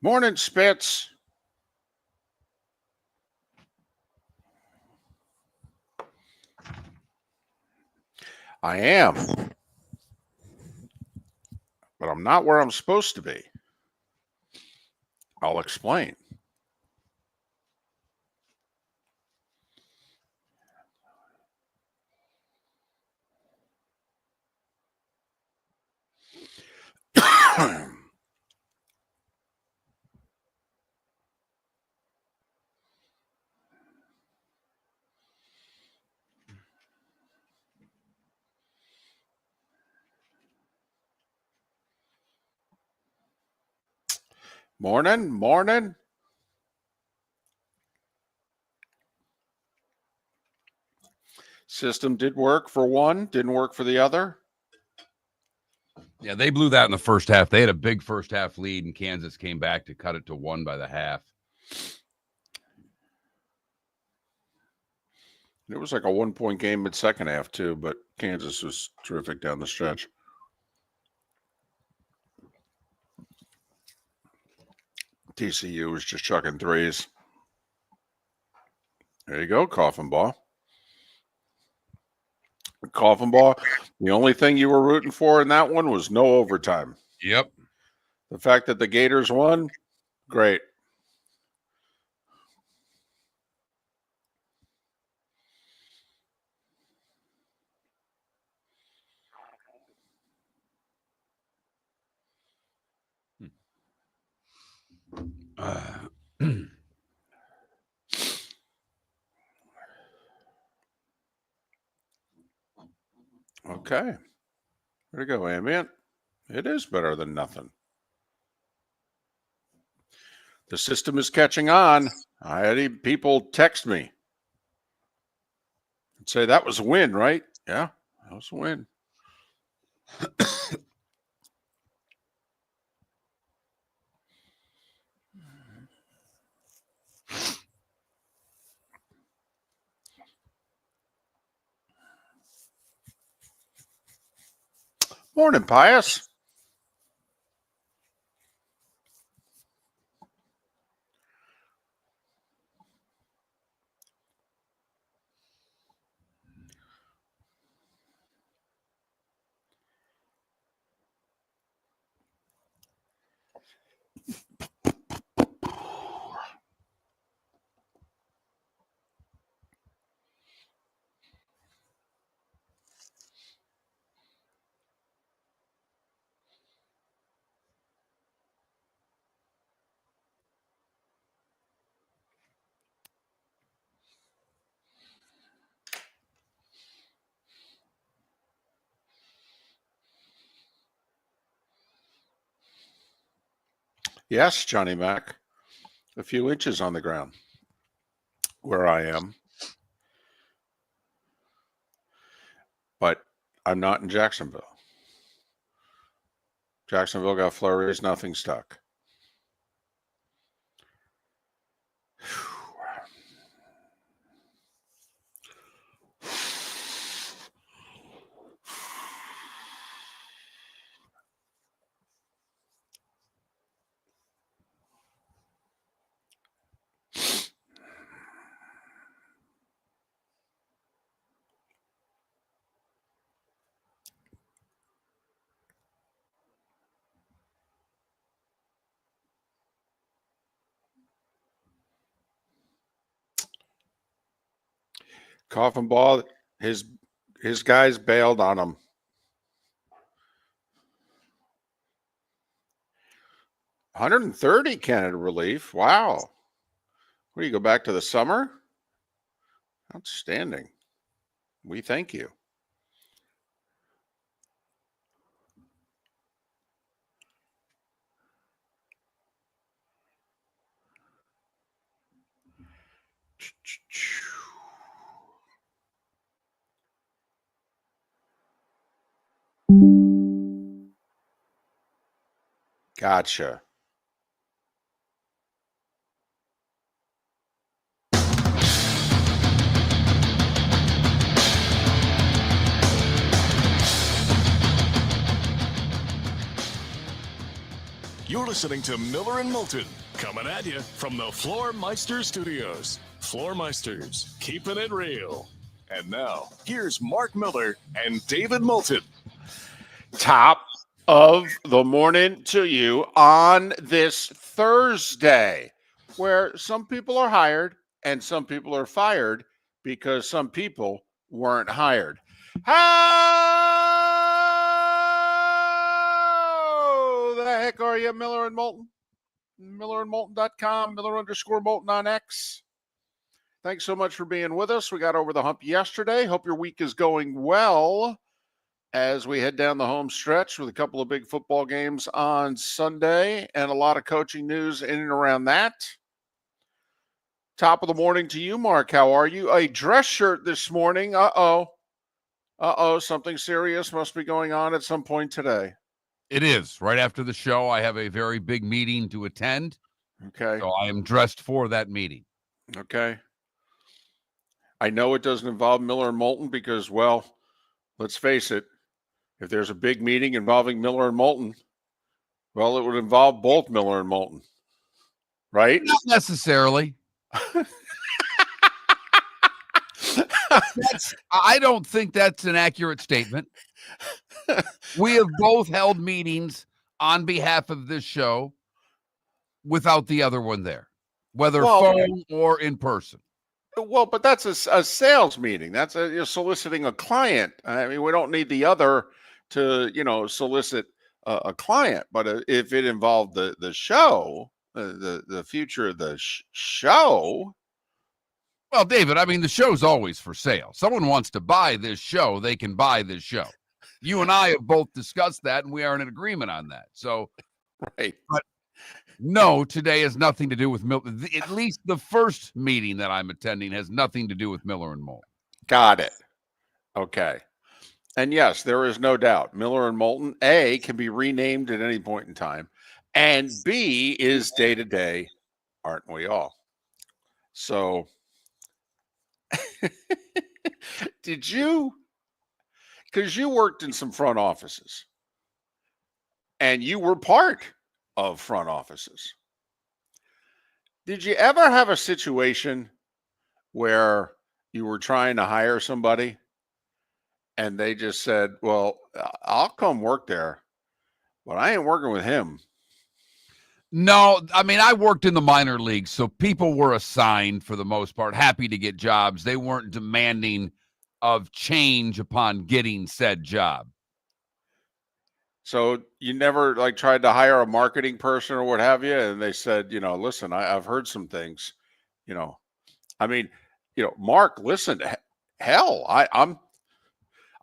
Morning, Spitz. I am, but I'm not where I'm supposed to be. I'll explain. Morning. System did work for one, didn't work for the other. Yeah, they blew that in the first half. They had a big first half lead, and Kansas came back to cut it to 1 by the half. It was like a 1-point game mid second half, too, but Kansas was terrific down the stretch. TCU was just chucking threes. There you go, coffin ball. Coffin ball. The only thing you were rooting for in that one was no overtime. Yep. The fact that the Gators won, great. Okay. There you go, Ambient. It is better than nothing. The system is catching on. I had people text me and say that was a win, right? Yeah, that was a win. Morning, Pius. Yes, Johnny Mac. A few inches on the ground where I am. But I'm not in Jacksonville. Jacksonville got flurries, nothing stuck. Coffin ball, his guys bailed on him. $130 Canada relief. Wow. What do you go back to the summer? Outstanding. We thank you. Gotcha. You're listening to Miller and Moulton, coming at you from the Floor Meister Studios. Floor Meisters, keeping it real. And now, here's Marc Miller and David Moulton. Top of the morning to you on this Thursday, where some people are hired and some people are fired because some people weren't hired. How the heck are you, Miller and Moulton? MillerandMoulton.com, Miller_Moulton on X. Thanks so much for being with us. We got over the hump yesterday. Hope your week is going well as we head down the home stretch with a couple of big football games on Sunday and a lot of coaching news in and around that. Top of the morning to you, Marc. How are you? A dress shirt this morning. Uh-oh. Something serious must be going on at some point today. It is. Right after the show, I have a very big meeting to attend. Okay. So I am dressed for that meeting. Okay. I know it doesn't involve Miller and Moulton because, well, let's face it, if there's a big meeting involving Miller and Moulton, well, it would involve both Miller and Moulton, right? Not necessarily. I don't think that's an accurate statement. We have both held meetings on behalf of this show without the other one there, whether phone or in person. Well, but that's a sales meeting. That's you're soliciting a client. I mean, we don't need the other to, solicit a client. But if it involved the show, the future of the show. Well, David, I mean, the show's always for sale. Someone wants to buy this show, they can buy this show. You and I have both discussed that, and we are in agreement on that. So, right. But no, today has nothing to do with Milton. At least the first meeting that I'm attending has nothing to do with Miller and Moulton. Got it. Okay. And yes, there is no doubt Miller and Moulton, A, can be renamed at any point in time, and B, is day-to-day, aren't we all? So, did you, because you worked in some front offices, and you were part of front offices. Did you ever have a situation where you were trying to hire somebody and they just said, well, I'll come work there, but I ain't working with him? No, I mean, I worked in the minor leagues, so people were assigned for the most part, happy to get jobs. They weren't demanding of change upon getting said job. So you never tried to hire a marketing person or what have you, and they said, listen, I've heard some things, Marc, listen, hell,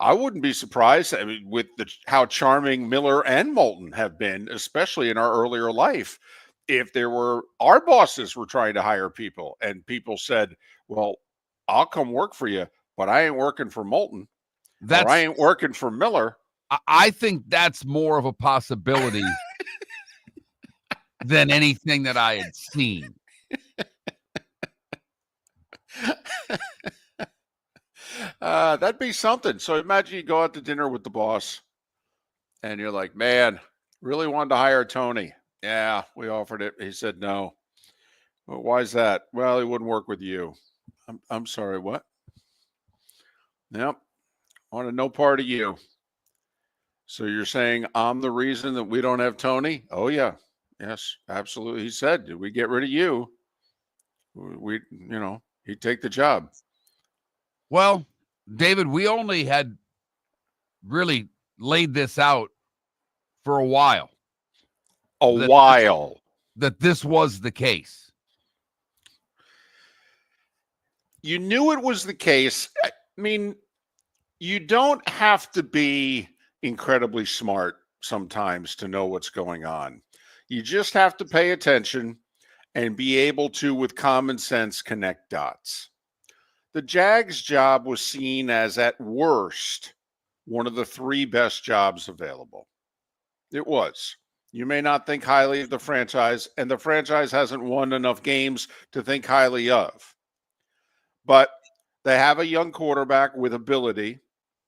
I wouldn't be surprised. I mean, with how charming Miller and Moulton have been, especially in our earlier life, if our bosses were trying to hire people and people said, well, I'll come work for you, but I ain't working for Moulton, or I ain't working for Miller. I think that's more of a possibility than anything that I had seen. That'd be something. So imagine you go out to dinner with the boss and you're like, man, really wanted to hire Tony. Yeah, we offered it. He said no. Well, why is that? Well, he wouldn't work with you. I'm sorry, what? Yep. Wanted no part of you. So you're saying I'm the reason that we don't have Tony? Oh, yeah. Yes, absolutely. He said, did we get rid of you? He'd take the job. Well, David, we only had really laid this out for a while. That this was the case. You knew it was the case. I mean, you don't have to be incredibly smart sometimes to know what's going on. You just have to pay attention and be able to, with common sense, connect dots. The Jags job was seen as, at worst, one of the three best jobs available. It was. You may not think highly of the franchise, and the franchise hasn't won enough games to think highly of. But they have a young quarterback with ability.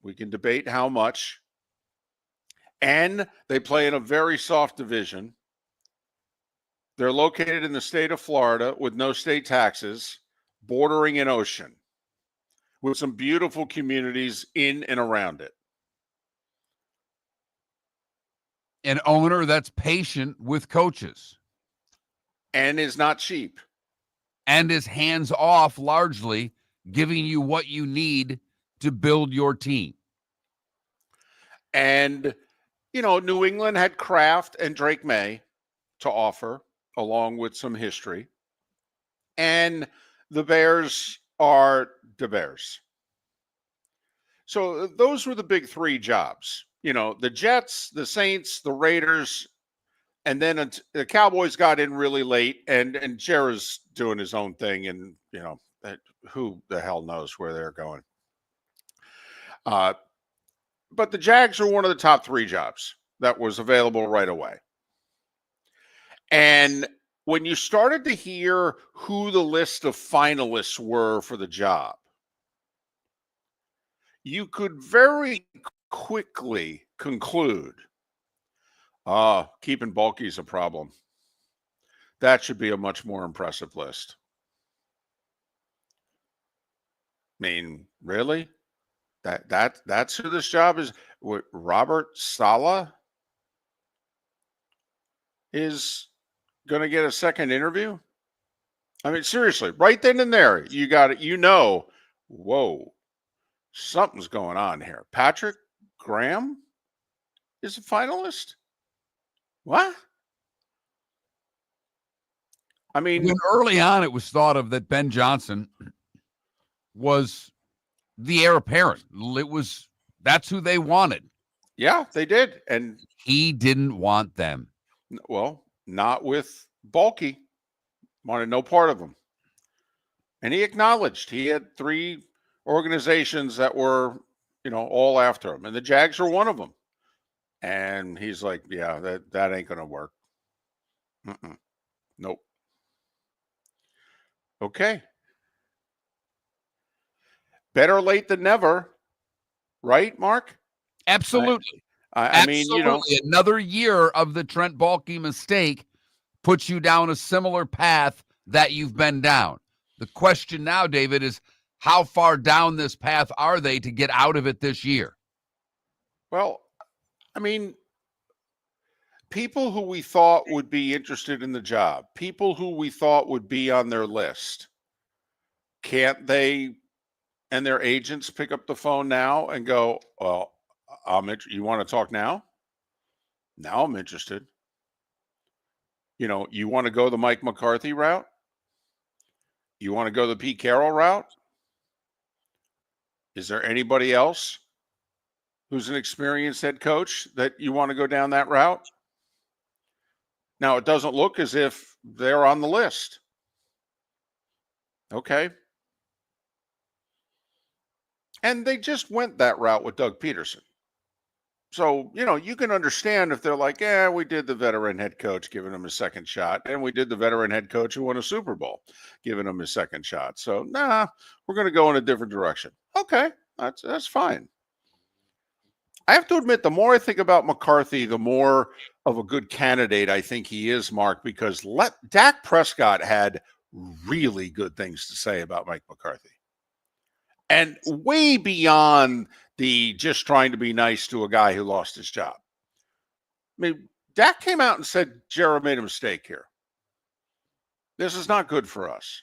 We can debate how much. And they play in a very soft division. They're located in the state of Florida with no state taxes, bordering an ocean, with some beautiful communities in and around it. An owner that's patient with coaches. And is not cheap. And is hands off largely, giving you what you need to build your team. And, New England had Kraft and Drake May to offer, along with some history. And the Bears are the Bears. So those were the big three jobs. The Jets, the Saints, the Raiders, and then the Cowboys got in really late, and Jerry's doing his own thing, and, who the hell knows where they're going. But the Jags are one of the top three jobs that was available right away. And when you started to hear who the list of finalists were for the job, you could very quickly conclude, keeping bulky is a problem. That should be a much more impressive list. I mean, really? That's who this job is. Robert Saleh is going to get a second interview. I mean, seriously, right then and there, you got it. Whoa, something's going on here. Patrick Graham is a finalist. What? I mean, when early on it was thought of that Ben Johnson was the heir apparent. That's who they wanted. Yeah, they did. And he didn't want them. Well, not with Bulky. Wanted no part of them. And he acknowledged he had three organizations that were, all after him. And the Jags were one of them. And he's like, yeah, that ain't going to work. Nope. Okay. Better late than never. Right, Mark? Absolutely. I mean, another year of the Trent Baalke mistake puts you down a similar path that you've been down. The question now, David, is how far down this path are they to get out of it this year? Well, I mean, people who we thought would be interested in the job, people who we thought would be on their list, can't they and their agents pick up the phone now and go, well, you want to talk now? Now I'm interested. You want to go the Mike McCarthy route? You want to go the Pete Carroll route? Is there anybody else who's an experienced head coach that you want to go down that route? Now, it doesn't look as if they're on the list. Okay. And they just went that route with Doug Peterson. So, you can understand if they're like, we did the veteran head coach, giving him a second shot. And we did the veteran head coach who won a Super Bowl, giving him his second shot. So, we're going to go in a different direction. Okay, that's fine. I have to admit, the more I think about McCarthy, the more of a good candidate I think he is, Mark, because Dak Prescott had really good things to say about Mike McCarthy. And way beyond the just trying to be nice to a guy who lost his job. I mean, Dak came out and said, Jared made a mistake here. This is not good for us.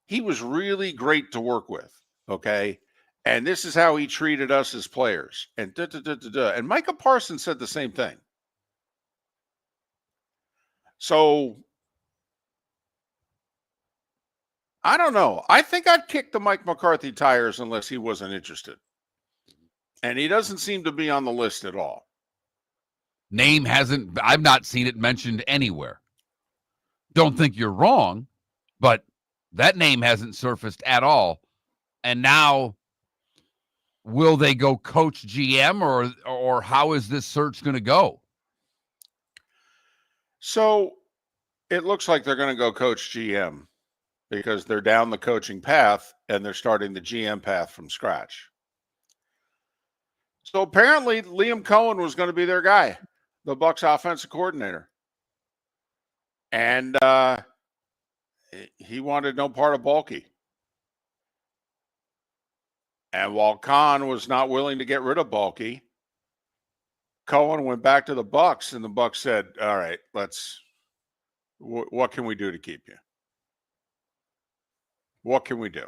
He was really great to work with, okay? And this is how he treated us as players. And And Micah Parsons said the same thing. So, I don't know. I think I'd kick the Mike McCarthy tires unless he wasn't interested. And he doesn't seem to be on the list at all. I've not seen it mentioned anywhere. Don't think you're wrong, but that name hasn't surfaced at all. And now, will they go coach GM or how is this search going to go? So it looks like they're going to go coach GM because they're down the coaching path and they're starting the GM path from scratch. So apparently Liam Cohen was going to be their guy, the Bucs offensive coordinator. And he wanted no part of Bulky. And while Khan was not willing to get rid of Bulky, Cohen went back to the Bucks, and the Bucks said, all right, what can we do to keep you? What can we do?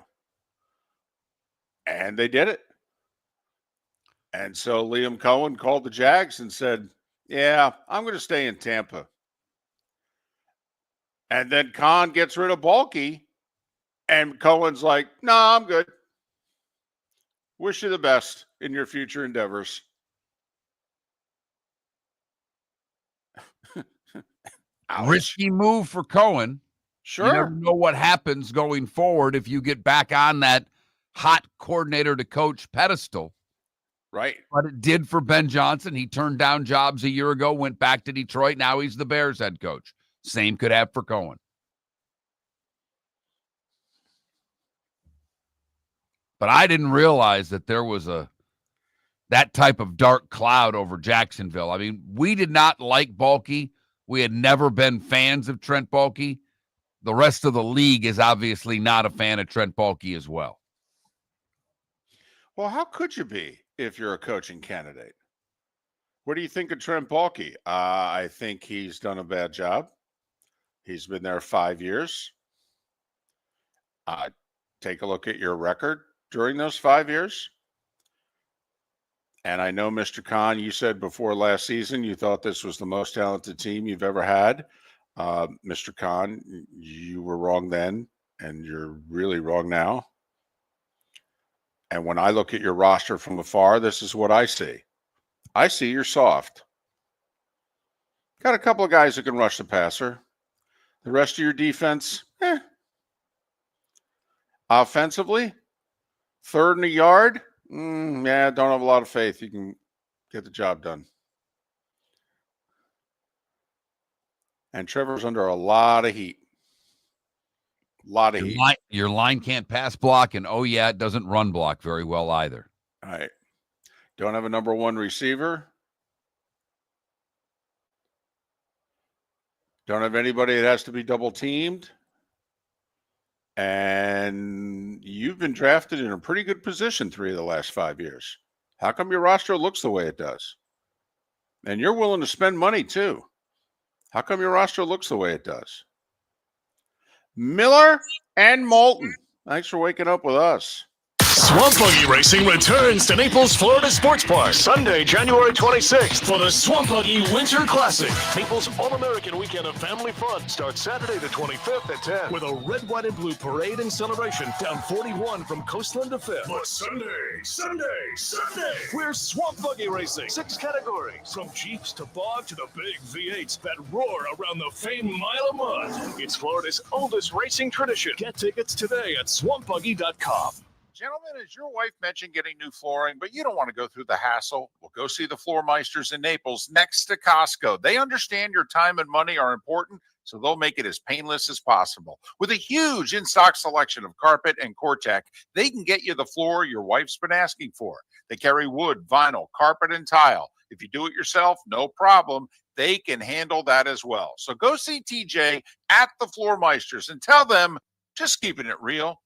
And they did it. And so Liam Cohen called the Jags and said, yeah, I'm going to stay in Tampa. And then Khan gets rid of Bulky, and Cohen's like, no, I'm good. Wish you the best in your future endeavors. Risky move for Cohen. Sure. You never know what happens going forward if you get back on that hot coordinator to coach pedestal. Right. But it did for Ben Johnson. He turned down jobs a year ago, went back to Detroit. Now he's the Bears head coach. Same could have for Cohen. But I didn't realize that there was that type of dark cloud over Jacksonville. I mean, we did not like Bulky. We had never been fans of Trent Bulky. The rest of the league is obviously not a fan of Trent Bulky as well. Well, how could you be if you're a coaching candidate? What do you think of Trent Bulky? I think he's done a bad job. He's been there 5 years. Take a look at your record during those 5 years. And I know, Mr. Khan, you said before last season you thought this was the most talented team you've ever had. Mr. Khan, you were wrong then, and you're really wrong now. And when I look at your roster from afar, this is what I see. I see you're soft. Got a couple of guys who can rush the passer. The rest of your defense, Offensively, third in the yard, don't have a lot of faith you can get the job done. And Trevor's under a lot of heat. Your line can't pass block, and it doesn't run block very well either. All right. Don't have a number one receiver. Don't have anybody that has to be double teamed. And you've been drafted in a pretty good position 3 of the last 5 years. How come your roster looks the way it does? And you're willing to spend money too. How come your roster looks the way it does? Miller and Moulton, thanks for waking up with us. Swamp Buggy Racing returns to Naples, Florida Sports Park Sunday, January 26th for the Swamp Buggy Winter Classic. Naples' All-American weekend of family fun starts Saturday the 25th at 10 with a red, white, and blue parade and celebration down 41 from Coastland to 5th. But Sunday, we're Swamp Buggy Racing. 6 categories, from Jeeps to Bog to the big V8s that roar around the famed Mile of Mud. It's Florida's oldest racing tradition. Get tickets today at swampbuggy.com. Gentlemen, as your wife mentioned getting new flooring, but you don't want to go through the hassle, well, go see the Floor Meisters in Naples next to Costco. They understand your time and money are important, so they'll make it as painless as possible. With a huge in-stock selection of carpet and Cortec, they can get you the floor your wife's been asking for. They carry wood, vinyl, carpet, and tile. If you do it yourself, no problem. They can handle that as well. So go see TJ at the Floor Meisters and tell them, just keeping it real.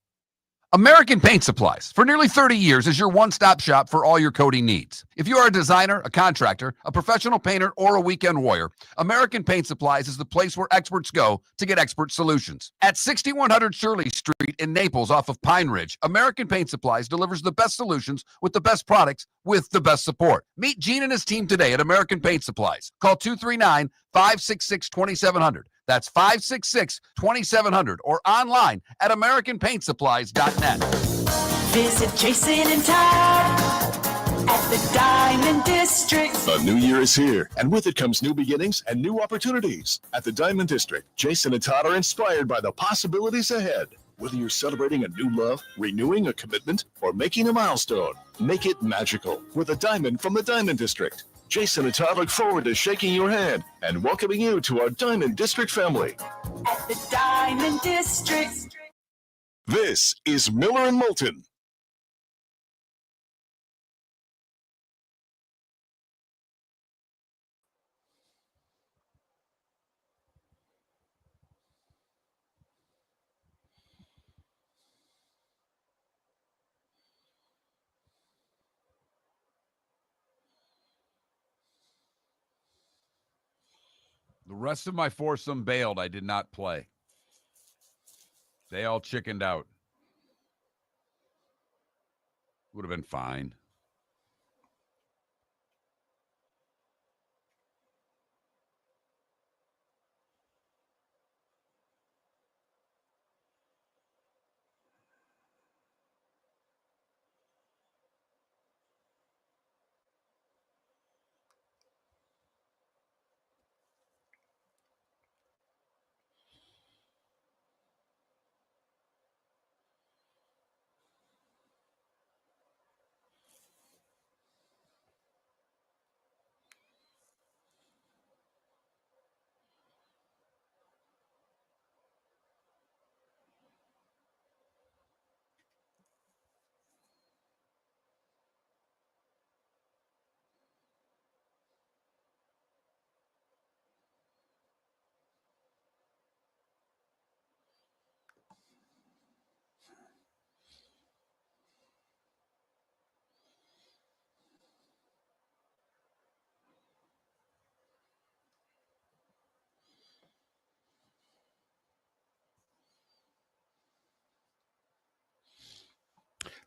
American Paint Supplies, for nearly 30 years, is your one-stop shop for all your coating needs. If you are a designer, a contractor, a professional painter, or a weekend warrior, American Paint Supplies is the place where experts go to get expert solutions. At 6100 Shirley Street in Naples off of Pine Ridge, American Paint Supplies delivers the best solutions with the best products with the best support. Meet Gene and his team today at American Paint Supplies. Call 239-566-2700. That's 566-2700 or online at AmericanPaintSupplies.net. Visit Jason and Todd at the Diamond District. The new year is here, and with it comes new beginnings and new opportunities. At the Diamond District, Jason and Todd are inspired by the possibilities ahead. Whether you're celebrating a new love, renewing a commitment, or making a milestone, make it magical with a diamond from the Diamond District. Jason and Todd look forward to shaking your hand and welcoming you to our Diamond District family. At the Diamond District. This is Miller and Moulton. The rest of my foursome bailed. I did not play. They all chickened out. Would have been fine.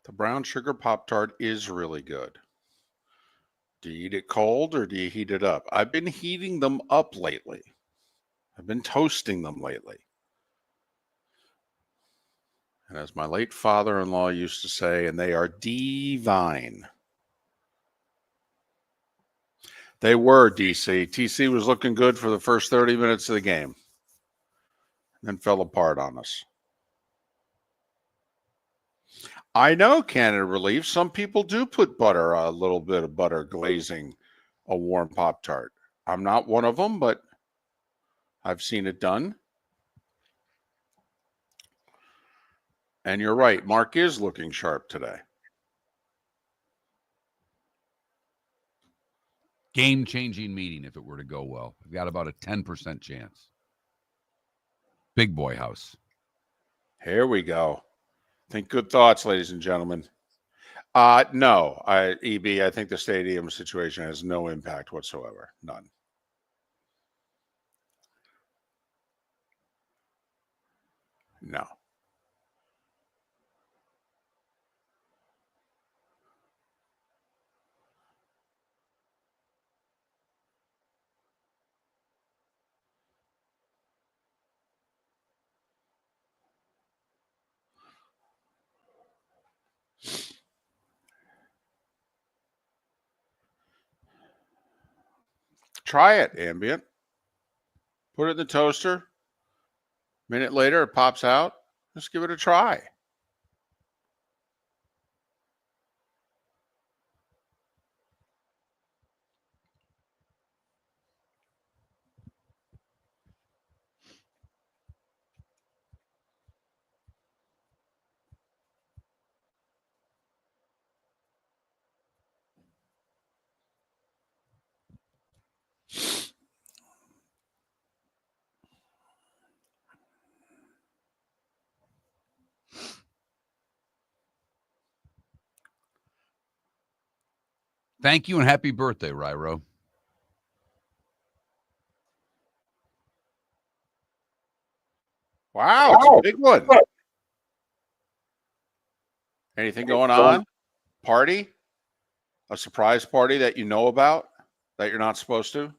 The brown sugar Pop-Tart is really good. Do you eat it cold or do you heat it up? I've been heating them up lately. I've been toasting them lately. And as my late father-in-law used to say, and they are divine. They were, DC. TC was looking good for the first 30 minutes of the game. And then fell apart on us. I know, Canada Relief. Some people do put butter, a little bit of butter glazing a warm Pop-Tart. I'm not one of them, but I've seen it done. And you're right. Marc is looking sharp today. Game-changing meeting if it were to go well. I've got about a 10% chance. Big boy house. Here we go. Think good thoughts, ladies and gentlemen. No, EB, I think the stadium situation has no impact whatsoever. None. No. Try it, ambient. Put it in the toaster. Minute later, it pops out. Just give it a try. Thank you and happy birthday, Ryro. Wow, it's a big one. Anything going on? Party? A surprise party that you know about that you're not supposed to?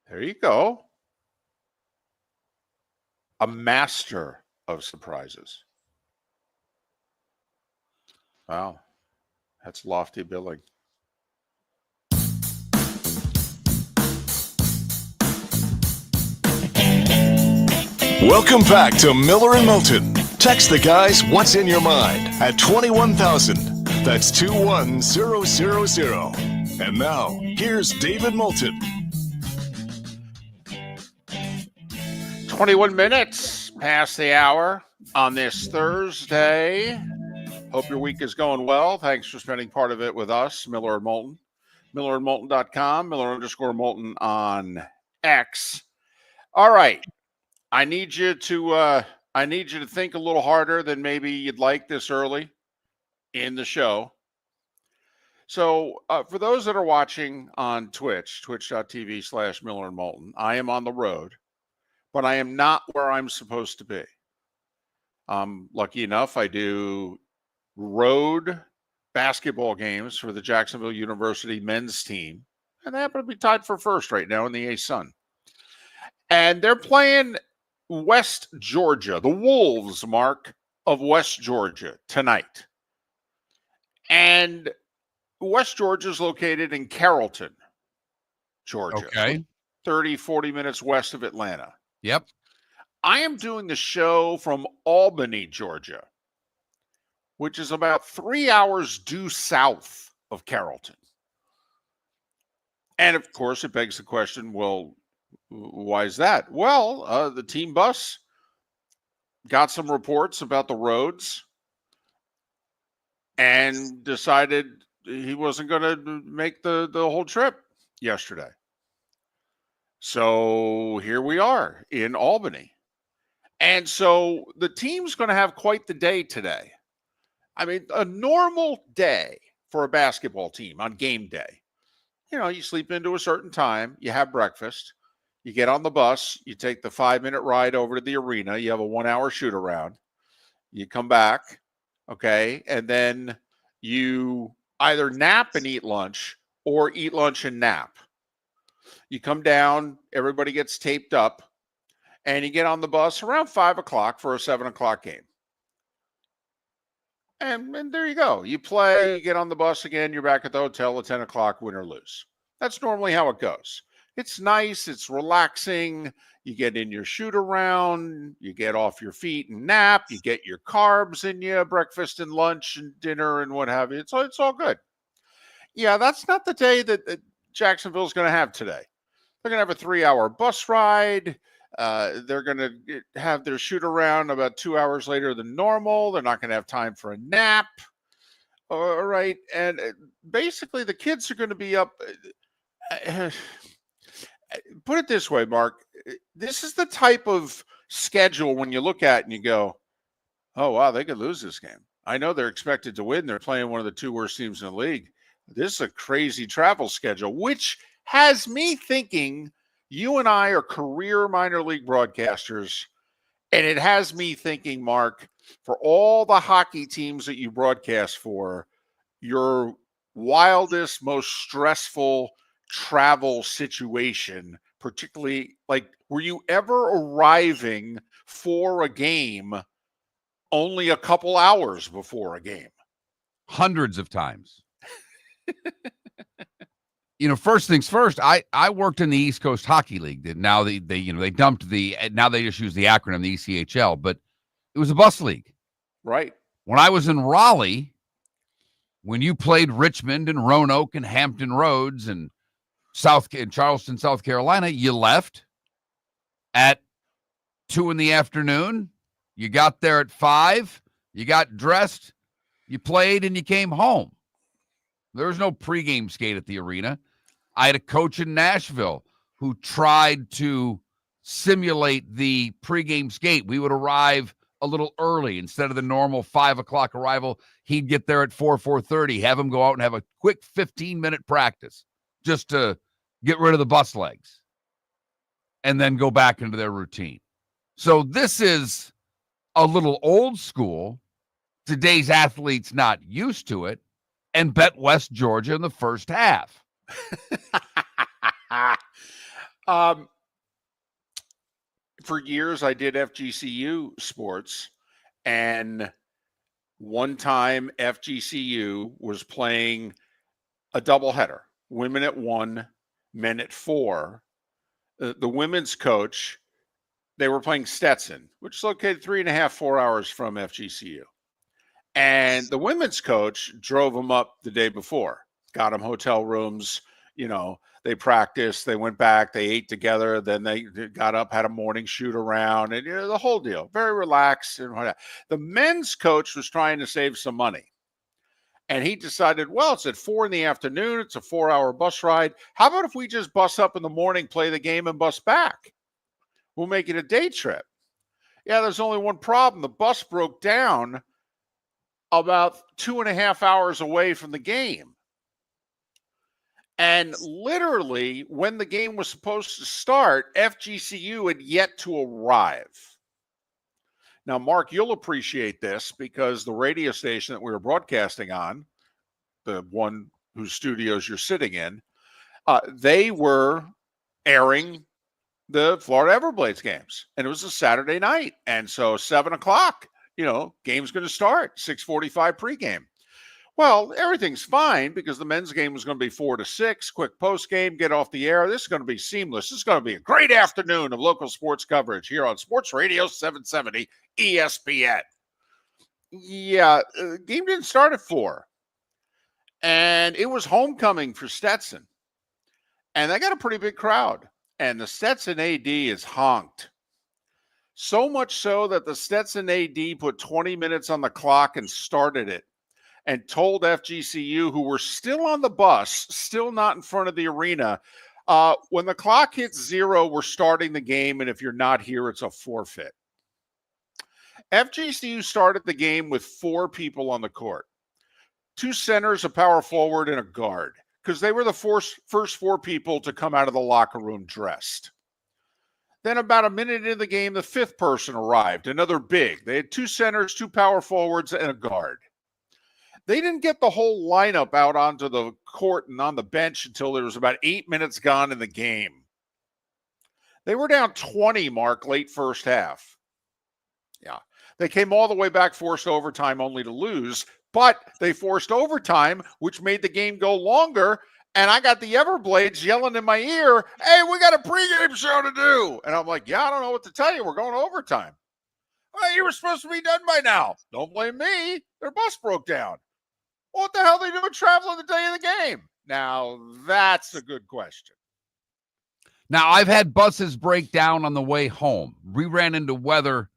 There you go. A master of surprises. Wow. That's lofty billing. Welcome back to Miller and Moulton. Text the guys what's in your mind at 21,000. That's 21000. And now, here's David Moulton. 21 minutes past the hour. on this Thursday. Hope your week is going well. Thanks for spending part of it with us, Miller and Moulton. MillerandMoulton.com, Miller_Moulton on X. All right. I need you to think a little harder than maybe you'd like this early in the show. So for those that are watching on Twitch, twitch.tv/Miller and Moulton, I am on the road, but I am not where I'm supposed to be. Lucky enough, I do road basketball games for the Jacksonville University men's team, and they happen to be tied for first right now in the A-Sun. And they're playing West Georgia, the Wolves, Mark, of West Georgia tonight. And West Georgia is located in Carrollton, Georgia. Okay. 30, 40 minutes west of Atlanta. Yep. I am doing the show from Albany, Georgia, which is about 3 hours due south of Carrollton. And of course, it begs the question, well, why is that? Well, the team bus got some reports about the roads and decided he wasn't going to make the whole trip yesterday. So here we are in Albany. And so the team's going to have quite the day today. I mean, a normal day for a basketball team on game day. You know, you sleep into a certain time, you have breakfast, you get on the bus, you take the 5-minute ride over to the arena, you have a 1-hour shoot around, you come back, okay, and then you either nap and eat lunch or eat lunch and nap. You come down, everybody gets taped up, and you get on the bus around 5 o'clock for a 7 o'clock game. And there you go. You play, you get on the bus again, you're back at the hotel at 10 o'clock, win or lose. That's normally how it goes. It's nice, it's relaxing. You get in your shoot around, you get off your feet and nap, you get your carbs in you, breakfast and lunch and dinner and what have you. It's all good. Yeah, that's not the day that Jacksonville's going to have today. They're going to have a 3-hour bus ride. They're going to have their shoot around about 2 hours later than normal. They're not going to have time for a nap. All right. And basically, the kids are going to be up. Put it this way, Mark. This is the type of schedule when you look at it and you go, oh, wow, they could lose this game. I know they're expected to win. They're playing one of the 2 worst teams in the league. This is a crazy travel schedule, which has me thinking you and I are career minor league broadcasters, and it has me thinking, Mark, for all the hockey teams that you broadcast for, your wildest, most stressful travel situation, particularly, like, were you ever arriving for a game only a couple hours before a game? Hundreds of times. You know, first things first, I worked in the East Coast Hockey League. Now they dumped now they just use the acronym, the ECHL, but it was a bus league. Right. When I was in Raleigh, when you played Richmond and Roanoke and Hampton Roads and Charleston, South Carolina, you left at 2 p.m. You got there at 5. You got dressed, you played, and you came home. There was no pregame skate at the arena. I had a coach in Nashville who tried to simulate the pregame skate. We would arrive a little early. Instead of the normal 5 o'clock arrival, he'd get there at 4:30, have him go out and have a quick 15-minute practice just to get rid of the bus legs and then go back into their routine. So this is a little old school. Today's athletes not used to it, and bet West Georgia in the first half. For years, I did FGCU sports, and one time FGCU was playing a doubleheader, women at 1, men at 4. The women's coach, they were playing Stetson, which is located 3.5, 4 hours from FGCU. And the women's coach drove them up the day before, got them hotel rooms. You know, They practiced, they went back, they ate together, then they got up, had a morning shoot around, and the whole deal. Very relaxed and whatnot. The men's coach was trying to save some money. And he decided, well, it's at 4 in the afternoon. It's a 4-hour bus ride. How about if we just bus up in the morning, play the game, and bus back? We'll make it a day trip. Yeah, there's only one problem. The bus broke down about 2.5 hours away from the game. And literally, when the game was supposed to start, FGCU had yet to arrive. Now, Mark, you'll appreciate this because the radio station that we were broadcasting on, the one whose studios you're sitting in, they were airing the Florida Everblades games. And it was a Saturday night. And so 7 o'clock, game's going to start, 6:45 pregame. Well, everything's fine because the men's game was going to be 4 to 6, quick post game, get off the air. This is going to be seamless. This is going to be a great afternoon of local sports coverage here on Sports Radio 770 ESPN. Yeah, the game didn't start at 4. And it was homecoming for Stetson. And they got a pretty big crowd. And the Stetson AD is honked. So much so that the Stetson AD put 20 minutes on the clock and started it. And told FGCU, who were still on the bus, still not in front of the arena, when the clock hits 0, we're starting the game, and if you're not here, it's a forfeit. FGCU started the game with 4 people on the court. 2 centers, a power forward, and a guard, because they were the first 4 people to come out of the locker room dressed. Then about a minute into the game, the 5th person arrived, another big. They had 2 centers, 2 power forwards, and a guard. They didn't get the whole lineup out onto the court and on the bench until there was about 8 minutes gone in the game. They were down 20, Mark, late first half. Yeah. They came all the way back, forced overtime only to lose, but they forced overtime, which made the game go longer. And I got the Everblades yelling in my ear, hey, we got a pregame show to do. And I'm like, yeah, I don't know what to tell you. We're going to overtime. Well, you were supposed to be done by now. Don't blame me. Their bus broke down. What the hell are they doing traveling the day of the game? Now, that's a good question. Now, I've had buses break down on the way home. We ran into weather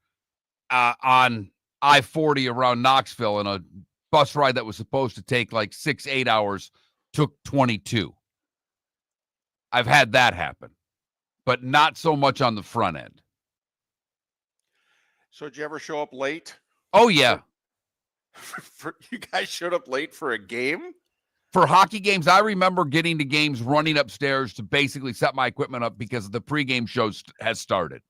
on I-40 around Knoxville, and a bus ride that was supposed to take like 6-8 hours took 22. I've had that happen, but not so much on the front end. So did you ever show up late? Oh, yeah. You guys showed up late for a game? For hockey games, I remember getting to games running upstairs to basically set my equipment up because the pregame show has started.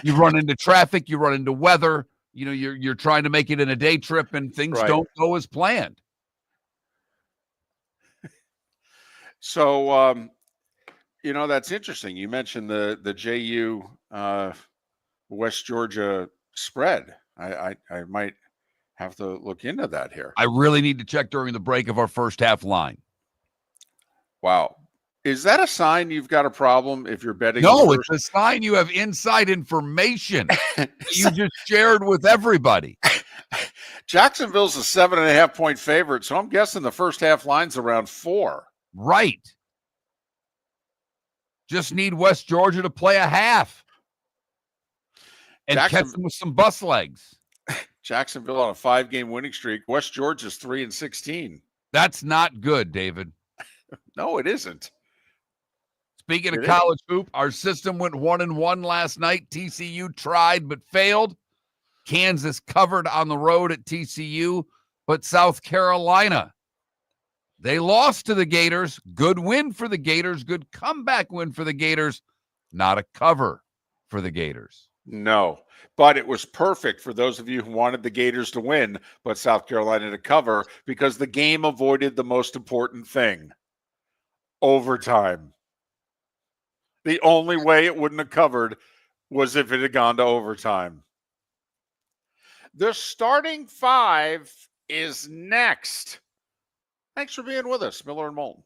You run into traffic, you run into weather, you're trying to make it in a day trip and things don't go as planned. So, that's interesting. You mentioned the JU West Georgia spread. I might have to look into that here. I really need to check during the break of our first half line. Wow. Is that a sign you've got a problem if you're betting? No, it's a sign you have inside information you just shared with everybody. Jacksonville's a 7.5 point favorite, so I'm guessing the first half line's around 4. Right. Just need West Georgia to play a half and catch them with some bus legs. Jacksonville on a 5-game winning streak. West Georgia's 3-16. That's not good, David. No, it isn't. Speaking of college hoop, our system went 1-1 last night. TCU tried but failed. Kansas covered on the road at TCU, but South Carolina, they lost to the Gators. Good win for the Gators. Good comeback win for the Gators. Not a cover for the Gators. No, but it was perfect for those of you who wanted the Gators to win, but South Carolina to cover, because the game avoided the most important thing: overtime. The only way it wouldn't have covered was if it had gone to overtime. The starting 5 is next. Thanks for being with us, Miller and Moulton.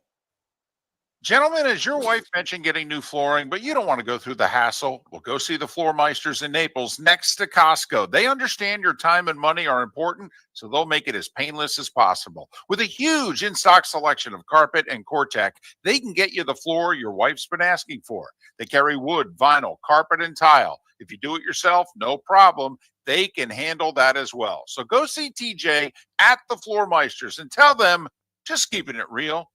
Gentlemen, as your wife mentioned getting new flooring, but you don't want to go through the hassle, well, go see the Floor Meisters in Naples next to Costco. They understand your time and money are important, so they'll make it as painless as possible. With a huge in-stock selection of carpet and Cortec, they can get you the floor your wife's been asking for. They carry wood, vinyl, carpet, and tile. If you do it yourself, no problem. They can handle that as well. So go see TJ at the Floor Meisters and tell them, just keeping it real.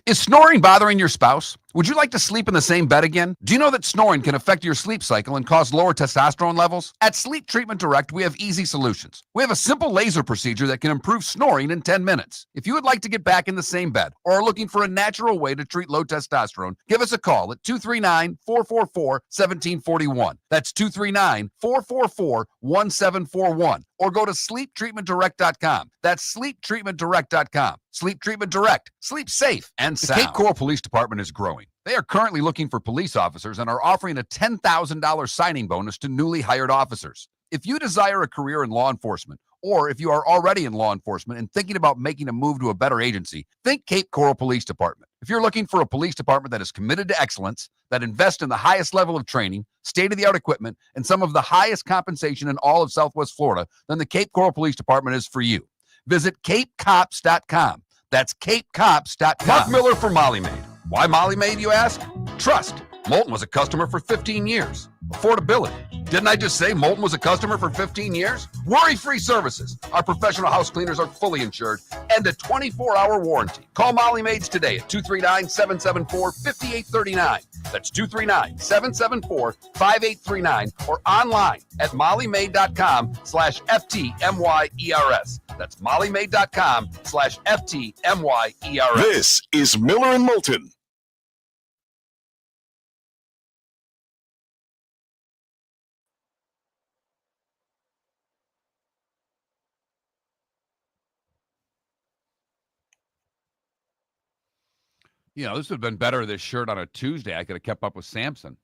Is snoring bothering your spouse? Would you like to sleep in the same bed again? Do you know that snoring can affect your sleep cycle and cause lower testosterone levels? At Sleep Treatment Direct, we have easy solutions. We have a simple laser procedure that can improve snoring in 10 minutes. If you would like to get back in the same bed or are looking for a natural way to treat low testosterone, give us a call at 239-444-1741. That's 239-444-1741. Or go to sleeptreatmentdirect.com. That's sleeptreatmentdirect.com. Sleep Treatment Direct. Sleep safe and sound. The Cape Coral Police Department is growing. They are currently looking for police officers and are offering a $10,000 signing bonus to newly hired officers. If you desire a career in law enforcement, or if you are already in law enforcement and thinking about making a move to a better agency, think Cape Coral Police Department. If you're looking for a police department that is committed to excellence, that invests in the highest level of training, state-of-the-art equipment, and some of the highest compensation in all of Southwest Florida, then the Cape Coral Police Department is for you. Visit capecops.com. That's capecops.com. Mark Miller for Molly Maid. Why Molly Maid, you ask? Trust. Moulton was a customer for 15 years. Affordability. Didn't I just say Moulton was a customer for 15 years? Worry-free services. Our professional house cleaners are fully insured and a 24-hour warranty. Call Molly Maids today at 239-774-5839. That's 239-774-5839 or online at mollymaid.com/FTMYERS. That's mollymaid.com/FTMYERS. This is Miller and Moulton. You know, this would have been better, this shirt on a Tuesday. I could have kept up with Samson.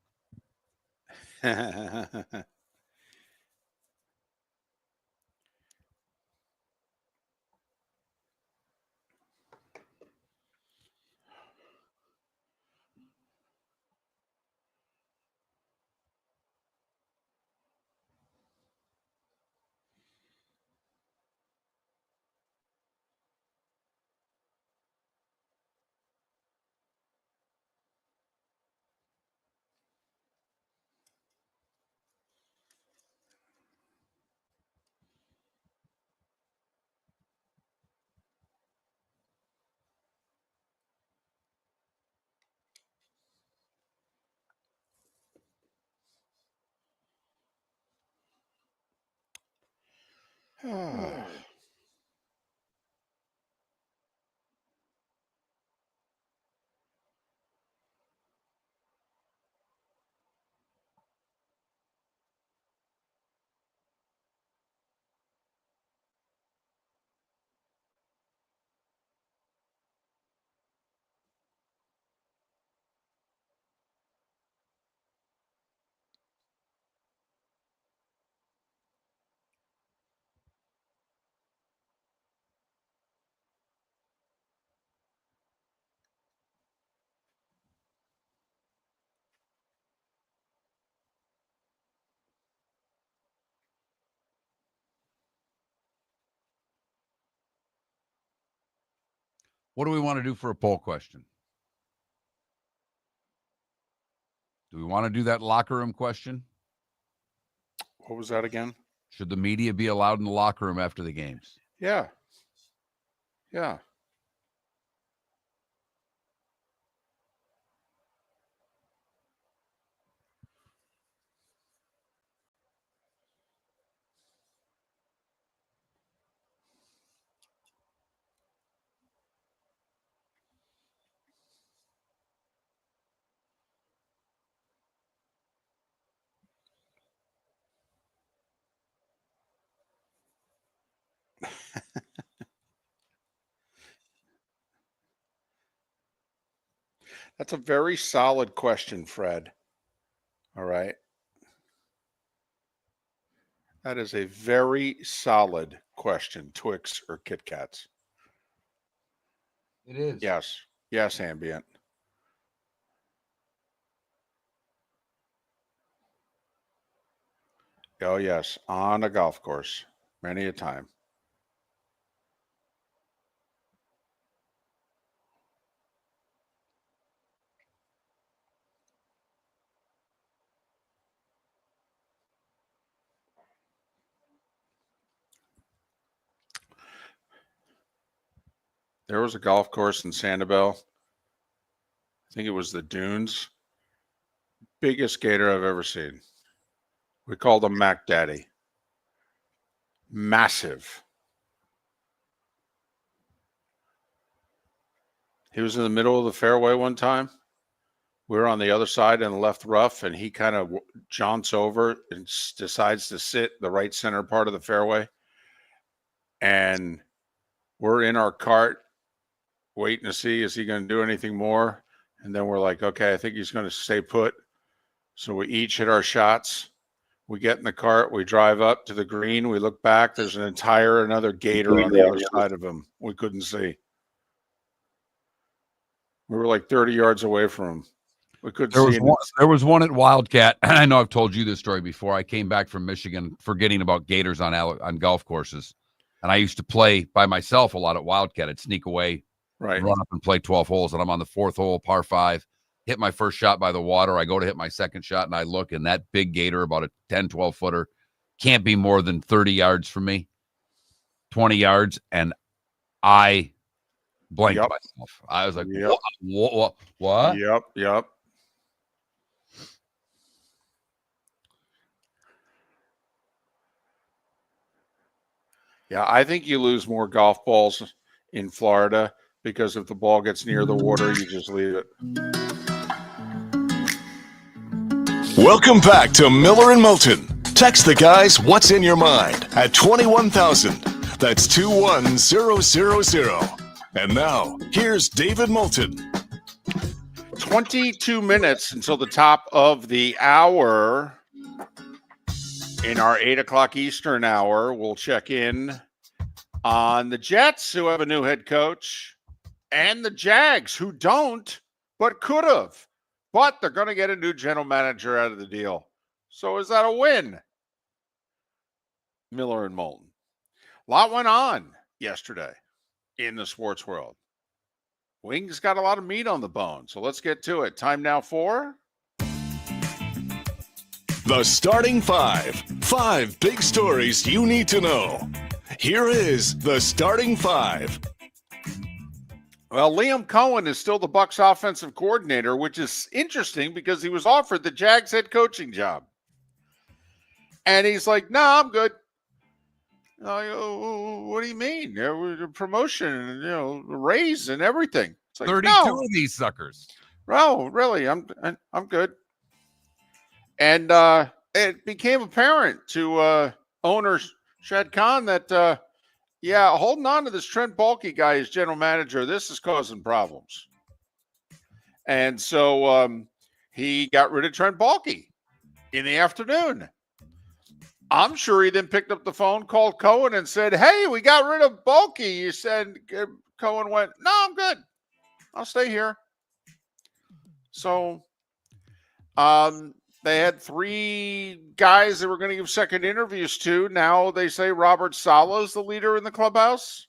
What do we want to do for a poll question? Do we want to do that locker room question? What was that again? Should the media be allowed in the locker room after the games? Yeah. Yeah. That's a very solid question, Fred. All right. That is a very solid question. Twix or Kit Kats? It is. Yes. Yes, Ambient. Oh, yes. On a golf course. Many a time. There was a golf course in Sanibel. I think it was the Dunes. Biggest gator I've ever seen. We called him Mac Daddy. Massive. He was in the middle of the fairway one time. We were on the other side in the left rough, and he kind of jaunts over and decides to sit the right center part of the fairway. And we're in our cart waiting to see, is he going to do anything more? And then we're like, okay, I think he's going to stay put. So we each hit our shots. We get in the cart. We drive up to the green. We look back. There's another gator on the other side of him. We couldn't see. We were like 30 yards away from him. We couldn't see him. There was one at Wildcat. I know I've told you this story before. I came back from Michigan forgetting about gators on golf courses. And I used to play by myself a lot at Wildcat. I'd sneak away, right, run up and play 12 holes. And I'm on the fourth hole, par 5. Hit my first shot by the water. I go to hit my second shot, and I look, and that big gator, about a 10, 12-footer, can't be more than 30 yards from me, 20 yards, and I blanked myself. I was like, what? Yep. Yeah, I think you lose more golf balls in Florida because if the ball gets near the water, you just leave it. Welcome back to Miller and Moulton. Text the guys what's in your mind at 21,000. That's 21000. And now, here's David Moulton. 22 minutes until the top of the hour. In our 8 o'clock Eastern hour, we'll check in on the Jets, who have a new head coach, and the Jags, who don't, but could have. But they're going to get a new general manager out of the deal. So is that a win? Miller and Moulton. A lot went on yesterday in the sports world. Wings got a lot of meat on the bone, so let's get to it. Time now for... The Starting Five. 5 big stories you need to know. Here is the Starting Five. Well, Liam Cohen is still the Bucs offensive coordinator, which is interesting because he was offered the Jags head coaching job. And he's like, no, I'm good. What do you mean? There was a promotion, a raise and everything. It's like, 32 of these suckers. No, really, I'm good. And it became apparent to owner Shad Khan that, holding on to this Trent Baalke guy as general manager, this is causing problems. And so he got rid of Trent Baalke in the afternoon. I'm sure he then picked up the phone, called Cohen, and said, hey, we got rid of Baalke. You said, Cohen went, no, I'm good. I'll stay here. So they had 3 guys they were going to give second interviews to. Now they say Robert Saleh is the leader in the clubhouse.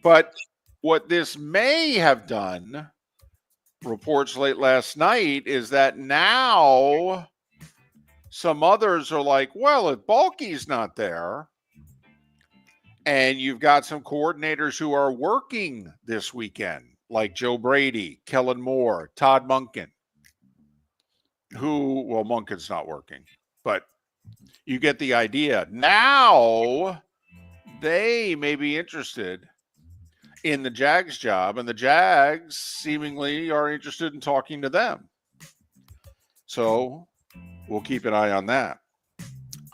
But what this may have done, reports late last night, is that now some others are like, well, if Baalke's not there, and you've got some coordinators who are working this weekend, like Joe Brady, Kellen Moore, Todd Monken, Monken's not working, but you get the idea. Now they may be interested in the Jags job, and the Jags seemingly are interested in talking to them. So we'll keep an eye on that.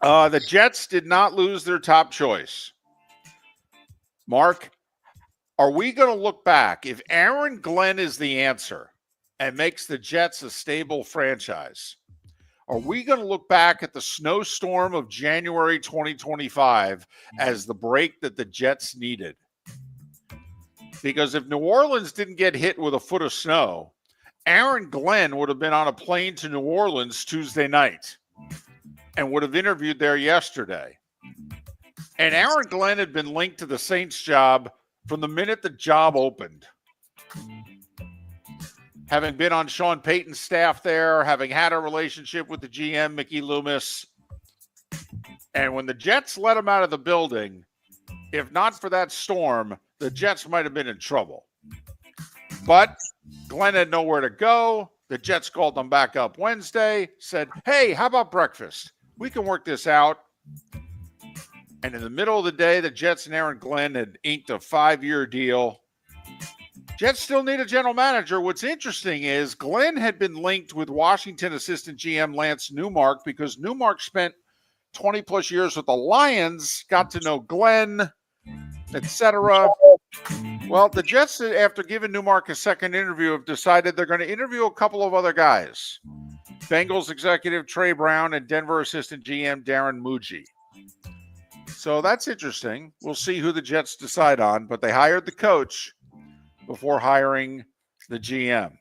The Jets did not lose their top choice. Mark, are we going to look back? If Aaron Glenn is the answer and makes the Jets a stable franchise, are we going to look back at the snowstorm of January 2025 as the break that the Jets needed? Because if New Orleans didn't get hit with a foot of snow, Aaron Glenn would have been on a plane to New Orleans Tuesday night. and would have interviewed there yesterday. And Aaron Glenn had been linked to the Saints job from the minute the job opened. Having been on Sean Payton's staff there, having had a relationship with the GM, Mickey Loomis. And when the Jets let him out of the building, if not for that storm, the Jets might have been in trouble. But Glenn had nowhere to go. The Jets called him back up Wednesday, said, hey, how about breakfast? We can work this out. And in the middle of the day, the Jets and Aaron Glenn had inked a 5-year deal. Jets still need a general manager. What's interesting is Glenn had been linked with Washington assistant GM Lance Newmark because Newmark spent 20-plus years with the Lions, got to know Glenn, etc. Well, the Jets, after giving Newmark a second interview, have decided they're going to interview a couple of other guys. Bengals executive Trey Brown and Denver assistant GM Darren Muji. So that's interesting. We'll see who the Jets decide on, but they hired the coach before hiring the GM.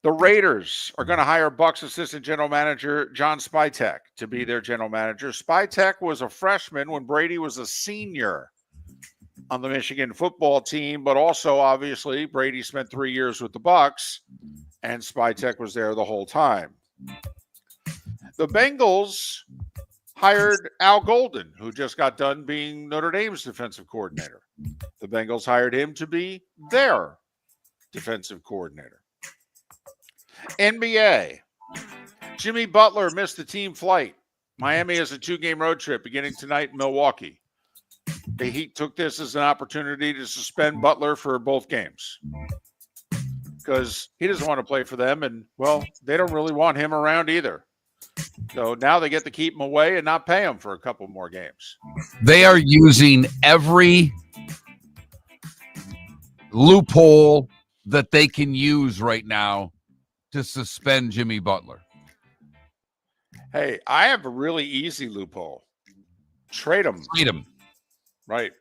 The Raiders are going to hire Bucs assistant general manager John Spytek to be their general manager. Spytek was a freshman when Brady was a senior on the Michigan football team, but also obviously Brady spent 3 years with the Bucs, and Spytek was there the whole time. The Bengals hired Al Golden, who just got done being Notre Dame's defensive coordinator. The Bengals hired him to be their defensive coordinator. NBA. Jimmy Butler missed the team flight. Miami has a 2-game road trip beginning tonight in Milwaukee. The Heat took this as an opportunity to suspend Butler for both games because he doesn't want to play for them, and, well, they don't really want him around either. So now they get to keep him away and not pay him for a couple more games. They are using every loophole that they can use right now to suspend Jimmy Butler. Hey, I have a really easy loophole. Trade him. Trade him. Right.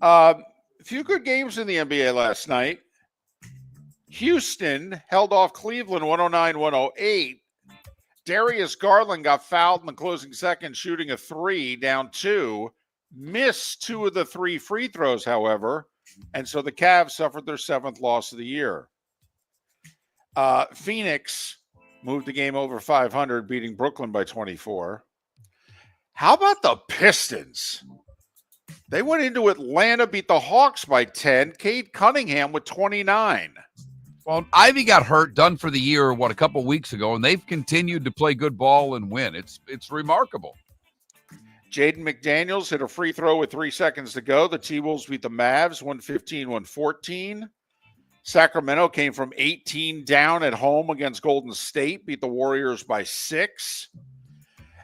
A few good games in the NBA last night. Houston held off Cleveland 109-108. Darius Garland got fouled in the closing seconds, shooting a 3, down 2. Missed 2 of the 3 free throws, however. And so the Cavs suffered their 7th loss of the year. Phoenix moved the game over 500, beating Brooklyn by 24. How about the Pistons? They went into Atlanta, beat the Hawks by 10. Cade Cunningham with 29. Well, Ivy got hurt, done for the year, a couple weeks ago, and they've continued to play good ball and win. It's remarkable. Jaden McDaniels hit a free throw with 3 seconds to go. The T-Wolves beat the Mavs 115-114. Sacramento came from 18 down at home against Golden State, beat the Warriors by 6.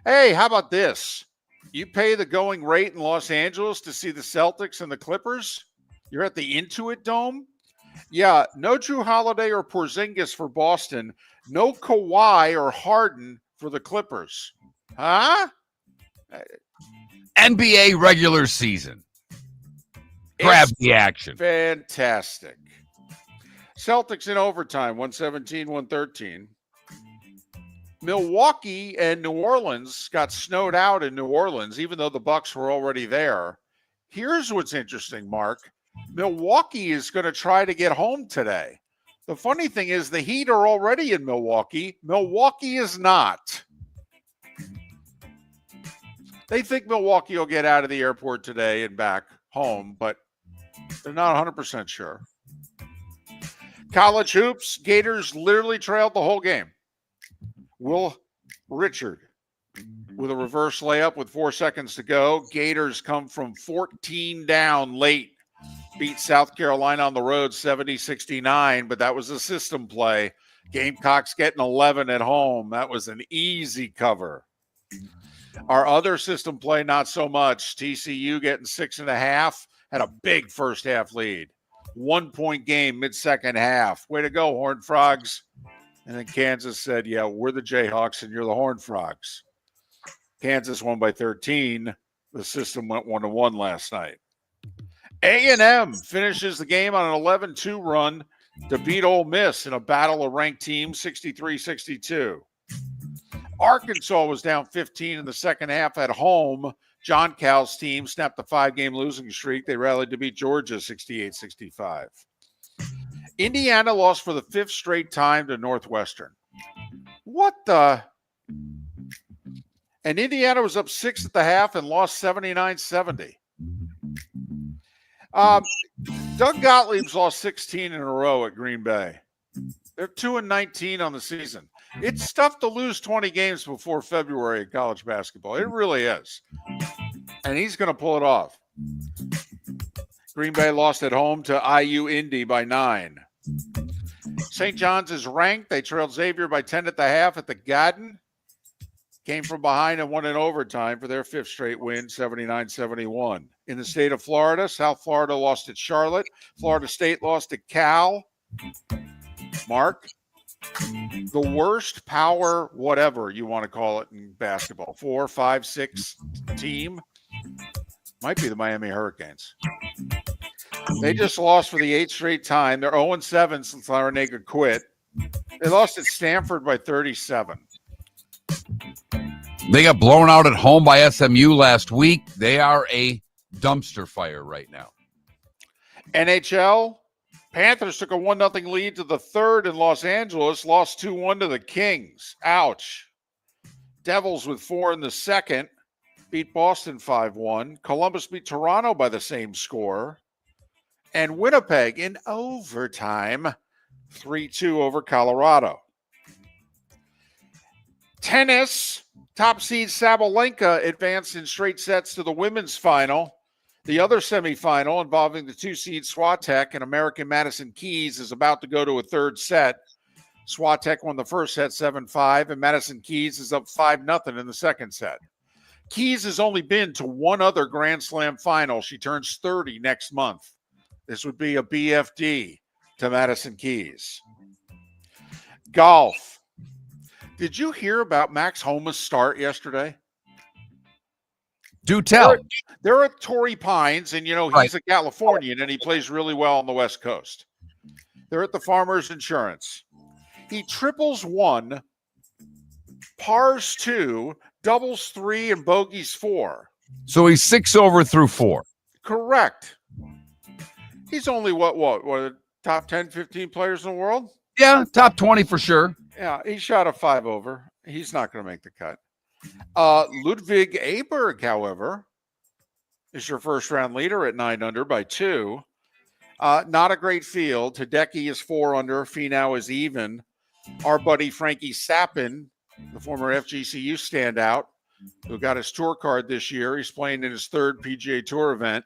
Hey, how about this? You pay the going rate in Los Angeles to see the Celtics and the Clippers? You're at the Intuit Dome? Yeah, no Drew Holiday or Porzingis for Boston. No Kawhi or Harden for the Clippers. Huh? NBA regular season. Grab the action. Fantastic. Celtics in overtime, 117-113. Milwaukee and New Orleans got snowed out in New Orleans, even though the Bucks were already there. Here's what's interesting, Mark. Milwaukee is going to try to get home today. The funny thing is the Heat are already in Milwaukee. Milwaukee is not. They think Milwaukee will get out of the airport today and back home, but they're not 100% sure. College hoops, Gators literally trailed the whole game. Will Richard with a reverse layup with 4 seconds to go. Gators come from 14 down late. Beat South Carolina on the road 70-69, but that was a system play. Gamecocks getting 11 at home. That was an easy cover. Our other system play, not so much. TCU getting 6.5, had a big first half lead. 1-point game mid-second half. Way to go, Horned Frogs. And then Kansas said, yeah, we're the Jayhawks and you're the Horned Frogs. Kansas won by 13. The system went 1-1 last night. A&M finishes the game on an 11-2 run to beat Ole Miss in a battle of ranked teams, 63-62. Arkansas was down 15 in the second half at home. John Cal's team snapped a 5-game losing streak. They rallied to beat Georgia 68-65. Indiana lost for the 5th straight time to Northwestern. What the? And Indiana was up 6 at the half and lost 79-70. Doug Gottlieb's lost 16 in a row at Green Bay. They're 2-19 on the season. It's tough to lose 20 games before February in college basketball. It really is. And he's going to pull it off. Green Bay lost at home to IU Indy by 9. St. John's is ranked. They trailed Xavier by 10 at the half at the Garden. Came from behind and won in overtime for their 5th straight win, 79-71. In the state of Florida, South Florida lost at Charlotte. Florida State lost at Cal. Mark, the worst power, whatever you want to call it in basketball, 4, 5, 6 team might be the Miami Hurricanes. They just lost for the 8th straight time. They're 0-7 since Larinaga quit. They lost at Stanford by 37. They got blown out at home by SMU last week. They are a dumpster fire right now. NHL, Panthers took a 1-0 lead to the 3rd in Los Angeles, lost 2-1 to the Kings. Ouch. Devils with 4 in the 2nd, beat Boston 5-1. Columbus beat Toronto by the same score. And Winnipeg in overtime, 3-2 over Colorado. Tennis, top seed Sabalenka advanced in straight sets to the women's final. The other semifinal involving the 2-seed Swiatek and American Madison Keys is about to go to a 3rd set. Swiatek won the first set 7-5, and Madison Keys is up 5-0 in the 2nd set. Keys has only been to one other Grand Slam final. She turns 30 next month. This would be a BFD to Madison Keys. Golf. Did you hear about Max Homa's start yesterday? Do tell. They're at Torrey Pines, and, he's a Californian, and he plays really well on the West Coast. They're at the Farmers Insurance. He triples 1, pars 2, doubles 3, and bogeys 4. So he's 6 over through 4. Correct. He's only what, top 10, 15 players in the world? Yeah, top 20 for sure. Yeah, he shot a 5 over. He's not going to make the cut. Ludwig Aberg, however, is your first-round leader at 9 under by 2. Not a great field. Hideki is 4 under. Finau is even. Our buddy Frankie Sappin, the former FGCU standout, who got his tour card this year. He's playing in his 3rd PGA Tour event.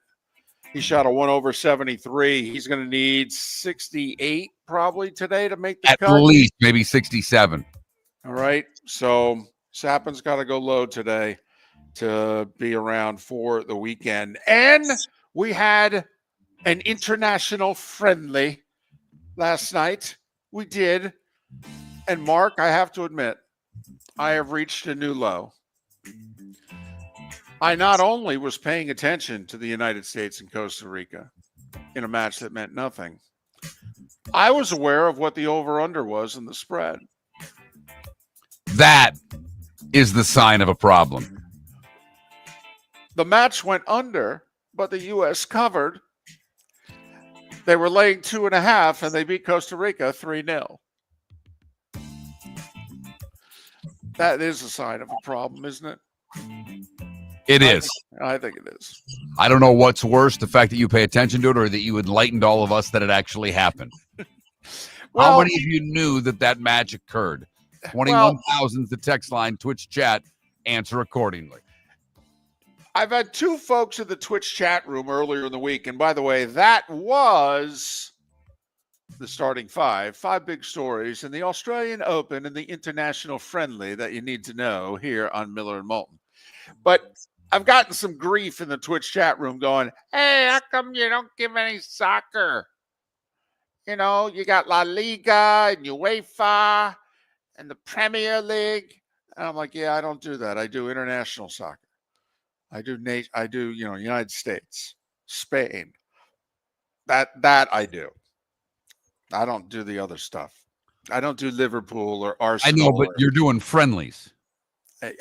He shot a 1 over 73. He's going to need 68 probably today to make the cut. At least maybe 67. All right. So Sappin's got to go low today to be around for the weekend. And we had an international friendly last night. We did. And Mark, I have to admit, I have reached a new low. I not only was paying attention to the United States and Costa Rica in a match that meant nothing, I was aware of what the over-under was in the spread. That is the sign of a problem. The match went under, but the U.S. covered. They were laying 2.5, and they beat Costa Rica 3-0. That is a sign of a problem, isn't it? It is. I think it is. I don't know what's worse, the fact that you pay attention to it or that you enlightened all of us that it actually happened. How many of you knew that match occurred? 21,000 the text line, Twitch chat, answer accordingly. I've had 2 folks in the Twitch chat room earlier in the week, and by the way, that was the starting 5 big stories in the Australian Open and the international friendly that you need to know here on Miller and Moulton. But I've gotten some grief in the Twitch chat room going, hey, how come you don't give any soccer? You got La Liga and UEFA and the Premier League. And I'm like, yeah, I don't do that. I do international soccer. I do United States, Spain. That I do. I don't do the other stuff. I don't do Liverpool or Arsenal. I know, but you're doing friendlies.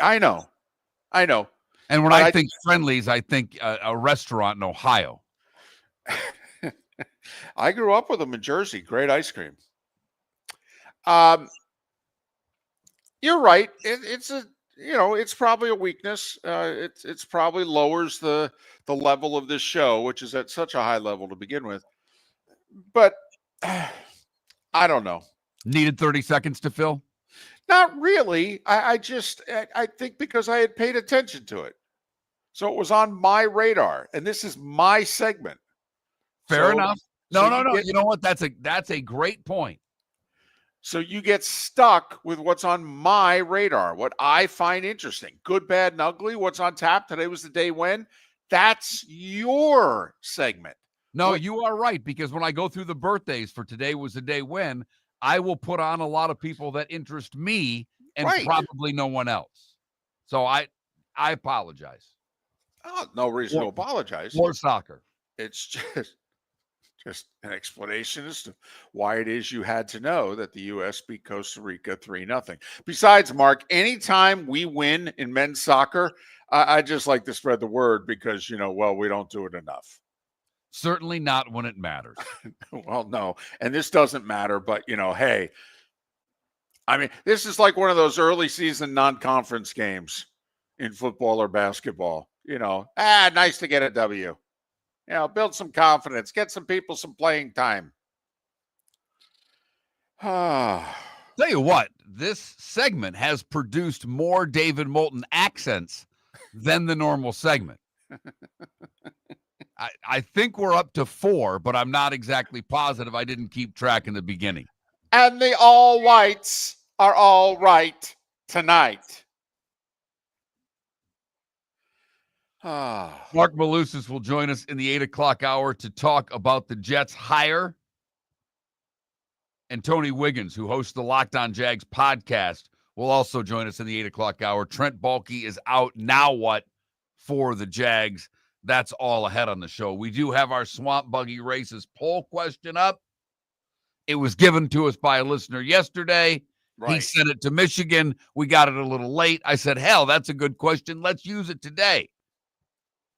I know. And when But I think Friendlies, I think a restaurant in Ohio. I grew up with them in Jersey. Great ice cream. You're right. It's probably a weakness. It's probably lowers the level of this show, which is at such a high level to begin with. But I don't know. Needed 30 seconds to fill? Not really. I think because I had paid attention to it. So it was on my radar, and this is my segment. Fair enough. No. You know what? That's a great point. So you get stuck with what's on my radar, what I find interesting. Good, bad, and ugly. What's on tap? Today was the day when. That's your segment. No, you are right, because when I go through the birthdays for today was the day when, I will put on a lot of people that interest me and probably no one else. So I apologize. Oh, no reason to apologize. More soccer. It's just an explanation as to why it is you had to know that the U.S. beat Costa Rica 3-0. Besides, Mark, anytime we win in men's soccer, I just like to spread the word because, we don't do it enough. Certainly not when it matters. Well, no. And this doesn't matter, but, hey, I mean, this is like one of those early season non-conference games in football or basketball. Nice to get a W. Build some confidence, get some people some playing time. Tell you what, this segment has produced more David Moulton accents than the normal segment. I think we're up to 4, but I'm not exactly positive. I didn't keep track in the beginning. And the all whites are all right tonight. Marc Malusis will join us in the 8 o'clock hour to talk about the Jets' hire. And Tony Wigggins, who hosts the Locked On Jags podcast, will also join us in the 8 o'clock hour. Trent Baalke is out. Now what for the Jags? That's all ahead on the show. We do have our Swamp Buggy Races poll question up. It was given to us by a listener yesterday. Right. He sent it to Michigan. We got it a little late. I said, hell, that's a good question. Let's use it today.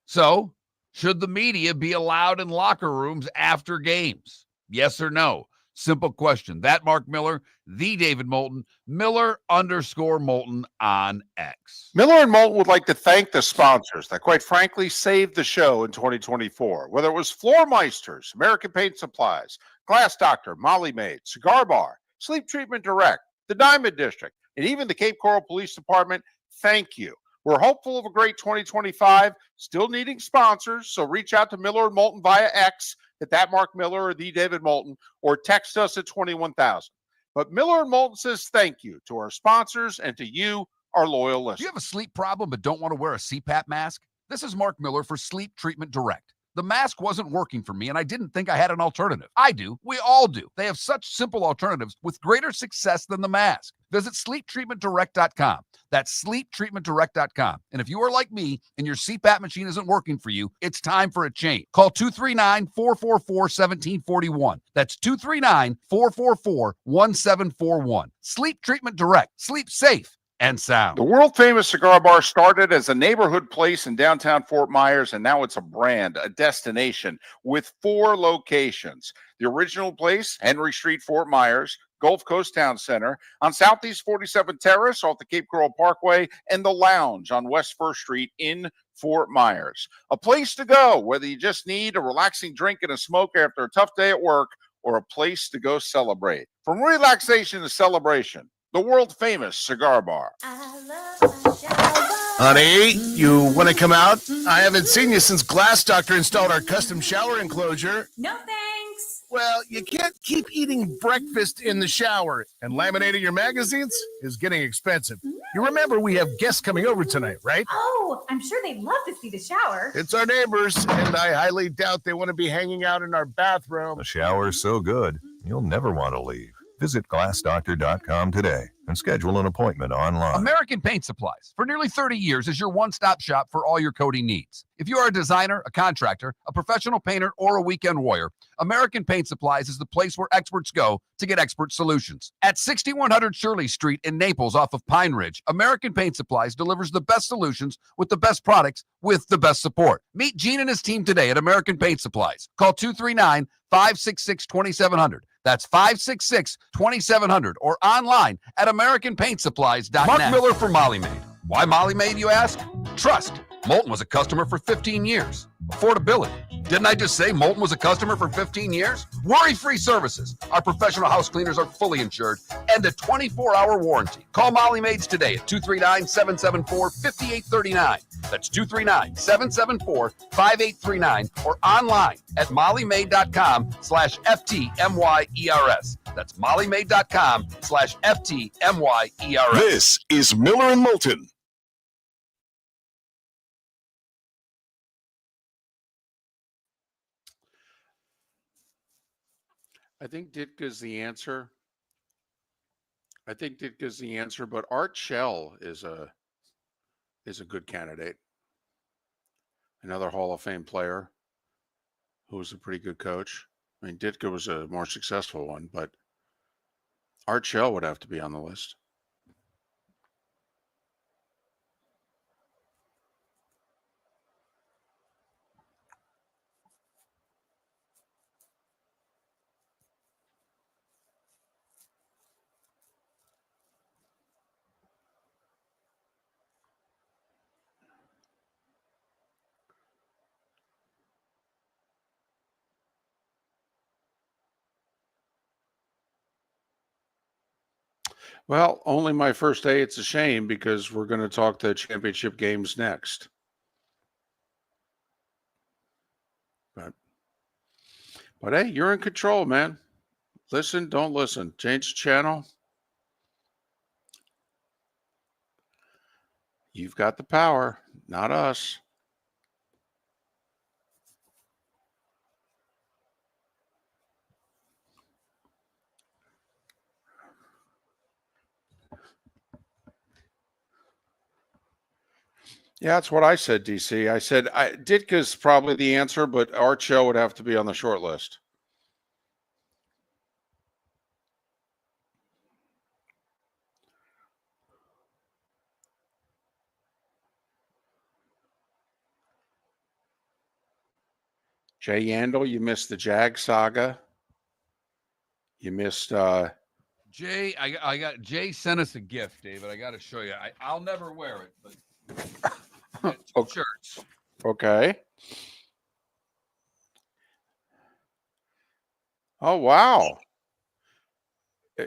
So, should the media be allowed in locker rooms after games? Yes or no? Simple question. That Mark Miller, the David Moulton, Miller_Moulton on X. Miller and Moulton would like to thank the sponsors that, quite frankly, saved the show in 2024. Whether it was Floor Meisters, American Paint Supplies, Glass Doctor, Molly Maid, Cigar Bar, Sleep Treatment Direct, the Diamond District, and even the Cape Coral Police Department, thank you. We're hopeful of a great 2025, still needing sponsors, so reach out to Miller and Moulton via X, at that Mark Miller or the David Moulton, or text us at 21,000. But Miller and Moulton says thank you to our sponsors and to you, our loyal listeners. Do you have a sleep problem but don't want to wear a CPAP mask? This is Mark Miller for Sleep Treatment Direct. The mask wasn't working for me, and I didn't think I had an alternative. I do. We all do. They have such simple alternatives with greater success than the mask. Visit sleeptreatmentdirect.com. That's sleeptreatmentdirect.com. And if you are like me and your CPAP machine isn't working for you, it's time for a change. Call 239-444-1741. That's 239-444-1741. Sleep Treatment Direct. Sleep safe and sound. The world-famous cigar bar started as a neighborhood place in downtown Fort Myers, and now it's a brand, a destination with 4 locations. The original place, Henry Street, Fort Myers, Gulf Coast Town Center, on Southeast 47th Terrace off the Cape Coral Parkway, and the Lounge on West 1st Street in Fort Myers. A place to go, whether you just need a relaxing drink and a smoke after a tough day at work, or a place to go celebrate. From relaxation to celebration, the world-famous cigar bar. Honey, you want to come out? I haven't seen you since Glass Doctor installed our custom shower enclosure. No thanks. Well, you can't keep eating breakfast in the shower, and laminating your magazines is getting expensive. You remember we have guests coming over tonight, right? Oh, I'm sure they'd love to see the shower. It's our neighbors, and I highly doubt they want to be hanging out in our bathroom. The shower's so good, you'll never want to leave. Visit glassdoctor.com today. and schedule an appointment online. American Paint Supplies, for nearly 30 years, is your one-stop shop for all your coating needs. If you are a designer, a contractor, a professional painter, or a weekend warrior, American Paint Supplies is the place where experts go to get expert solutions. At 6100 Shirley Street in Naples off of Pine Ridge, American Paint Supplies delivers the best solutions with the best products with the best support. Meet Gene and his team today at American Paint Supplies. Call 239-566-2700. That's 566-2700 or online at AmericanPaintSupplies.net. Mark Miller for Molly Maid. Why Molly Maid, you ask? Trust. Moulton was a customer for 15 years. Affordability. Didn't I just say Moulton was a customer for 15 years? Worry-free services. Our professional house cleaners are fully insured and a 24-hour warranty. Call Molly Maids today at 239-774-5839. That's 239-774-5839 or online at mollymaid.com/FTMYERS. That's mollymaid.com/FTMYERS. This is Miller and Moulton. I think Ditka's the answer. But Art Shell is a good candidate. Another Hall of Fame player who was a pretty good coach. I mean, Ditka was a more successful one, but Art Shell would have to be on the list. Well, only my first day. It's a shame because we're going to talk the championship games next. But hey, you're in control, man. Listen, don't listen. Change the channel. You've got the power, not us. Yeah, that's what I said, DC. I said Ditka's probably the answer, but Art Shell would have to be on the short list. Jay Yandel, you missed the Jag saga. You missed Jay, I got Jay sent us a gift, David. I got to show you. I'll never wear it, but Okay. shirts. Okay. Oh, wow.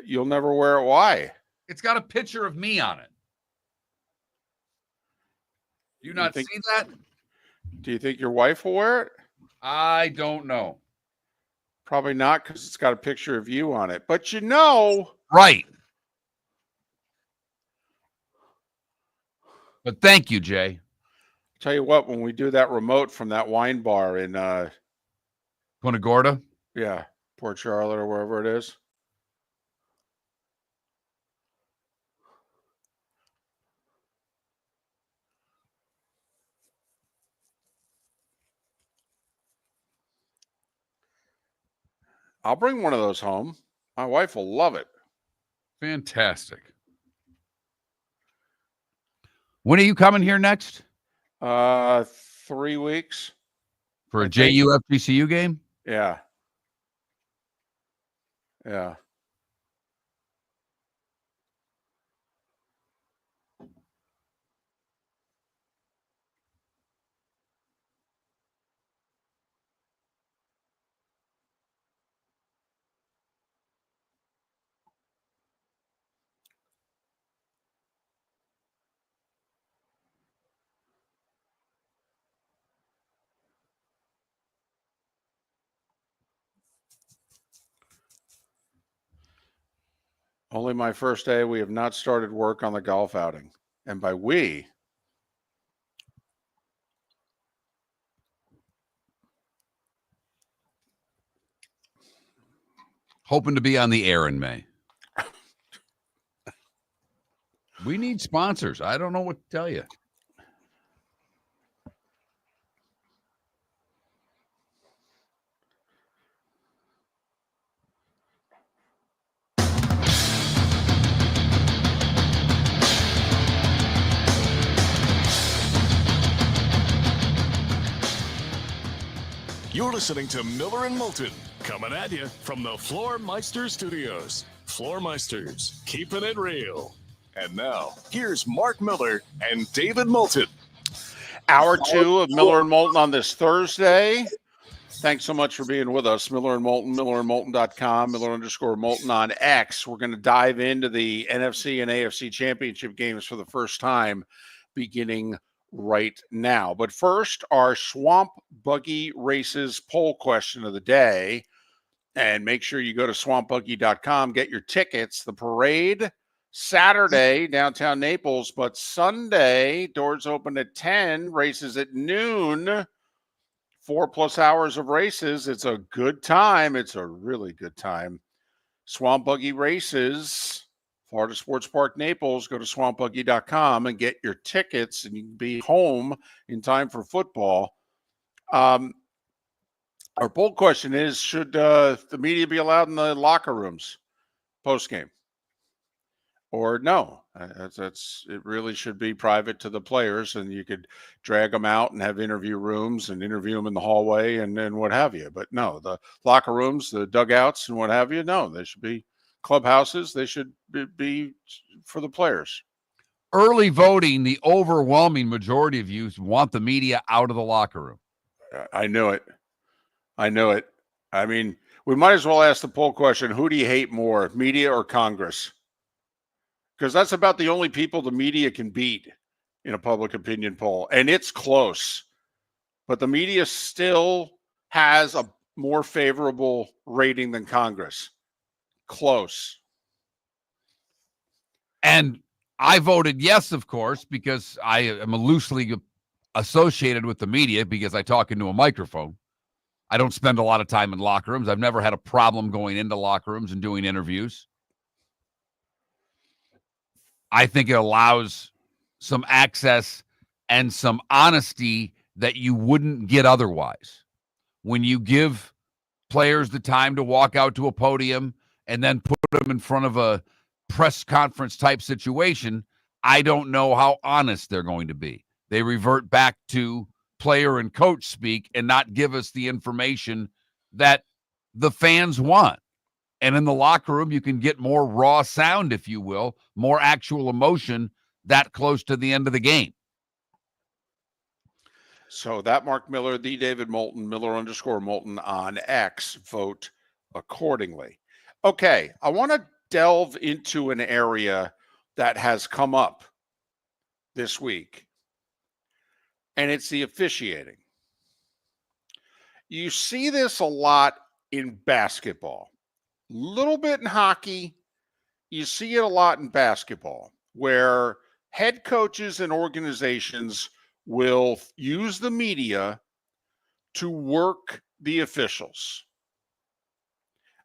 You'll never wear it. Why? It's got a picture of me on it. Do you not see that? Do you think your wife will wear it? I don't know. Probably not, because it's got a picture of you on it. But you know. Right. But thank you, Jay. Tell you what, when we do that remote from that wine bar in Punta Gorda? Yeah, Port Charlotte or wherever it is. I'll bring one of those home. My wife will love it. Fantastic. When are you coming here next? 3 weeks. For a JUFGCU game? Yeah. Yeah. Only my first day. We have not started work on the golf outing. And by we, hoping to be on the air in May. We need sponsors. I don't know what to tell you. You're listening to Miller and Moulton, coming at you from the Floormeister Studios. Floormeisters, keeping it real. And now, here's Mark Miller and David Moulton. Hour 2 of Miller and Moulton on this Thursday. Thanks so much for being with us. Miller and Moulton, millerandmoulton.com, Miller_Moulton on X. We're going to dive into the NFC and AFC championship games for the first time beginning right now. But first, our Swamp Buggy Races poll question of the day. And make sure you go to swampbuggy.com, get your tickets. The parade Saturday, downtown Naples, but Sunday, doors open at 10, races at noon, 4+ hours of races. It's a good time. It's a really good time. Swamp Buggy Races, Florida Sports Park, Naples. Go to swampbuggy.com and get your tickets, and you can be home in time for football. Our poll question is, should the media be allowed in the locker rooms post-game? Or no? It really should be private to the players, and you could drag them out and have interview rooms and interview them in the hallway and what have you. But no, the locker rooms, the dugouts and what have you, no, they should be clubhouses. They should be for the players. Early voting, the overwhelming majority of you want the media out of the locker room. I knew it. I mean, we might as well ask the poll question, who do you hate more, media or Congress? Because that's about the only people the media can beat in a public opinion poll. And it's close. But the media still has a more favorable rating than Congress. Close. And I voted yes, of course, because I am loosely associated with the media because I talk into a microphone. I don't spend a lot of time in locker rooms. I've never had a problem going into locker rooms and doing interviews. I think it allows some access and some honesty that you wouldn't get otherwise. When you give players the time to walk out to a podium and then put them in front of a press conference type situation, I don't know how honest they're going to be. They revert back to player and coach speak and not give us the information that the fans want. And in the locker room, you can get more raw sound, if you will, more actual emotion that close to the end of the game. So that Mark Miller, the David Moulton, Miller_Moulton on X, vote accordingly. Okay, I want to delve into an area that has come up this week, and it's the officiating. You see this a lot in basketball, a little bit in hockey. You see it a lot in basketball, where head coaches and organizations will use the media to work the officials.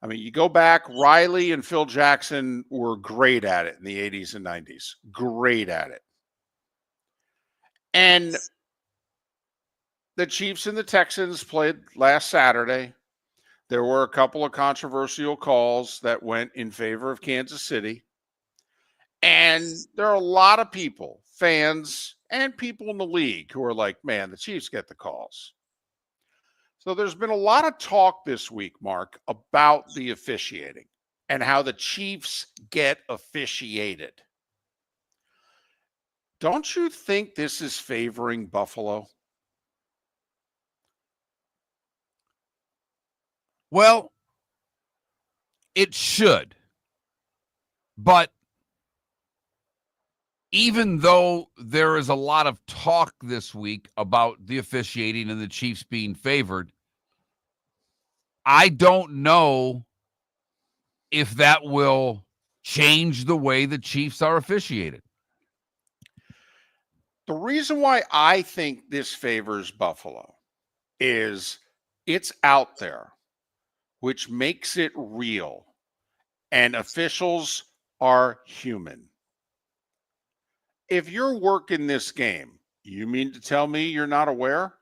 I mean, you go back, Riley and Phil Jackson were great at it in the 80s and 90s. Great at it. And the Chiefs and the Texans played last Saturday. There were a couple of controversial calls that went in favor of Kansas City. And there are a lot of people, fans, and people in the league who are like, man, the Chiefs get the calls. So there's been a lot of talk this week, Mark, about the officiating and how the Chiefs get officiated. Don't you think this is favoring Buffalo? Well, it should. But even though there is a lot of talk this week about the officiating and the Chiefs being favored, I don't know if that will change the way the Chiefs are officiated. The reason why I think this favors Buffalo is it's out there, which makes it real, and officials are human. if you're working this game, you mean to tell me you're not aware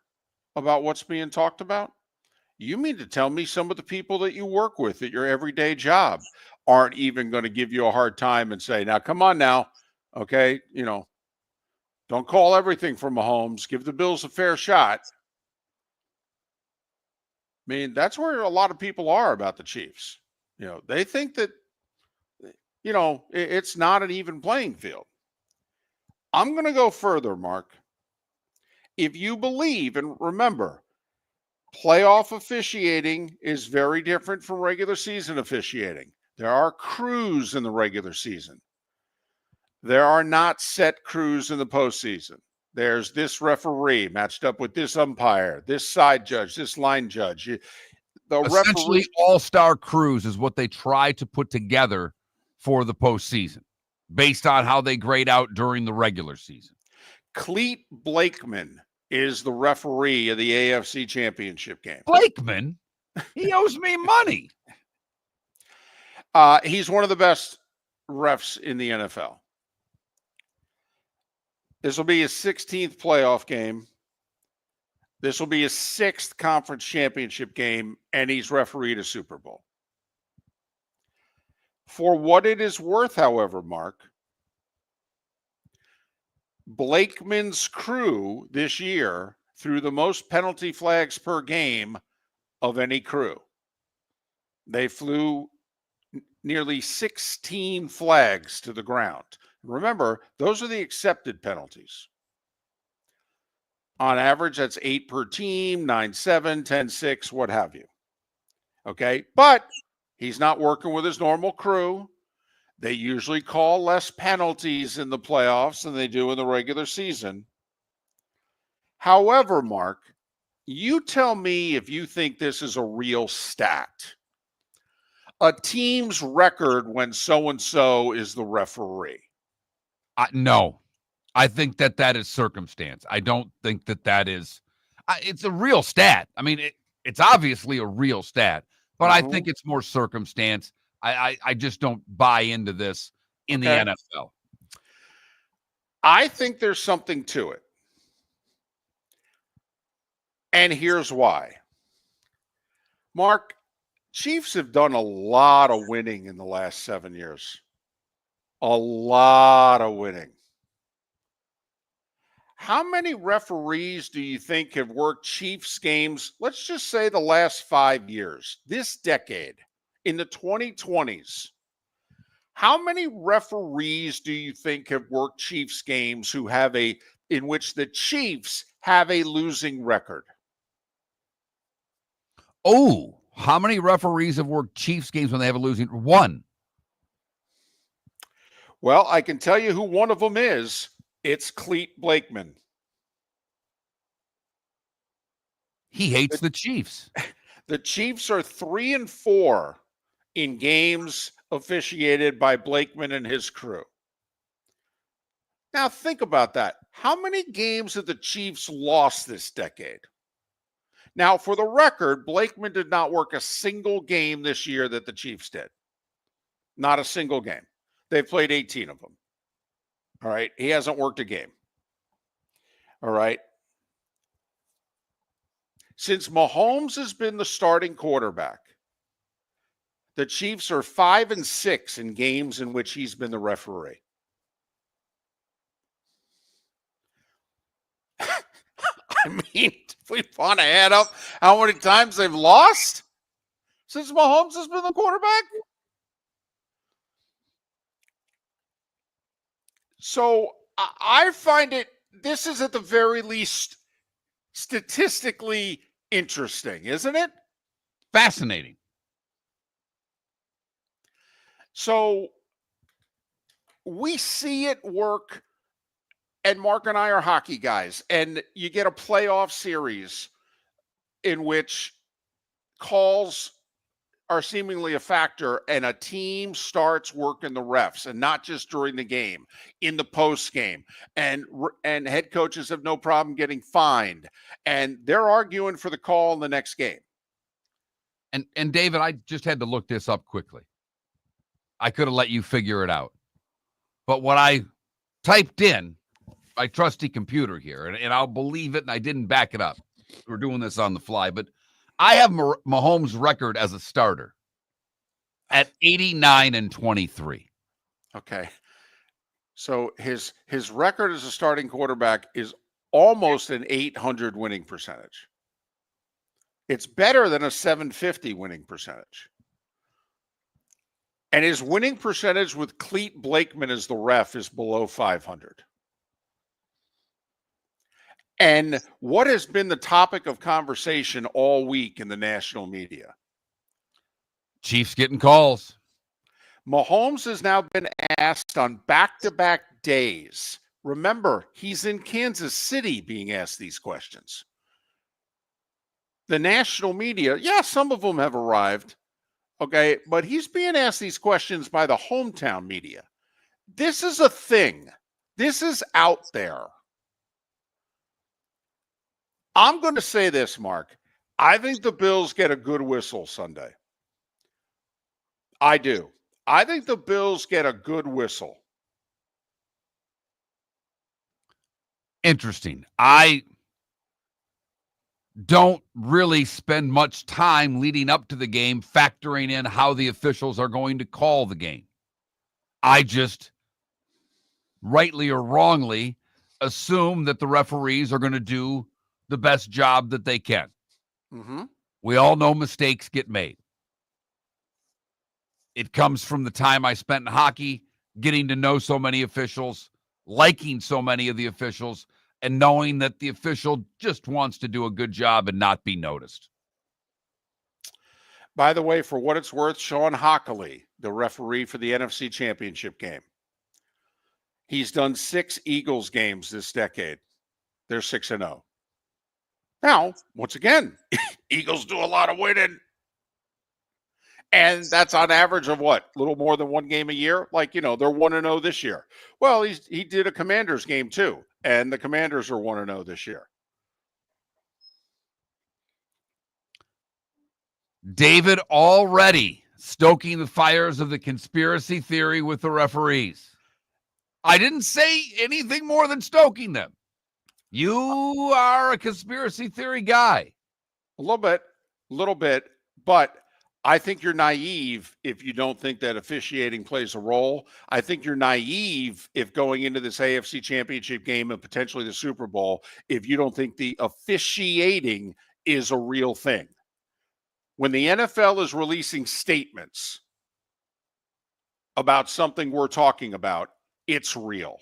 about what's being talked about? You mean to tell me some of the people that you work with at your everyday job aren't even going to give you a hard time and say, now, come on now, okay, don't call everything from Mahomes. Give the Bills a fair shot. I mean, that's where a lot of people are about the Chiefs. They think that, it's not an even playing field. I'm going to go further, Mark. If you believe, and remember, playoff officiating is very different from regular season officiating. There are crews in the regular season. There are not set crews in the postseason. There's this referee matched up with this umpire, this side judge, this line judge. Essentially, all-star crews is what they try to put together for the postseason based on how they grade out during the regular season. Cleet Blakeman is the referee of the AFC Championship game. Blakeman? He owes me money. He's one of the best refs in the NFL. This will be his 16th playoff game. This will be his 6th conference championship game, and he's refereed a Super Bowl. For what it is worth, however, Mark, Blakeman's crew this year threw the most penalty flags per game of any crew. They flew nearly 16 flags to the ground. Remember, those are the accepted penalties. On average, that's 8 per team, 9-7, 10-6, what have you. Okay, but he's not working with his normal crew. They usually call less penalties in the playoffs than they do in the regular season. However, Mark, you tell me if you think this is a real stat. A team's record when so-and-so is the referee. No, I think that is circumstance. I don't think that is. It's a real stat. I mean, it's obviously a real stat, but I think it's more circumstance. I just don't buy into this in the NFL. I think there's something to it. And here's why. Mark, Chiefs have done a lot of winning in the last 7 years. A lot of winning. How many referees do you think have worked Chiefs games, let's just say the last 5 years, this decade, in the 2020s? How many referees do you think have worked Chiefs games in which the Chiefs have a losing record? Oh, how many referees have worked Chiefs games when they have a losing? One. Well, I can tell you who one of them is. It's Cleet Blakeman. He hates the Chiefs. The Chiefs are 3-4 in games officiated by Blakeman and his crew. Now think about that. How many games have the Chiefs lost this decade? Now, for the record, Blakeman did not work a single game this year that the Chiefs did. Not a single game. They've played 18 of them. All right. He hasn't worked a game. All right. Since Mahomes has been the starting quarterback, the Chiefs are 5-6 in games in which he's been the referee. I mean, if we want to add up how many times they've lost since Mahomes has been the quarterback. So I find this is at the very least statistically interesting, isn't it? Fascinating. So we see it work, and Mark and I are hockey guys, and you get a playoff series in which calls are seemingly a factor, and a team starts working the refs, and not just during the game, in the post game, and head coaches have no problem getting fined, and they're arguing for the call in the next game. And David, I just had to look this up quickly. I could have let you figure it out, but what I typed in my trusty computer here, and I'll believe it, and I didn't back it up. We're doing this on the fly, but I have Mahomes' record as a starter at 89-23. Okay. So his record as a starting quarterback is almost an 800 winning percentage. It's better than a 750 winning percentage. And his winning percentage with Cleet Blakeman as the ref is below 500. And what has been the topic of conversation all week in the national media? Chiefs getting calls. Mahomes has now been asked on back-to-back days. Remember, he's in Kansas City being asked these questions. The national media, yeah, some of them have arrived, okay, but he's being asked these questions by the hometown media. This is a thing. This is out there. I'm going to say this, Mark. I think the Bills get a good whistle Sunday. I do. I think the Bills get a good whistle. Interesting. I don't really spend much time leading up to the game factoring in how the officials are going to call the game. I just, rightly or wrongly, assume that the referees are going to do the best job that they can. Mm-hmm. We all know mistakes get made. It comes from the time I spent in hockey, getting to know so many officials, liking so many of the officials, and knowing that the official just wants to do a good job and not be noticed. By the way, for what it's worth, Sean Hockley, the referee for the NFC Championship game, he's done 6 Eagles games this decade. They're 6-0. Now, once again, Eagles do a lot of winning. And that's on average of what? A little more than 1 game a year? Like, they're 1-0 this year. Well, he did a Commanders game too, and the Commanders are 1-0 this year. David already stoking the fires of the conspiracy theory with the referees. I didn't say anything more than stoking them. You are a conspiracy theory guy. A little bit, but I think you're naive if you don't think that officiating plays a role. I think you're naive if going into this AFC Championship game and potentially the Super Bowl, if you don't think the officiating is a real thing. When the NFL is releasing statements about something we're talking about, it's real.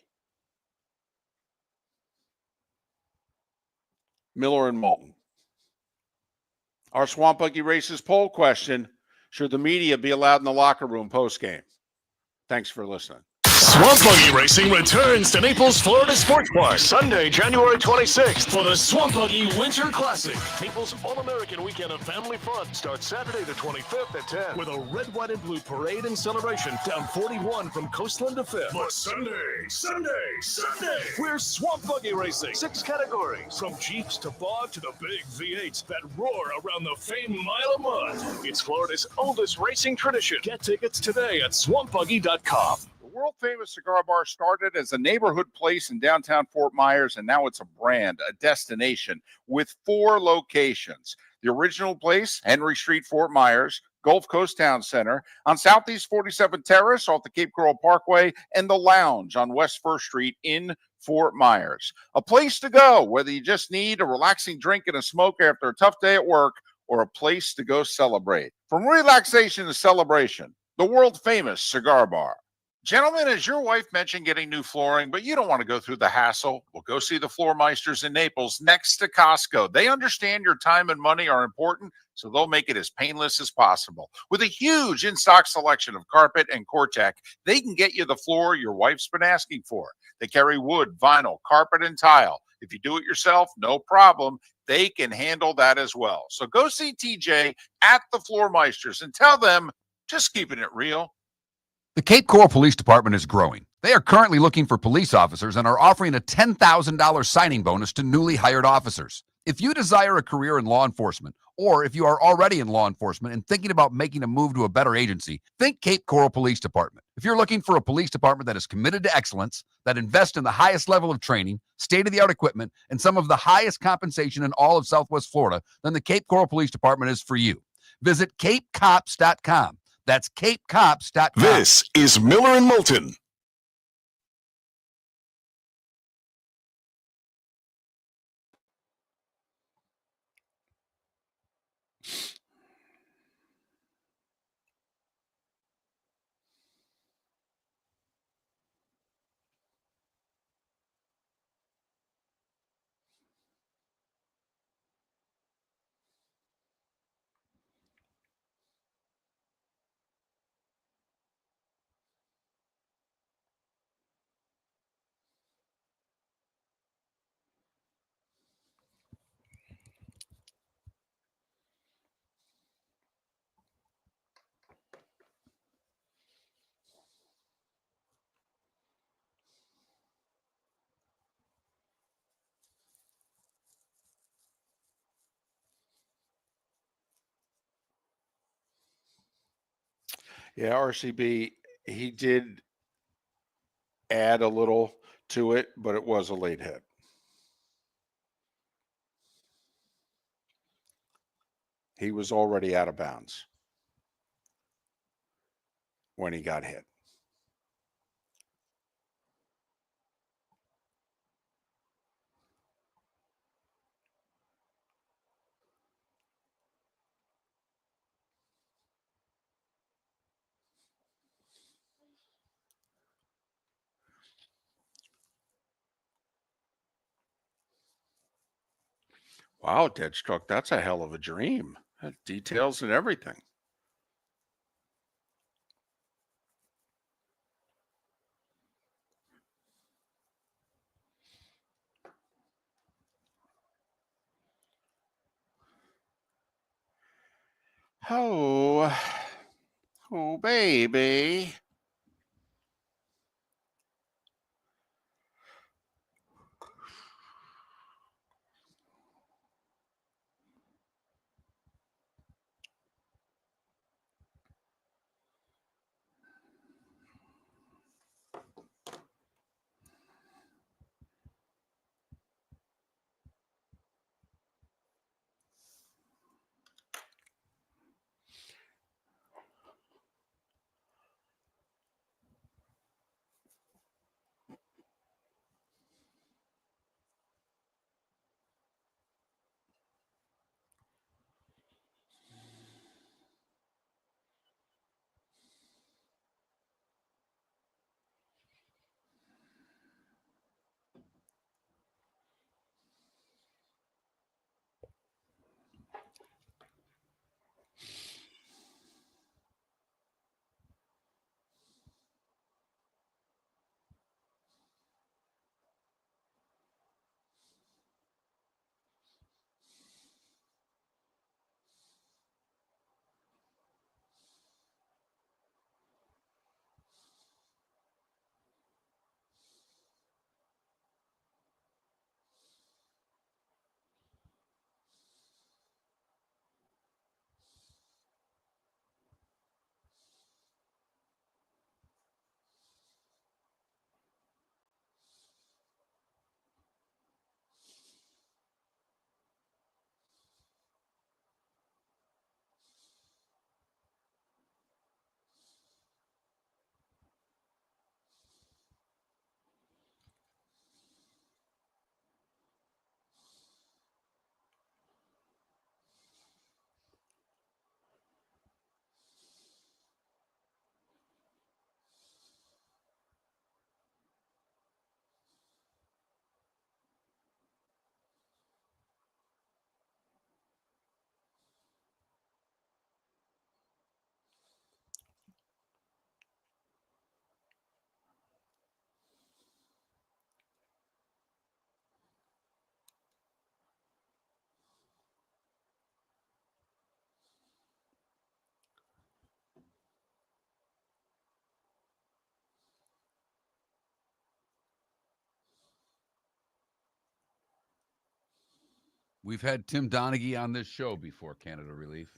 Miller and Moulton. Our Swamp Buggy Races poll question: should the media be allowed in the locker room post-game? Thanks for listening. Swamp Buggy Racing returns to Naples, Florida Sports Park Sunday, January 26th for the Swamp Buggy Winter Classic. Naples' all-American weekend of family fun starts Saturday the 25th at 10 with a red, white, and blue parade and celebration down 41 from Coastland to 5th. But Sunday, we're Swamp Buggy Racing. 6 categories, from Jeeps to Bog to the big V8s that roar around the famed Mile of Mud. It's Florida's oldest racing tradition. Get tickets today at swampbuggy.com. The world-famous cigar bar started as a neighborhood place in downtown Fort Myers, and now it's a brand, a destination, with 4 locations. The original place, Henry Street, Fort Myers, Gulf Coast Town Center, on Southeast 47th Terrace off the Cape Coral Parkway, and the Lounge on West 1st Street in Fort Myers. A place to go, whether you just need a relaxing drink and a smoke after a tough day at work, or a place to go celebrate. From relaxation to celebration, the world-famous cigar bar. Gentlemen, as your wife mentioned getting new flooring, but you don't want to go through the hassle, well, go see the Floor Meisters in Naples next to Costco. They understand your time and money are important, so they'll make it as painless as possible. With a huge in-stock selection of carpet and Cortec, they can get you the floor your wife's been asking for. They carry wood, vinyl, carpet, and tile. If you do it yourself, no problem. They can handle that as well. So go see TJ at the Floor Meisters and tell them, just keeping it real. The Cape Coral Police Department is growing. They are currently looking for police officers and are offering a $10,000 signing bonus to newly hired officers. If you desire a career in law enforcement, or if you are already in law enforcement and thinking about making a move to a better agency, think Cape Coral Police Department. If you're looking for a police department that is committed to excellence, that invests in the highest level of training, state-of-the-art equipment, and some of the highest compensation in all of Southwest Florida, then the Cape Coral Police Department is for you. Visit capecops.com. That's capecops.com. This is Miller and Moulton. Yeah, RCB, he did add a little to it, but it was a late hit. He was already out of bounds when he got hit. Wow, Deadstruck, that's a hell of a dream. Details and everything. Oh, oh, baby. We've had Tim Donaghy on this show before, Canada Relief.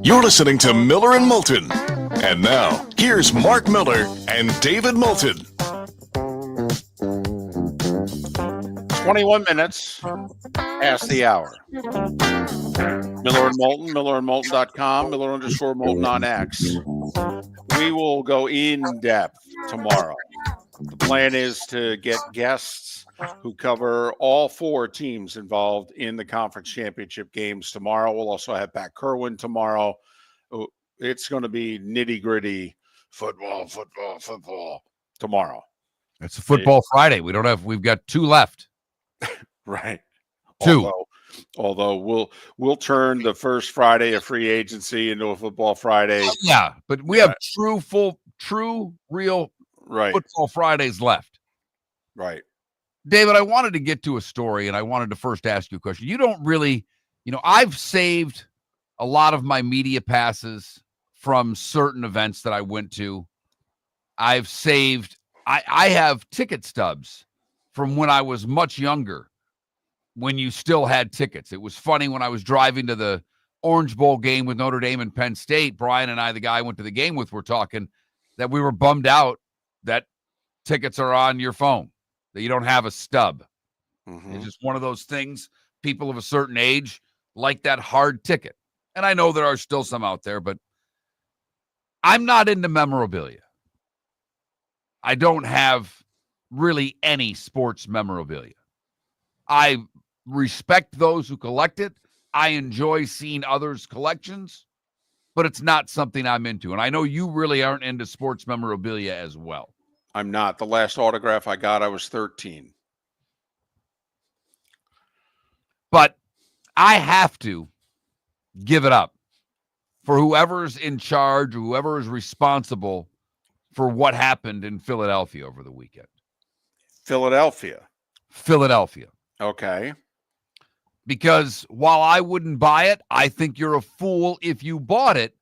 You're listening to Miller and Moulton. And now, here's Marc Miller and David Moulton. 21 minutes past the hour. Miller and Moulton, millerandmoulton.com, Miller_Moulton on X. We will go in depth tomorrow. The plan is to get guests who cover all four teams involved in the conference championship games tomorrow. We'll also have Pat Kerwin tomorrow. It's going to be nitty-gritty football tomorrow. It's a football Friday. We've got 2 left. Right. 2. Although we'll turn the first Friday of free agency into a football Friday. Yeah, but we have true, real Right. football Fridays left. Right. David, I wanted to get to a story, and I wanted to first ask you a question. You don't really, I've saved a lot of my media passes from certain events that I went to. I have ticket stubs from when I was much younger, when you still had tickets. It was funny when I was driving to the Orange Bowl game with Notre Dame and Penn State. Brian and I, the guy I went to the game with, were talking that we were bummed out that tickets are on your phone, that you don't have a stub. Mm-hmm. It's just one of those things. People of a certain age like that hard ticket. And I know there are still some out there, but I'm not into memorabilia. I don't have really any sports memorabilia. I respect those who collect it. I enjoy seeing others' collections, but it's not something I'm into. And I know you really aren't into sports memorabilia as well. I'm not. The last autograph I got, I was 13. But I have to give it up for whoever's in charge, or whoever is responsible for what happened in Philadelphia over the weekend. Philadelphia. Okay. Because while I wouldn't buy it, I think you're a fool if you bought it.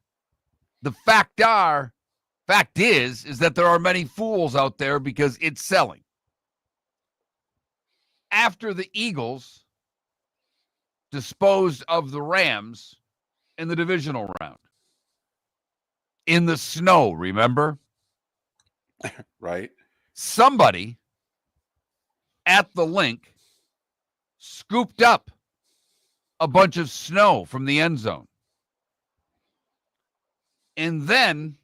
The fact is that there are many fools out there because it's selling. After the Eagles disposed of the Rams in the divisional round, in the snow, remember? Right. Somebody at the link scooped up a bunch of snow from the end zone. And then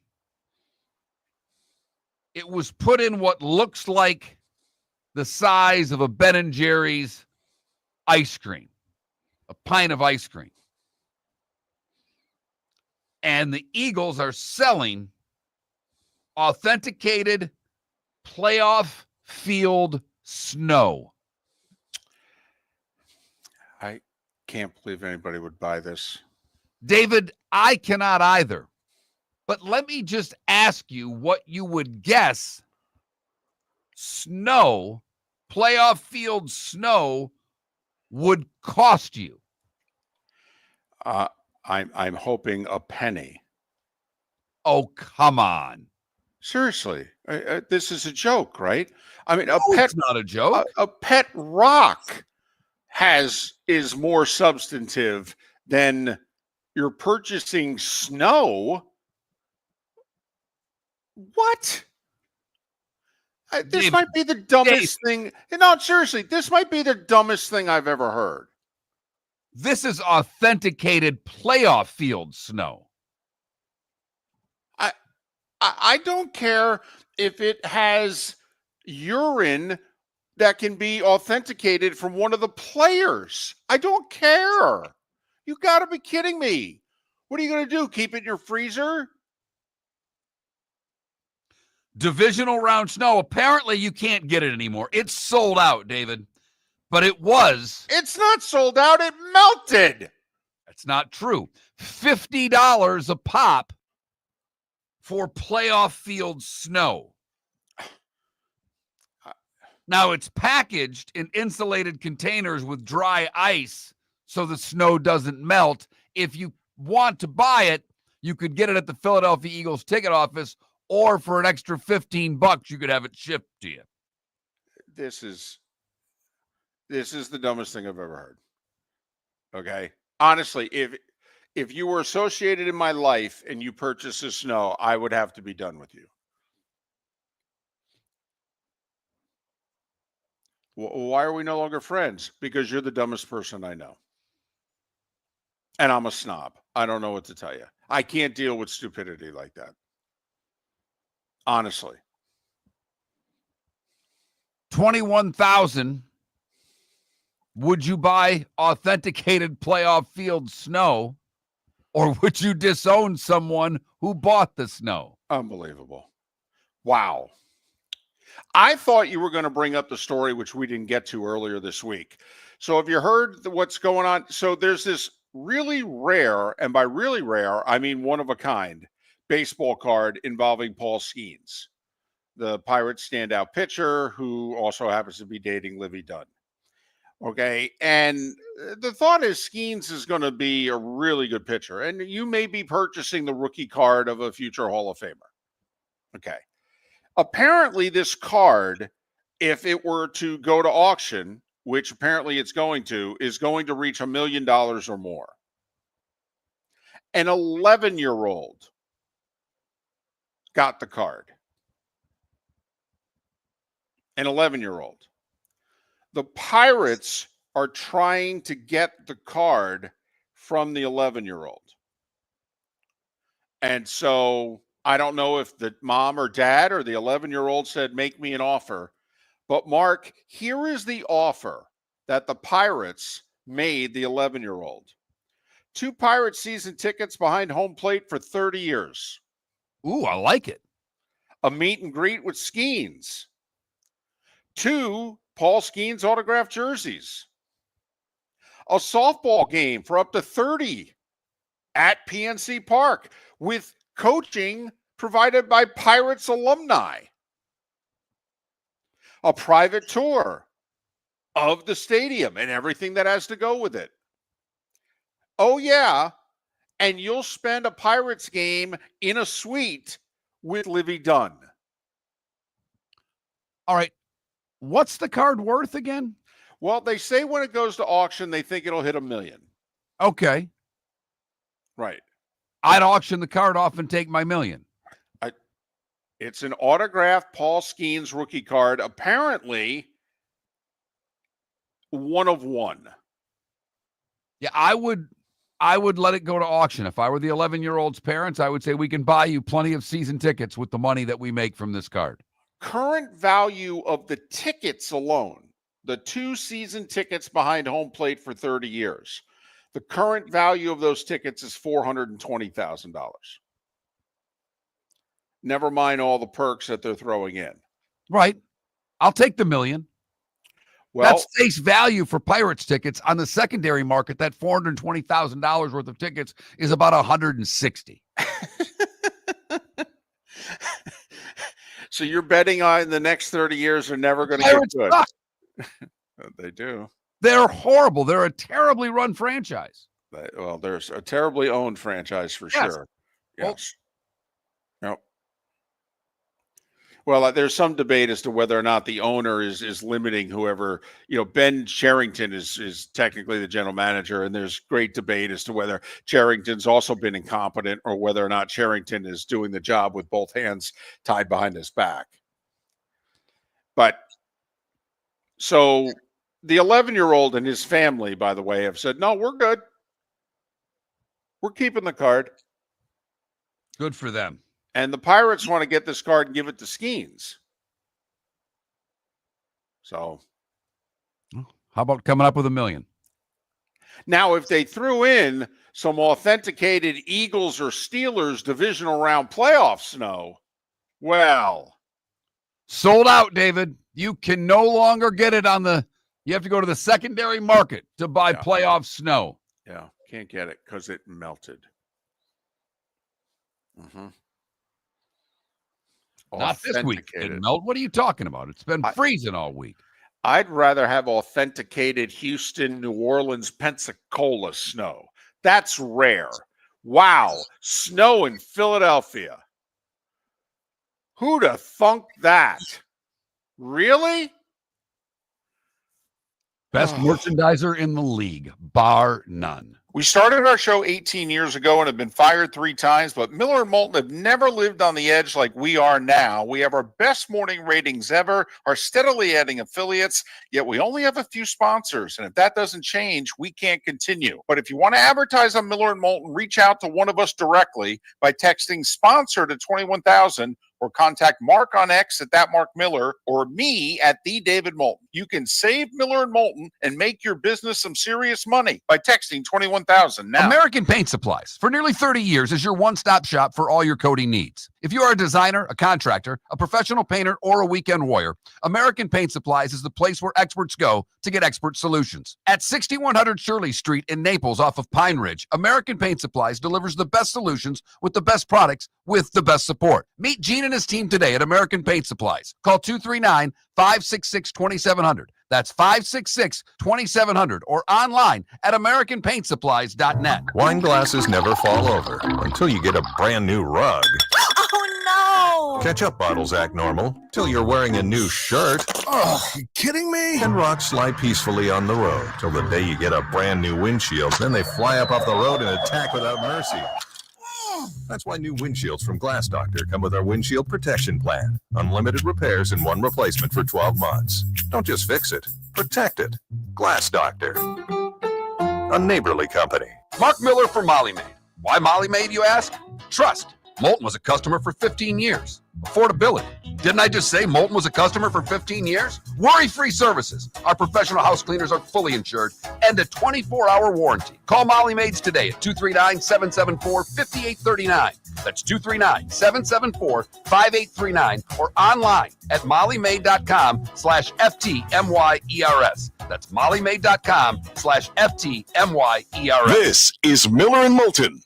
it was put in what looks like the size of a Ben & Jerry's ice cream, a pint of ice cream. And the Eagles are selling authenticated playoff field snow. I can't believe anybody would buy this. David, I cannot either. But let me just ask you what you would guess snow, playoff field snow, would cost you. I'm hoping a penny. Oh, come on. Seriously, this is a joke, right? I mean, It's not a joke. A pet rock is more substantive than you're purchasing snow. What? This David, might be the dumbest thing. No, seriously, this might be the dumbest thing I've ever heard. This is authenticated playoff field snow. I don't care if it has urine that can be authenticated from one of the players. I don't care. You got to be kidding me. What are you going to do? Keep it in your freezer? Divisional round snow. Apparently you can't get it anymore. It's sold out, David. But it was. It's not sold out. It melted. That's not true. $50 a pop for playoff field snow. Now, it's packaged in insulated containers with dry ice so the snow doesn't melt. If you want to buy it, you could get it at the Philadelphia Eagles ticket office, or for an extra $15, you could have it shipped to you. This is the dumbest thing I've ever heard. Okay? Honestly, if you were associated in my life and you purchased this snow, I would have to be done with you. Why are we no longer friends? Because you're the dumbest person I know. And I'm a snob. I don't know what to tell you. I can't deal with stupidity like that. Honestly. 21,000. Would you buy authenticated playoff field snow, or would you disown someone who bought the snow? Unbelievable. Wow. I thought you were going to bring up the story, which we didn't get to earlier this week. So have you heard what's going on? So there's this really rare, and by really rare, I mean one of a kind, baseball card involving Paul Skeens, the Pirates standout pitcher who also happens to be dating Livy Dunn. Okay. And the thought is Skeens is going to be a really good pitcher, and you may be purchasing the rookie card of a future Hall of Famer. Okay. Apparently, this card, if it were to go to auction, which apparently it's going to, is going to reach $1 million or more. An 11-year-old got the card. An 11-year-old. The Pirates are trying to get the card from the 11-year-old. And so I don't know if the mom or dad or the 11-year-old said, make me an offer. But Mark, here is the offer that the Pirates made the 11-year-old. 2 Pirates season tickets behind home plate for 30 years. Ooh, I like it. A meet and greet with Skeens. 2 Paul Skeens autographed jerseys. A softball game for up to 30 at PNC Park with coaching provided by Pirates alumni. A private tour of the stadium and everything that has to go with it. Oh, yeah. And you'll spend a Pirates game in a suite with Livy Dunn. All right. What's the card worth again? Well, they say when it goes to auction, they think it'll hit $1 million. Okay. Right. I'd auction the card off and take my $1 million. It's an autographed Paul Skeens rookie card. Apparently, one of one. Yeah, I would let it go to auction. If I were the 11-year-old's parents, I would say we can buy you plenty of season tickets with the money that we make from this card. Current value of the tickets alone, the 2 season tickets behind home plate for 30 years, the current value of those tickets is $420,000. Never mind all the perks that they're throwing in. Right. I'll take the $1 million. Well, That's face value for Pirates tickets. On the secondary market, that $420,000 worth of tickets is about $160,000. So you're betting on the next 30 years are never going to Pirates get suck. good. They do. They're horrible. They're a terribly run franchise. Well, there's a terribly owned franchise for sure. Yes. Yep. Well, there's some debate as to whether or not the owner is limiting whoever, Ben Cherington is technically the general manager, and there's great debate as to whether Cherington's also been incompetent or whether or not Cherington is doing the job with both hands tied behind his back. But so the 11-year-old and his family, by the way, have said, no, we're good. We're keeping the card. Good for them. And the Pirates want to get this card and give it to Skeens. So, how about coming up with $1 million? Now, if they threw in some authenticated Eagles or Steelers divisional round playoff snow, well, sold out, David. You can no longer get it you have to go to the secondary market to buy playoff snow. Yeah, can't get it because it melted. Mm-hmm. Not this week. It Authenticated. didn't melt. What are you talking about? It's been freezing all week. I'd rather have authenticated Houston, New Orleans, Pensacola snow. That's rare. Wow. Snow in Philadelphia. Who'da thunk that? Really? Best merchandiser in the league, bar none. We started our show 18 years ago and have been fired 3 times, but Miller and Moulton have never lived on the edge like we are now. We have our best morning ratings ever, are steadily adding affiliates, yet we only have a few sponsors. And if that doesn't change, we can't continue. But if you want to advertise on Miller and Moulton, reach out to one of us directly by texting sponsor to 21,000 or contact Marc on X at that Marc Miller or me at the David Moulton. You can save Miller and Moulton and make your business some serious money by texting 21,000 now. American Paint Supplies, for nearly 30 years, is your one-stop shop for all your coating needs. If you are a designer, a contractor, a professional painter, or a weekend warrior, American Paint Supplies is the place where experts go to get expert solutions. At 6100 Shirley Street in Naples off of Pine Ridge, American Paint Supplies delivers the best solutions with the best products with the best support. Meet Gene and his team today at American Paint Supplies. Call 239-566-2700. That's 566-2700 or online at AmericanPaintSupplies.net. Wine glasses never fall over until you get a brand new rug. Oh, no! Ketchup bottles act normal till you're wearing a new shirt. Oh, you kidding me? And rocks slide peacefully on the road till the day you get a brand new windshield. Then they fly up off the road and attack without mercy. That's why new windshields from Glass Doctor come with our windshield protection plan. Unlimited repairs and 1 replacement for 12 months. Don't just fix it, protect it. Glass Doctor. A neighborly company. Marc Miller for Molly Maid. Why Molly Maid, you ask? Trust. Moulton was a customer for 15 years. Affordability. Didn't I just say Moulton was a customer for 15 years? Worry-free services. Our professional house cleaners are fully insured and a 24-hour warranty. Call Molly Maids today at 239-774-5839. That's 239-774-5839 or online at mollymaid.com/FTMYERS. That's mollymaid.com/FTMYERS. This is Miller and Moulton.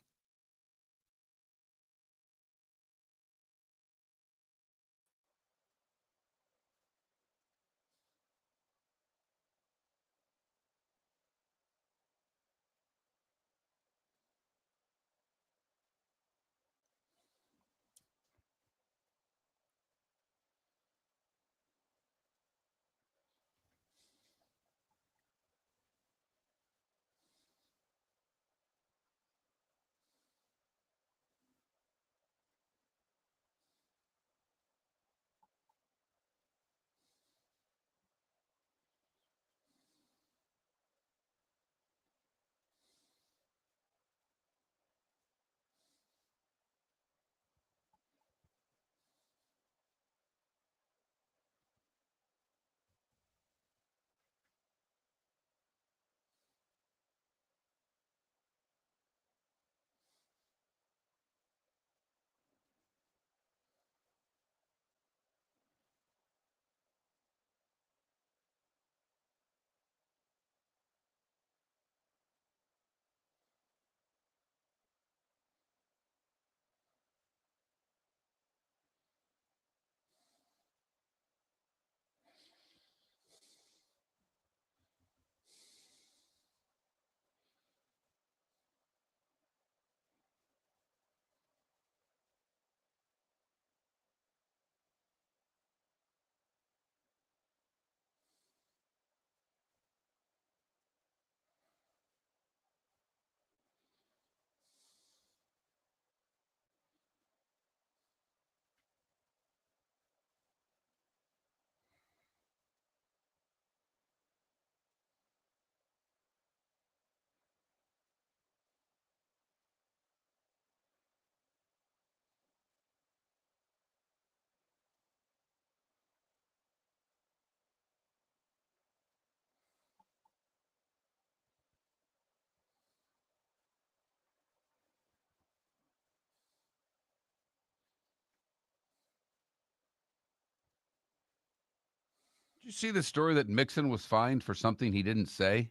Did you see the story that Mixon was fined for something he didn't say?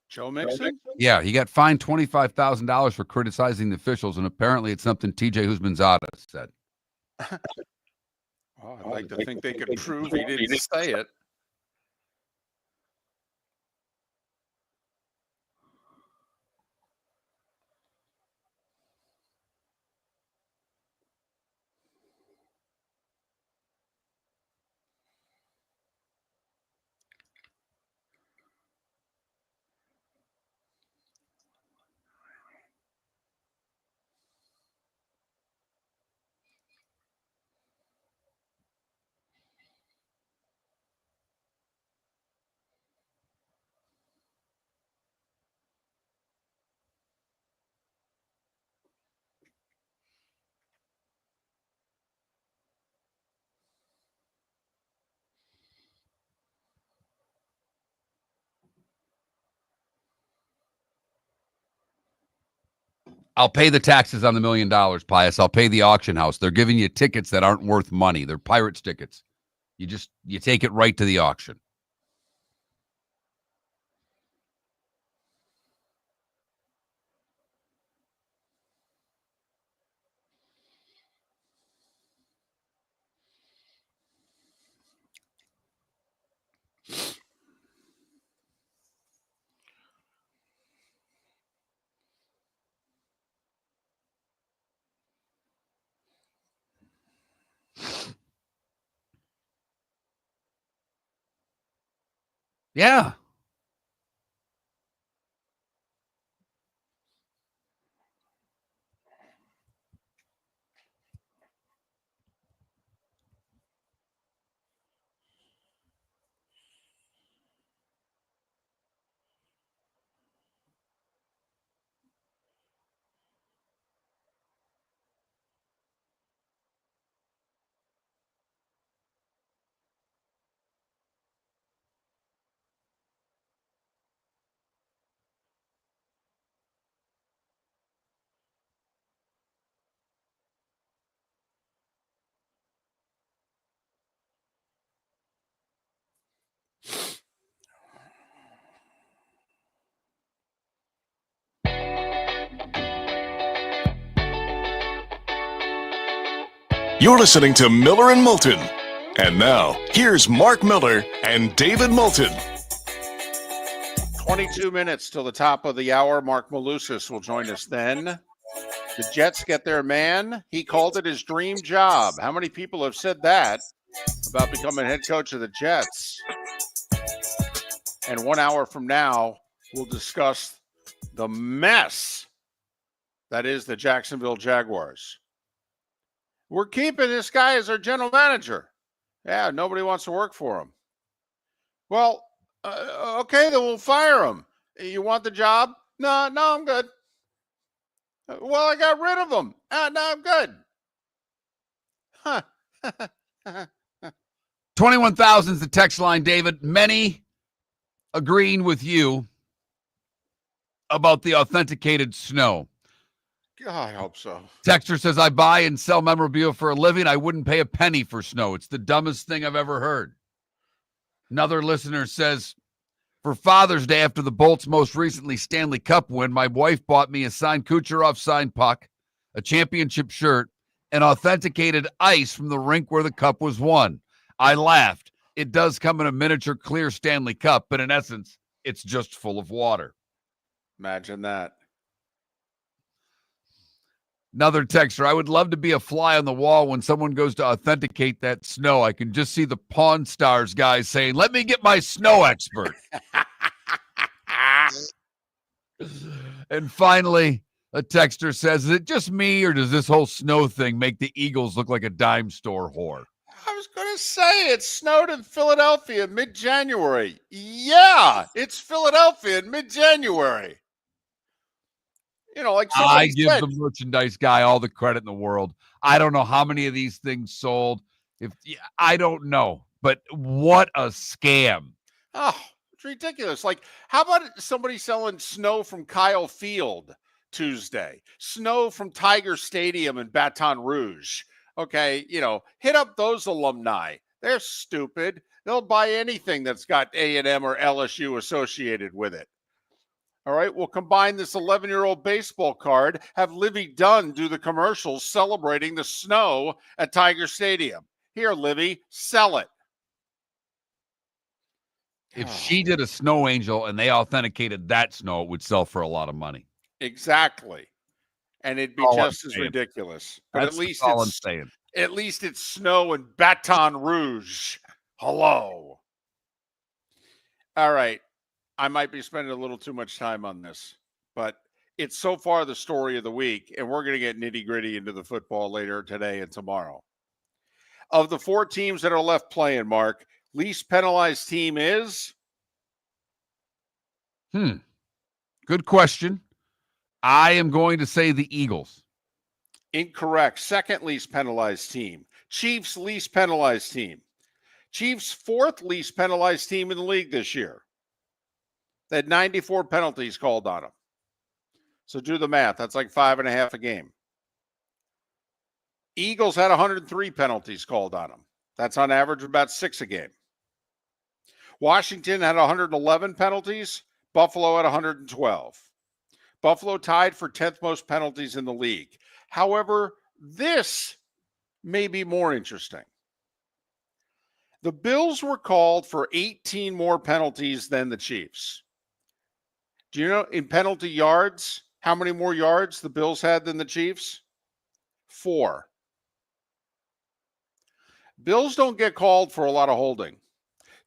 Joe Mixon? Yeah, he got fined $25,000 for criticizing the officials, and apparently it's something TJ Husmanzada said. Oh, I'd like to think they could prove he didn't say it. I'll pay the taxes on the $1 million, Pius. I'll pay the auction house. They're giving you tickets that aren't worth money. They're Pirates tickets. You take it right to the auction. Yeah. You're listening to Miller and Moulton. And now, here's Marc Miller and David Moulton. 22 minutes till the top of the hour. Marc Malusis will join us then. The Jets get their man. He called it his dream job. How many people have said that about becoming head coach of the Jets? And 1 hour from now, we'll discuss the mess that is the Jacksonville Jaguars. We're keeping this guy as our general manager. Yeah, nobody wants to work for him. Well, okay, then we'll fire him. You want the job? No, I'm good. Well, I got rid of him. No, I'm good. Huh. 21,000 is the text line, David. Many agreeing with you about the authenticated snow. I hope so. Texter says, I buy and sell memorabilia for a living. I wouldn't pay a penny for snow. It's the dumbest thing I've ever heard. Another listener says, for Father's Day, after the Bolts' most recently Stanley Cup win, my wife bought me a signed Kucherov signed puck, a championship shirt, and authenticated ice from the rink where the cup was won. I laughed. It does come in a miniature clear Stanley Cup, but in essence, it's just full of water. Imagine that. Another texter, I would love to be a fly on the wall when someone goes to authenticate that snow. I can just see the Pawn Stars guys saying, let me get my snow expert. And finally, a texter says, is it just me or does this whole snow thing make the Eagles look like a dime store whore? I was going to say it snowed in Philadelphia mid-January. Yeah, it's Philadelphia in mid-January. You know, like I give said, the merchandise guy all the credit in the world. I don't know how many of these things sold. I don't know, but what a scam. Oh, it's ridiculous. Like, how about somebody selling snow from Kyle Field Tuesday? Snow from Tiger Stadium in Baton Rouge. Okay, hit up those alumni. They're stupid. They'll buy anything that's got A&M or LSU associated with it. All right, we'll combine this 11-year-old baseball card, have Livy Dunn do the commercials celebrating the snow at Tiger Stadium. Here, Libby, sell it. If she did a snow angel and they authenticated that snow, it would sell for a lot of money. Exactly. And it'd be All I'm just as saying. ridiculous. But That's all I'm saying. at least it's snow in Baton Rouge. Hello. All right. I might be spending a little too much time on this, but it's so far the story of the week, and we're going to get nitty-gritty into the football later today and tomorrow. Of the 4 teams that are left playing, Mark, least penalized team is? Good question. I am going to say the Eagles. Incorrect. Second least penalized team. Chiefs least penalized team. Chiefs 4th least penalized team in the league this year. They had 94 penalties called on them. So do the math. That's like 5.5 a game. Eagles had 103 penalties called on them. That's on average about 6 a game. Washington had 111 penalties. Buffalo had 112. Buffalo tied for 10th most penalties in the league. However, this may be more interesting. The Bills were called for 18 more penalties than the Chiefs. Do you know in penalty yards, how many more yards the Bills had than the Chiefs? 4. Bills don't get called for a lot of holding.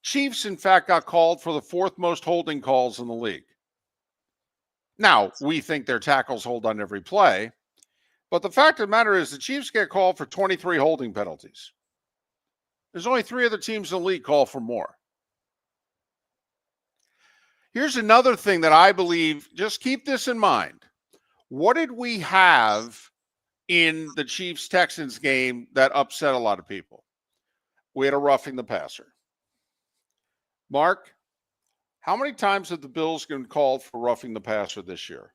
Chiefs, in fact, got called for the 4th most holding calls in the league. Now, we think their tackles hold on every play, but the fact of the matter is the Chiefs get called for 23 holding penalties. There's only 3 other teams in the league call for more. Here's another thing that I believe, just keep this in mind. What did we have in the Chiefs-Texans game that upset a lot of people? We had a roughing the passer. Mark, how many times have the Bills been called for roughing the passer this year?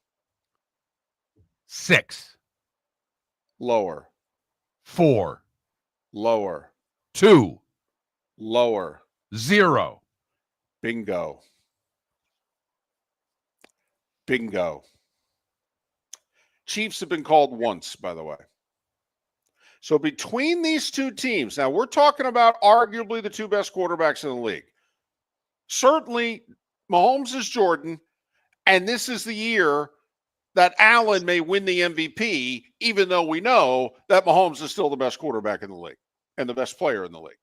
6. Lower. 4. Lower. 2. Lower. 0. Bingo. Bingo. Chiefs have been called once, by the way. So between these 2 teams, now we're talking about arguably the 2 best quarterbacks in the league. Certainly, Mahomes is Jordan, and this is the year that Allen may win the MVP, even though we know that Mahomes is still the best quarterback in the league and the best player in the league.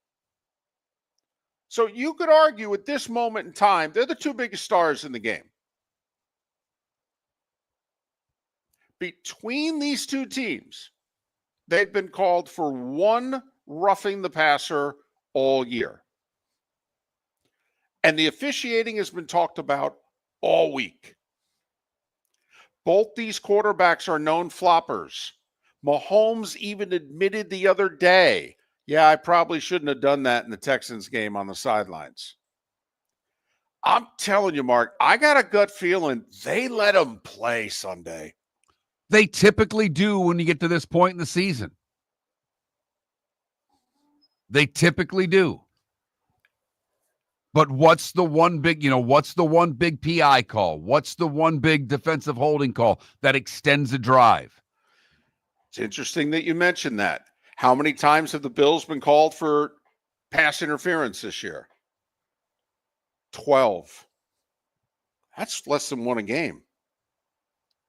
So you could argue at this moment in time, they're the 2 biggest stars in the game. Between these 2 teams, they've been called for 1 roughing the passer all year. And the officiating has been talked about all week. Both these quarterbacks are known floppers. Mahomes even admitted the other day, yeah, I probably shouldn't have done that in the Texans game on the sidelines. I'm telling you, Mark, I got a gut feeling they let them play Sunday. They typically do when you get to this point in the season. They typically do. But what's the one big PI call? What's the one big defensive holding call that extends a drive? It's interesting that you mentioned that. How many times have the Bills been called for pass interference this year? 12. That's less than 1 a game.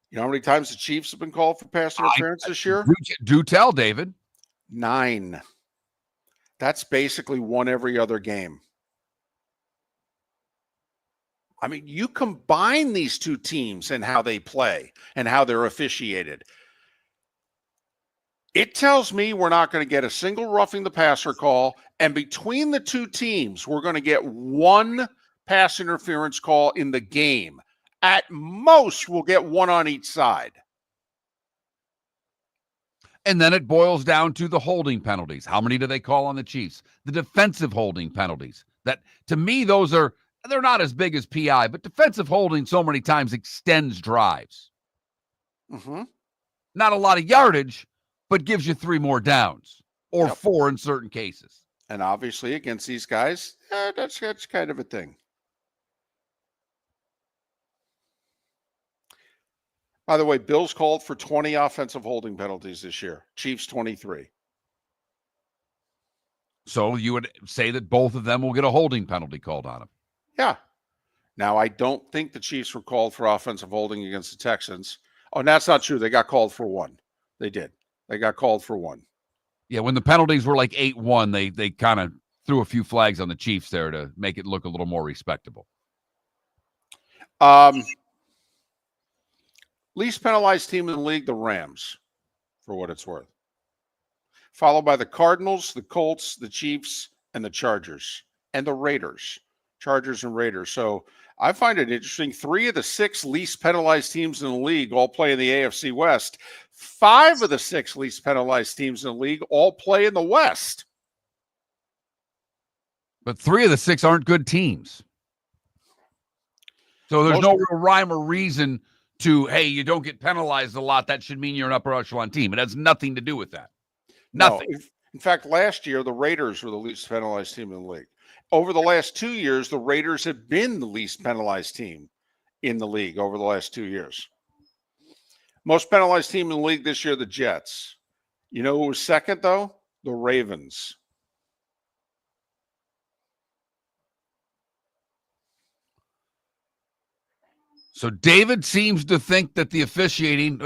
You know how many times the Chiefs have been called for pass interference this year? Do tell, David. 9. That's basically 1 every other game. I mean, you combine these 2 teams and how they play and how they're officiated. It tells me we're not going to get a single roughing the passer call. And between the 2 teams, we're going to get 1 pass interference call in the game. At most, we'll get 1 on each side. And then it boils down to the holding penalties. How many do they call on the Chiefs? The defensive holding penalties. That, to me, they're not as big as PI, but defensive holding so many times extends drives. Mm-hmm. Not a lot of yardage, but gives you 3 more downs or 4 in certain cases. And obviously against these guys, that's kind of a thing. By the way, Bills called for 20 offensive holding penalties this year. Chiefs 23. So you would say that both of them will get a holding penalty called on them. Yeah. Now, I don't think the Chiefs were called for offensive holding against the Texans. Oh, and that's not true. They got called for one. They did. They got called for one. Yeah, when the penalties were like 8-1, they kind of threw a few flags on the Chiefs there to make it look a little more respectable. Least penalized team in the league, the Rams, for what it's worth. Followed by the Cardinals, the Colts, the Chiefs, and the Chargers, and the Raiders. Chargers and Raiders. So I find it interesting. 3 of the 6 least penalized teams in the league all play in the AFC West. 5 of the 6 least penalized teams in the league all play in the West. But 3 of the 6 aren't good teams. So there's no real rhyme or reason to, hey, you don't get penalized a lot. That should mean you're an upper echelon team. It has nothing to do with that. Nothing. No, in fact, last year, the Raiders were the least penalized team in the league. Over the last 2 years, the Raiders have been the least penalized team in the league over the last 2 years. Most penalized team in the league this year, the Jets. You know who was second, though? The Ravens. So David seems to think that the officiating,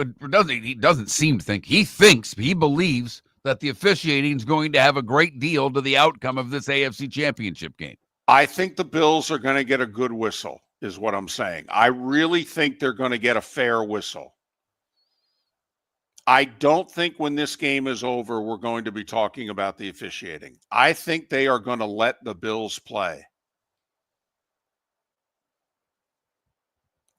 he doesn't seem to think, he believes that the officiating is going to have a great deal to the outcome of this AFC Championship game. I think the Bills are going to get a good whistle, is what I'm saying. I really think they're going to get a fair whistle. I don't think when this game is over, we're going to be talking about the officiating. I think they are going to let the Bills play.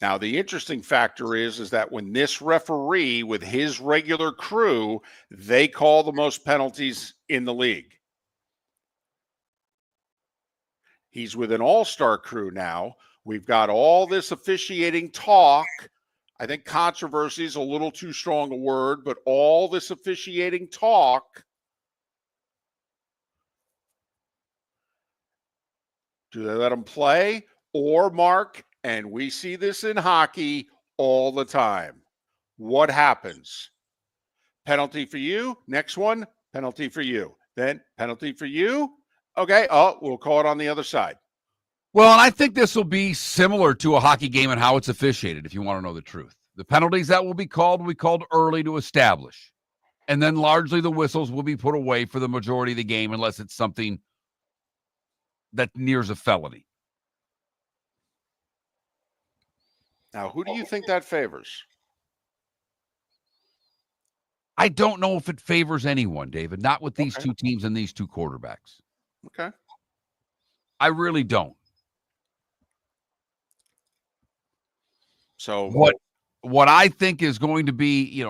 Now, the interesting factor is that when this referee with his regular crew, they call the most penalties in the league. He's with an all-star crew now. We've got all this officiating talk. I think controversy is a little too strong a word, but all this officiating talk. Do they let him play? Or, Mark, and we see this in hockey all the time. What happens? Penalty for you. Next one, penalty for you. Then penalty for you. Okay, we'll call it on the other side. Well, and I think this will be similar to a hockey game and how it's officiated, if you want to know the truth. The penalties that will be called early to establish. And then largely the whistles will be put away for the majority of the game unless it's something that nears a felony. Now, who do you think that favors? I don't know if it favors anyone, David, not with these two teams and these two quarterbacks. Okay. I really don't. So what I think is going to be,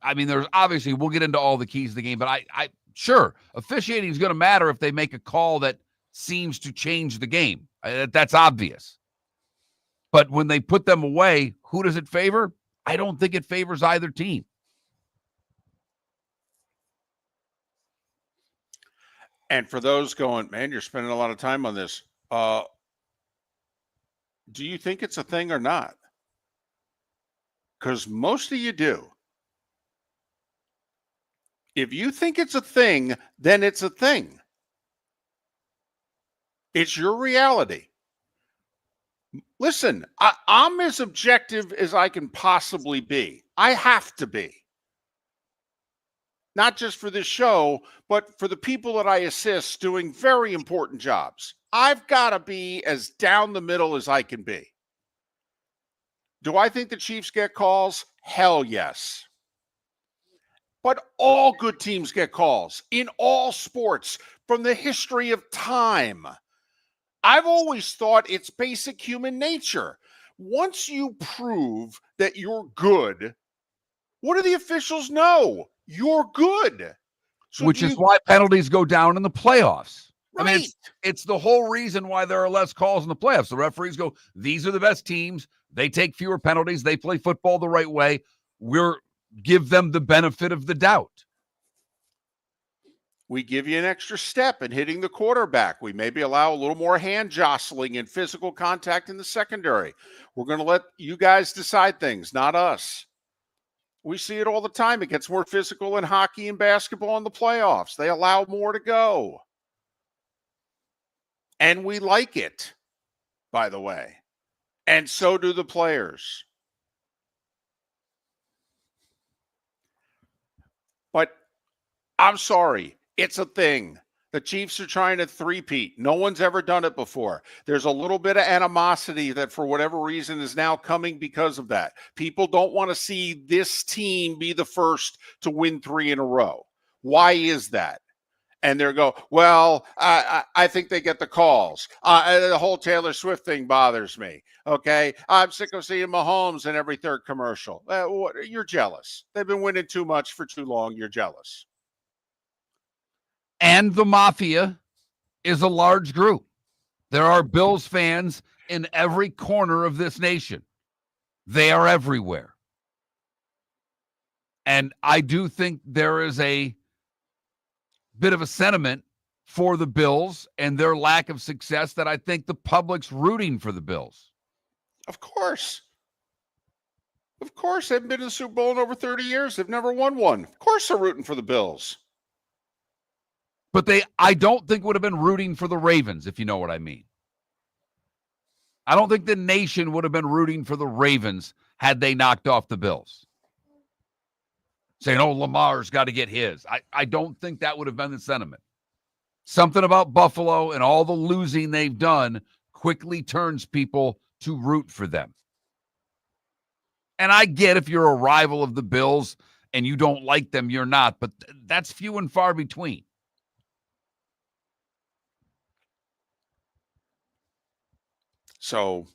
I mean, there's obviously, we'll get into all the keys of the game, but I sure, officiating is going to matter if they make a call that seems to change the game. That's obvious. But when they put them away, who does it favor? I don't think it favors either team. And for those going, man, you're spending a lot of time on this. Do you think it's a thing or not? Because most of you do. If you think it's a thing, then it's a thing. It's your reality. Listen, I'm as objective as I can possibly be. I have to be. Not just for this show, but for the people that I assist doing very important jobs. I've got to be as down the middle as I can be. Do I think the Chiefs get calls? Hell yes. But all good teams get calls in all sports from the history of time. I've always thought it's basic human nature. Once you prove that you're good, what do the officials know? You're good. So which is why penalties go down in the playoffs. Right. I mean, it's the whole reason why there are less calls in the playoffs. The referees go, these are the best teams. They take fewer penalties. They play football the right way. We're give them the benefit of the doubt. We give you an extra step in hitting the quarterback. We maybe allow a little more hand jostling and physical contact in the secondary. We're going to let you guys decide things, not us. We see it all the time. It gets more physical in hockey and basketball in the playoffs. They allow more to go. And we like it, by the way. And so do the players. But I'm sorry, it's a thing. The Chiefs are trying to three-peat. No one's ever done it before. There's a little bit of animosity that for whatever reason is now coming because of that. People don't want to see this team be the first to win 3 in a row. Why is that? And they're go, well, I think they get the calls. The whole Taylor Swift thing bothers me. Okay, I'm sick of seeing Mahomes in every third commercial. You're jealous. They've been winning too much for too long. You're jealous. And the mafia is a large group. There are Bills fans in every corner of this nation. They are everywhere. And I do think there is a bit of a sentiment for the Bills and their lack of success that I think the public's rooting for the Bills. Of course. Of course. They've been in the Super Bowl in over 30 years. They've never won one. Of course they're rooting for the Bills. But I don't think would have been rooting for the Ravens, if you know what I mean. I don't think the nation would have been rooting for the Ravens had they knocked off the Bills. Saying, oh, Lamar's got to get his. I don't think that would have been the sentiment. Something about Buffalo and all the losing they've done quickly turns people to root for them. And I get if you're a rival of the Bills and you don't like them, you're not. But that's few and far between. So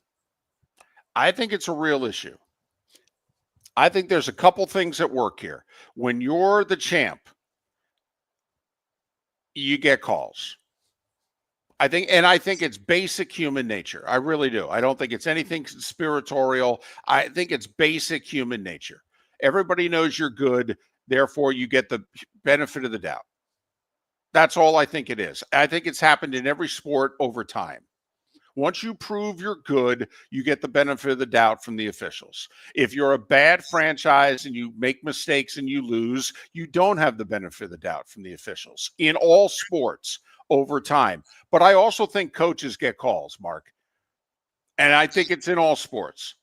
I think it's a real issue. I think there's a couple things at work here. When you're the champ, you get calls. I think it's basic human nature. I really do. I don't think it's anything conspiratorial. I think it's basic human nature. Everybody knows you're good, therefore you get the benefit of the doubt. That's all I think it is. I think it's happened in every sport over time. Once you prove you're good, you get the benefit of the doubt from the officials. If you're a bad franchise and you make mistakes and you lose, you don't have the benefit of the doubt from the officials in all sports over time. But I also think coaches get calls, Mark. And I think it's in all sports.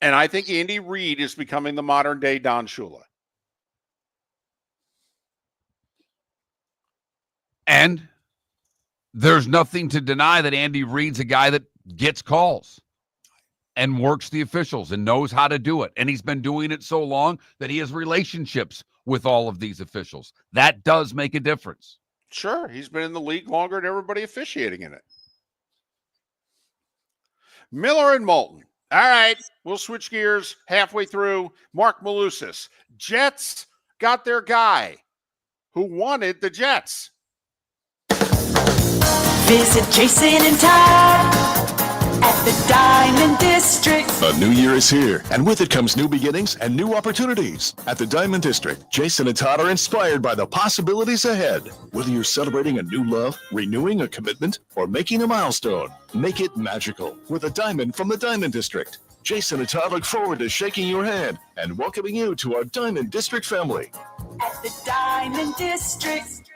And I think Andy Reid is becoming the modern day Don Shula. And there's nothing to deny that Andy Reid's a guy that gets calls and works the officials and knows how to do it. And he's been doing it so long that he has relationships with all of these officials. That does make a difference. Sure, he's been in the league longer than everybody officiating in it. Miller and Moulton. All right, we'll switch gears halfway through. Marc Malusis. Jets got their guy who wanted the Jets. Visit Jason and Todd at the Diamond District. A new year is here, and with it comes new beginnings and new opportunities. At the Diamond District, Jason and Todd are inspired by the possibilities ahead. Whether you're celebrating a new love, renewing a commitment, or making a milestone, make it magical with a diamond from the Diamond District. Jason and Todd look forward to shaking your hand and welcoming you to our Diamond District family. At the Diamond District.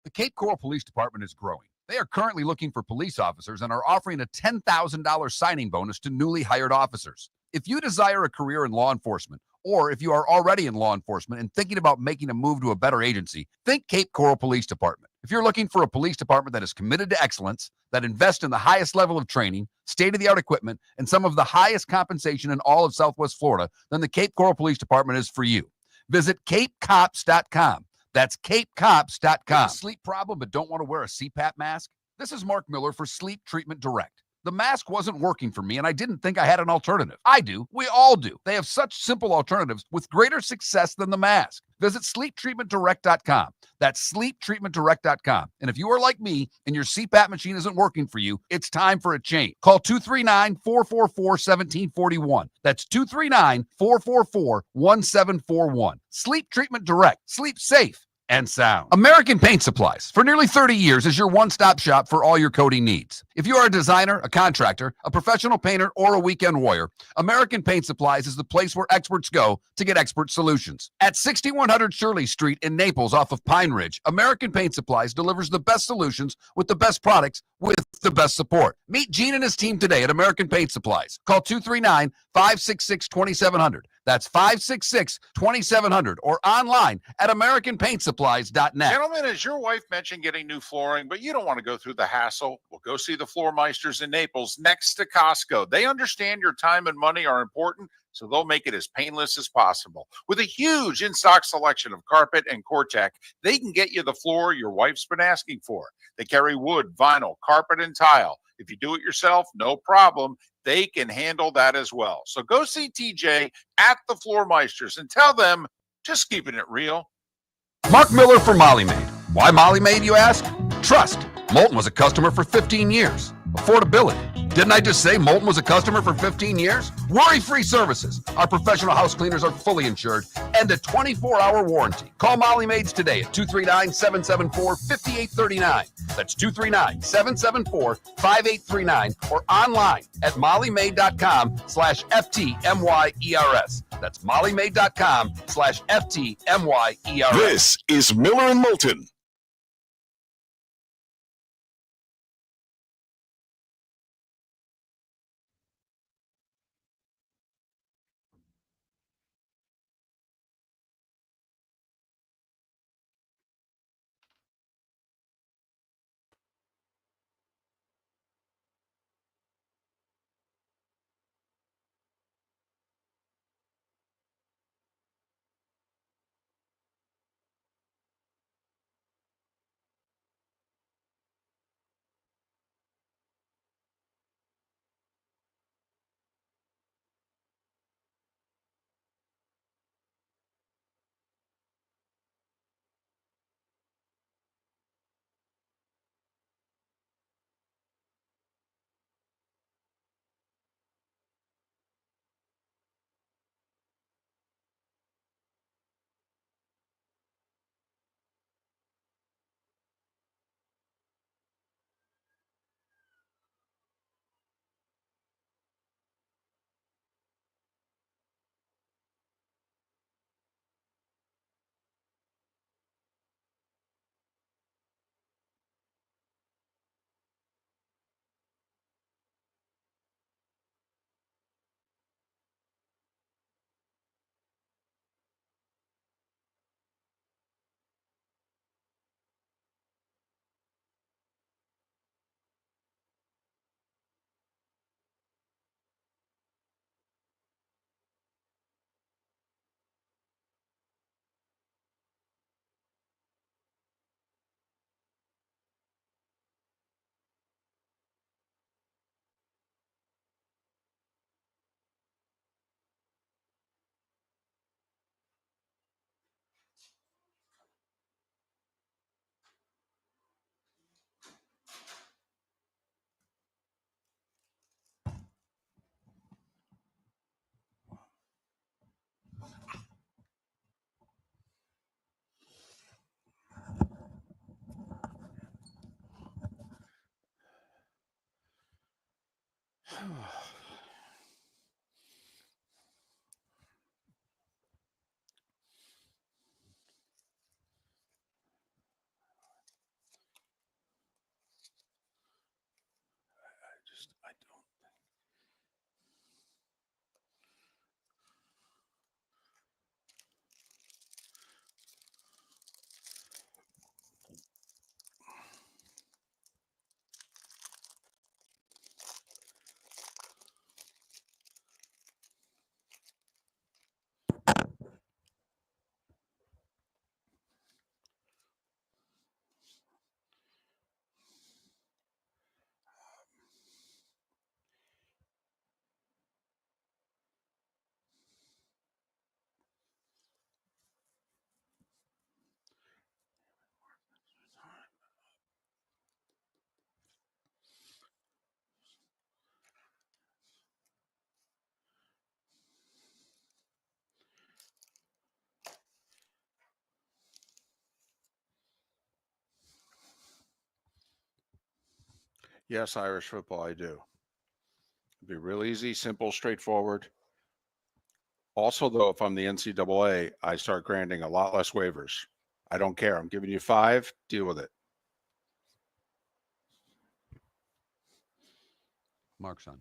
The Cape Coral Police Department is growing. They are currently looking for police officers and are offering a $10,000 signing bonus to newly hired officers. If you desire a career in law enforcement, or if you are already in law enforcement and thinking about making a move to a better agency, think Cape Coral Police Department. If you're looking for a police department that is committed to excellence, that invests in the highest level of training, state-of-the-art equipment, and some of the highest compensation in all of Southwest Florida, then the Cape Coral Police Department is for you. Visit capecops.com. That's capecops.com. Sleep problem but don't want to wear a CPAP mask? This is Marc Miller for Sleep Treatment Direct. The mask wasn't working for me, and I didn't think I had an alternative. I do. We all do. They have such simple alternatives with greater success than the mask. Visit sleeptreatmentdirect.com. That's sleeptreatmentdirect.com. And if you are like me and your CPAP machine isn't working for you, it's time for a change. Call 239-444-1741. That's 239-444-1741. Sleep Treatment Direct. Sleep safe and sound. American Paint Supplies, for nearly 30 years, is your one-stop shop for all your coating needs. If you are a designer, a contractor, a professional painter, or a weekend warrior, American Paint Supplies is the place where experts go to get expert solutions. At 6100 Shirley Street in Naples off of Pine Ridge, American Paint Supplies delivers the best solutions with the best products with the best support. Meet Gene and his team today at American Paint Supplies. Call 239-566-2700. That's 566-2700 or online at AmericanPaintSupplies.net. Gentlemen, as your wife mentioned getting new flooring, but you don't want to go through the hassle, well, go see the Floor Meisters in Naples next to Costco. They understand your time and money are important, so they'll make it as painless as possible. With a huge in-stock selection of carpet and Cortec, they can get you the floor your wife's been asking for. They carry wood, vinyl, carpet, and tile. If you do it yourself, no problem. They can handle that as well. So go see TJ at the Floor Meisters and tell them, just keeping it real. Mark Miller for Molly Maid. Why Molly Maid, you ask? Trust. Moulton was a customer for 15 years. Affordability. Didn't I just say Moulton was a customer for 15 years? Worry-free services. Our professional house cleaners are fully insured and a 24-hour warranty. Call Molly Maids today at 239-774-5839. That's 239-774-5839 or online at mollymaid.com/FTMYERS. That's mollymaid.com/FTMYERS. This is Miller and Moulton. I Yes, Irish football, I do. It'd be real easy, simple, straightforward. Also, though, if I'm the NCAA, I start granting a lot less waivers. I don't care. I'm giving you 5. Deal with it. Marc's on.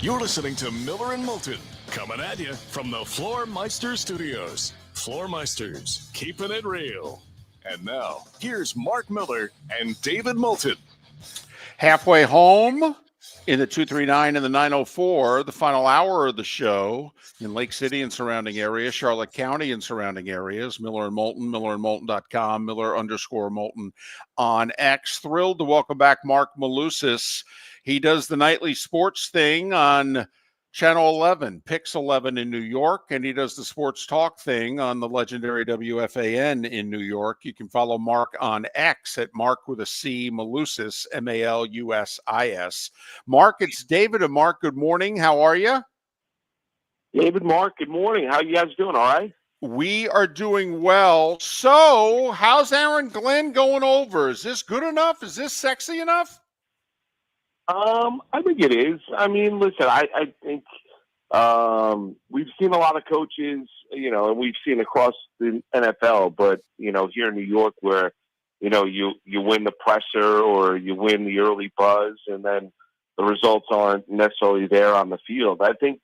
You're listening to Miller and Moulton, coming at you from the Floor Meister Studios. Floor Meisters, keeping it real. And now, here's Marc Miller and David Moulton. Halfway home in the 239 and the 904, the final hour of the show in Lake City and surrounding areas, Charlotte County and surrounding areas, Miller and Moulton, millerandmoulton.com, Miller_Moulton on X. Thrilled to welcome back Marc Malusis. He does the nightly sports thing on Channel 11, Pix 11 in New York, and he does the sports talk thing on the legendary WFAN in New York. You can follow Marc on X at Marc with a C, Malusis, Malusis. Marc, it's David and Marc. Good morning. How are you? David, Marc, good morning. How you guys doing? All right? We are doing well. So, how's Aaron Glenn going over? Is this good enough? Is this sexy enough? I think it is. I mean, listen, I think we've seen a lot of coaches, and we've seen across the NFL, but, here in New York where, you win the presser or you win the early buzz and then the results aren't necessarily there on the field. I think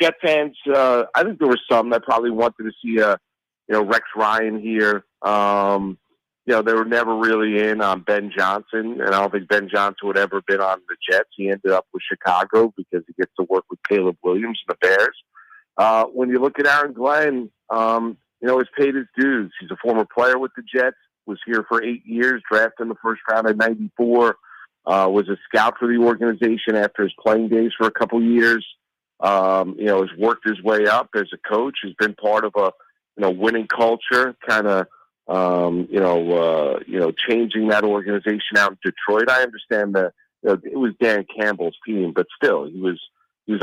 Jet fans, I think there were some that probably wanted to see Rex Ryan here. They were never really in on Ben Johnson, and I don't think Ben Johnson would ever been on the Jets. He ended up with Chicago because he gets to work with Caleb Williams and the Bears. When you look at Aaron Glenn, he's paid his dues. He's a former player with the Jets, was here for 8 years, drafted in the first round in '94, was a scout for the organization after his playing days for a couple years. Has worked his way up as a coach, has been part of a winning culture, kind of changing that organization out in Detroit. I understand that it was Dan Campbell's team, but still, he was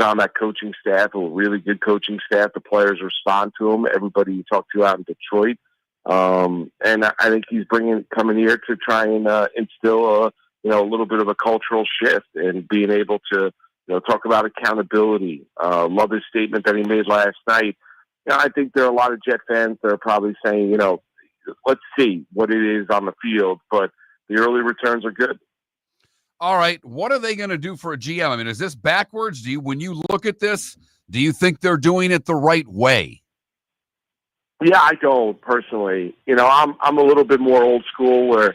on that coaching staff, a really good coaching staff. The players respond to him. Everybody you talk to out in Detroit, and I think he's coming here to try and instill a little bit of a cultural shift and being able to talk about accountability. Love his statement that he made last night. I think there are a lot of Jet fans that are probably saying, let's see what it is on the field, but the early returns are good. All right. What are they going to do for a GM? I mean, is this backwards? When you look at this, do you think they're doing it the right way? Yeah, I don't personally. I'm a little bit more old school where,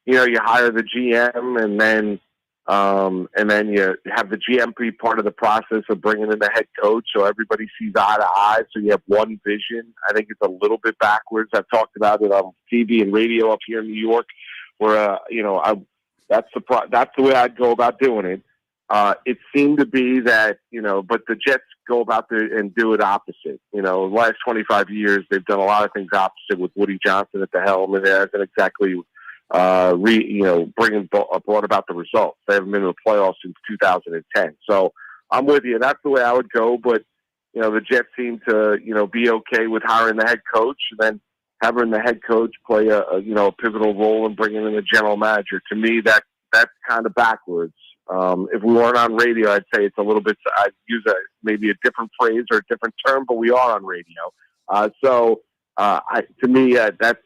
you hire the GM and then you have the GM be part of the process of bringing in the head coach so everybody sees eye to eye, so you have one vision. I think it's a little bit backwards. I've talked about it on TV and radio up here in New York where, that's the way I'd go about doing it. It seemed to be that, but the Jets go about and do it opposite. The last 25 years, they've done a lot of things opposite with Woody Johnson at the helm, and it hasn't exactly brought about the results. They haven't been in the playoffs since 2010. So I'm with you. That's the way I would go. But, the Jets seem to, be okay with hiring the head coach and then having the head coach play a pivotal role in bringing in the general manager. To me, that's kind of backwards. If we weren't on radio, I'd say it's a little bit, I'd use maybe a different phrase or a different term, but we are on radio. To me, that's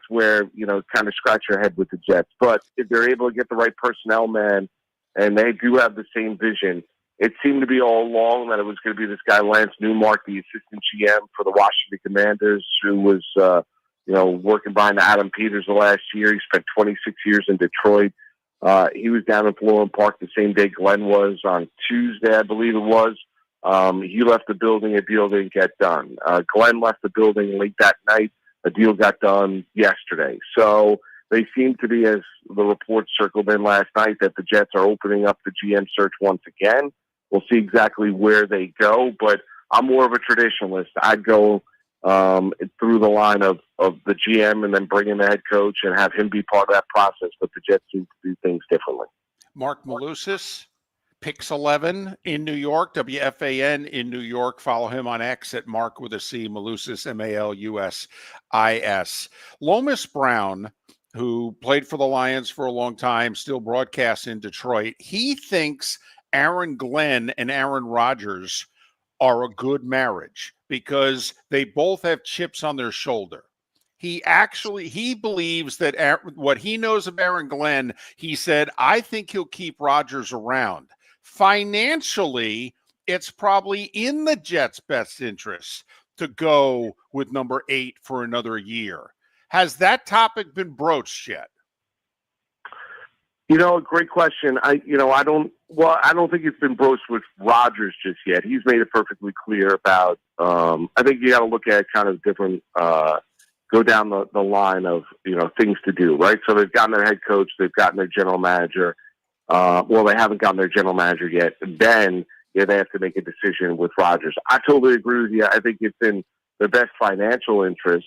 where, kind of scratch your head with the Jets. But if they're able to get the right personnel, man, and they do have the same vision, it seemed to be all along that it was going to be this guy, Lance Newmark, the assistant GM for the Washington Commanders, who was, working behind Adam Peters the last year. He spent 26 years in Detroit. He was down in Florham Park the same day Glenn was on Tuesday, I believe it was. He left the building, a deal didn't get done. Glenn left the building late that night, a deal got done yesterday. So they seem to be, as the reports circled in last night, that the Jets are opening up the GM search once again. We'll see exactly where they go, but I'm more of a traditionalist. I'd go through the line of the GM and then bring in the head coach and have him be part of that process, but the Jets seem to do things differently. Marc Malusis, Pix 11 in New York, WFAN in New York. Follow him on X at Marc with a C, Malusis, Malusis. Lomas Brown, who played for the Lions for a long time, still broadcasts in Detroit. He thinks Aaron Glenn and Aaron Rodgers are a good marriage because they both have chips on their shoulder. He believes that what he knows of Aaron Glenn, he said, I think he'll keep Rodgers around. Financially, it's probably in the Jets' best interest to go with number 8 for another year. Has that topic been broached yet? Great question. I don't think it's been broached with Rodgers just yet. He's made it perfectly clear about, I think you got to look at kind of different, go down the line of, things to do, right? So they've gotten their head coach, they've gotten their general manager. They haven't gotten their general manager yet. And then they have to make a decision with Rodgers. I totally agree with you. I think it's in the best financial interest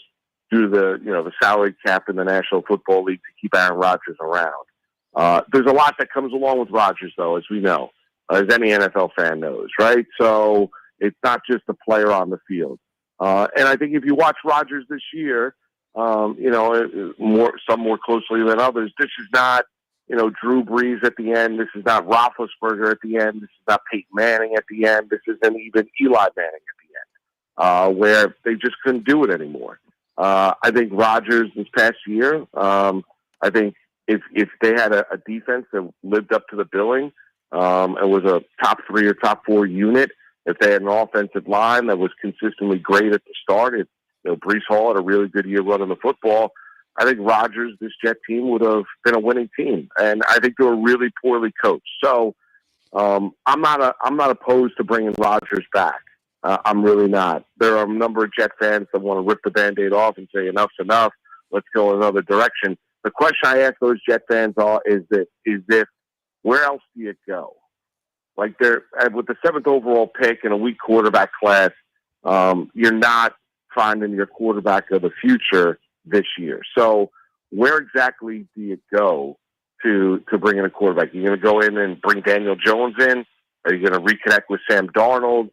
due to the salary cap in the National Football League to keep Aaron Rodgers around. There's a lot that comes along with Rodgers, though, as we know, as any NFL fan knows, right? So it's not just a player on the field. And I think if you watch Rodgers this year, some more closely than others, this is not, Drew Brees at the end. This is not Roethlisberger at the end. This is not Peyton Manning at the end. This isn't even Eli Manning at the end, where they just couldn't do it anymore. I think Rodgers this past year, I think if they had a defense that lived up to the billing and was a top 3 or top 4 unit, if they had an offensive line that was consistently great at the start, Brees Hall had a really good year running the football, I think Rodgers, this Jet team, would have been a winning team. And I think they were really poorly coached. So I'm not opposed to bringing Rodgers back. I'm really not. There are a number of Jet fans that want to rip the Band-Aid off and say, enough's enough, let's go another direction. The question I ask those Jet fans is this, where else do you go? Like with the 7th overall pick and a weak quarterback class, you're not finding your quarterback of the future this year. So where exactly do you go to bring in a quarterback? You're going to go in and bring Daniel Jones in? Are you going to reconnect with Sam Darnold?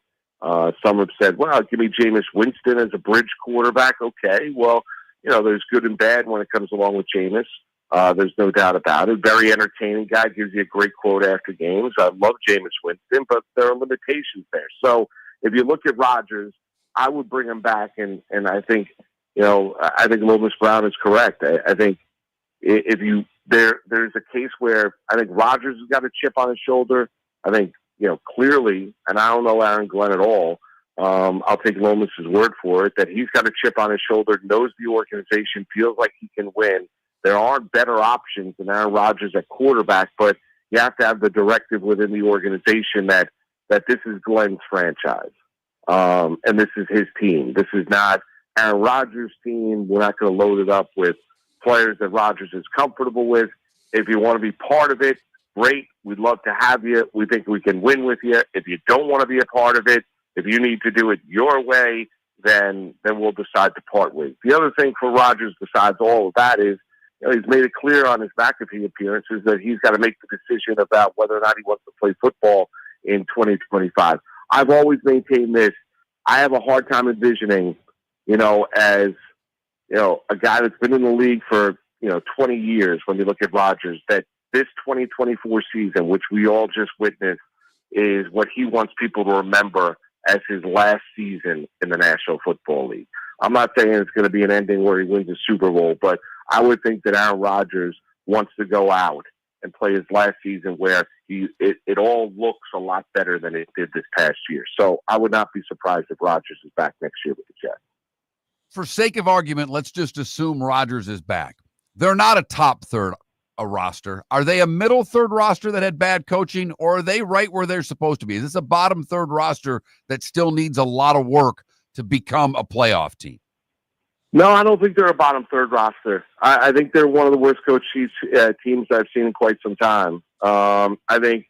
Some have said, well, give me Jameis Winston as a bridge quarterback. Okay, well, there's good and bad when it comes along with Jameis. There's no doubt about it. Very entertaining guy, gives you a great quote after games. I love Jameis Winston, but there are limitations there. So if you look at Rodgers, I would bring him back, and I think, I think Lomas Brown is correct. I think there's a case where I think Rodgers has got a chip on his shoulder. I think, clearly, and I don't know Aaron Glenn at all, I'll take Lomas's word for it, that he's got a chip on his shoulder, knows the organization, feels like he can win. There aren't better options than Aaron Rodgers at quarterback, but you have to have the directive within the organization that this is Glenn's franchise. And this is his team. This is not Aaron Rodgers' team. We're not going to load it up with players that Rodgers is comfortable with. If you want to be part of it, great. We'd love to have you. We think we can win with you. If you don't want to be a part of it, if you need to do it your way, then we'll decide to part ways. The other thing for Rodgers, besides all of that, is he's made it clear on his McAfee appearances that he's got to make the decision about whether or not he wants to play football in 2025. I've always maintained this. I have a hard time envisioning, as, a guy that's been in the league for, 20 years, when you look at Rodgers, that this 2024 season, which we all just witnessed, is what he wants people to remember as his last season in the National Football League. I'm not saying it's going to be an ending where he wins a Super Bowl, but I would think that Aaron Rodgers wants to go out and play his last season where it all looks a lot better than it did this past year. So I would not be surprised if Rodgers is back next year with the Jets. For sake of argument, let's just assume Rodgers is back. They're not a top third roster. Are they a middle third roster that had bad coaching, or are they right where they're supposed to be? Is this a bottom third roster that still needs a lot of work to become a playoff team? No, I don't think they're a bottom third roster. I think they're one of the worst coach teams I've seen in quite some time. I think,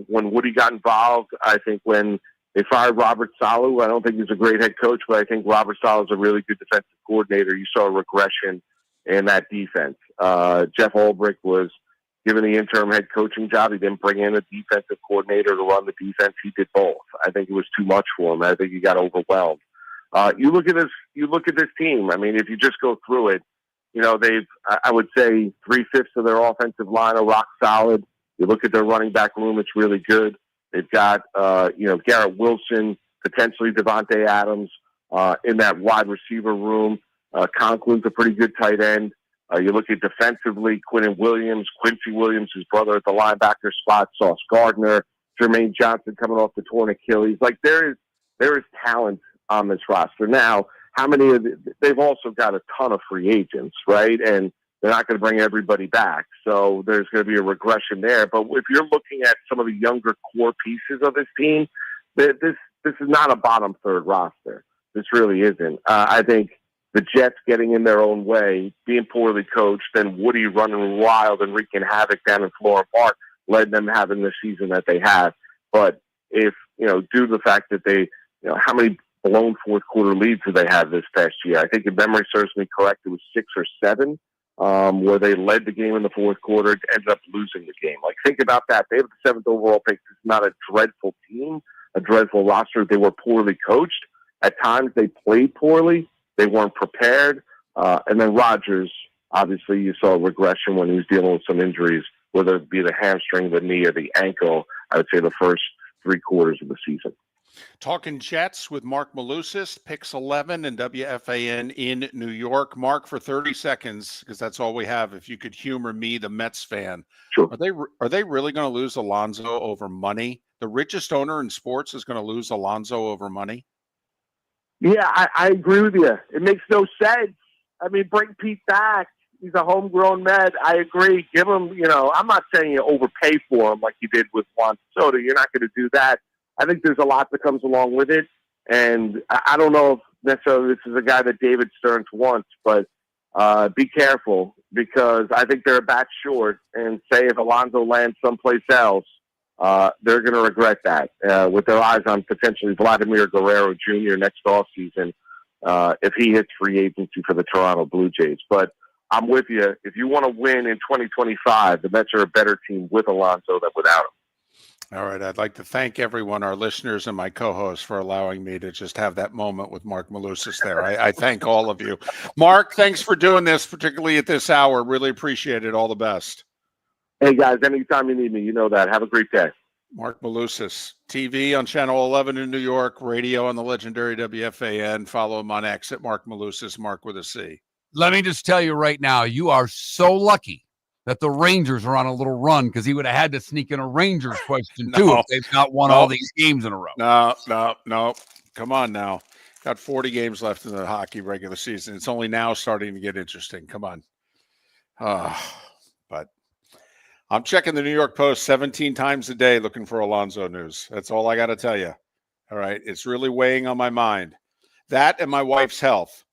when Woody got involved, I think when they fired Robert Saleh, I don't think he's a great head coach, but I think Robert Saleh is a really good defensive coordinator. You saw a regression in that defense. Jeff Ulbrich was given the interim head coaching job. He didn't bring in a defensive coordinator to run the defense. He did both. I think it was too much for him. I think he got overwhelmed. You look at this team. I mean, if you just go through it, I would say 3/5 of their offensive line are rock solid. You look at their running back room; it's really good. They've got Garrett Wilson, potentially Devontae Adams in that wide receiver room. Conklin's a pretty good tight end. You look at defensively, Quincy Williams, his brother at the linebacker spot, Sauce Gardner, Jermaine Johnson coming off the torn Achilles. Like there is talent on this roster. Now, they've also got a ton of free agents, right? And they're not going to bring everybody back. So there's going to be a regression there. But if you're looking at some of the younger core pieces of this team, this is not a bottom third roster. This really isn't. I think the Jets getting in their own way, being poorly coached, and Woody running wild and wreaking havoc down in Florida Park led them having the season that they had. But if, due to the fact that they, how many blown fourth quarter leads do they have this past year? I think if memory serves me correct, it was 6 or 7, where they led the game in the fourth quarter, ended up losing the game. Like, think about that. They have the 7th overall pick. This is not a dreadful team, a dreadful roster. They were poorly coached. At times they played poorly. They weren't prepared. And then Rodgers, obviously you saw a regression when he was dealing with some injuries, whether it be the hamstring, the knee, or the ankle, I would say the first 3 quarters of the season. Talking Jets with Marc Malusis, Pix 11 and WFAN in New York. Mark, for 30 seconds, because that's all we have, if you could humor me, the Mets fan. Sure. Are they really going to lose Alonso over money? The richest owner in sports is going to lose Alonso over money? Yeah, I agree with you. It makes no sense. I mean, bring Pete back. He's a homegrown Met. I agree. Give him, I'm not saying you overpay for him like you did with Juan Soto. You're not going to do that. I think there's a lot that comes along with it. And I don't know if necessarily this is a guy that David Stearns wants, but be careful, because I think they're a batch short. And say if Alonso lands someplace else, they're going to regret that with their eyes on potentially Vladimir Guerrero Jr. next offseason if he hits free agency for the Toronto Blue Jays. But I'm with you. If you want to win in 2025, the Mets are a better team with Alonso than without him. All right. I'd like to thank everyone, our listeners and my co-hosts, for allowing me to just have that moment with Marc Malusis there. I thank all of you. Mark, thanks for doing this, particularly at this hour. Really appreciate it. All the best. Hey, guys, anytime you need me, you know that. Have a great day. Marc Malusis, TV on Channel 11 in New York, radio on the legendary WFAN. Follow him on X at Marc Malusis, Mark with a C. Let me just tell you right now, you are so lucky that the Rangers are on a little run, because he would have had to sneak in a Rangers question too if they've not won all these games in a row. No. Come on now. Got 40 games left in the hockey regular season. It's only now starting to get interesting. Come on. But I'm checking the New York Post 17 times a day looking for Alonso news. That's all I got to tell you. All right. It's really weighing on my mind. That and my wife's health.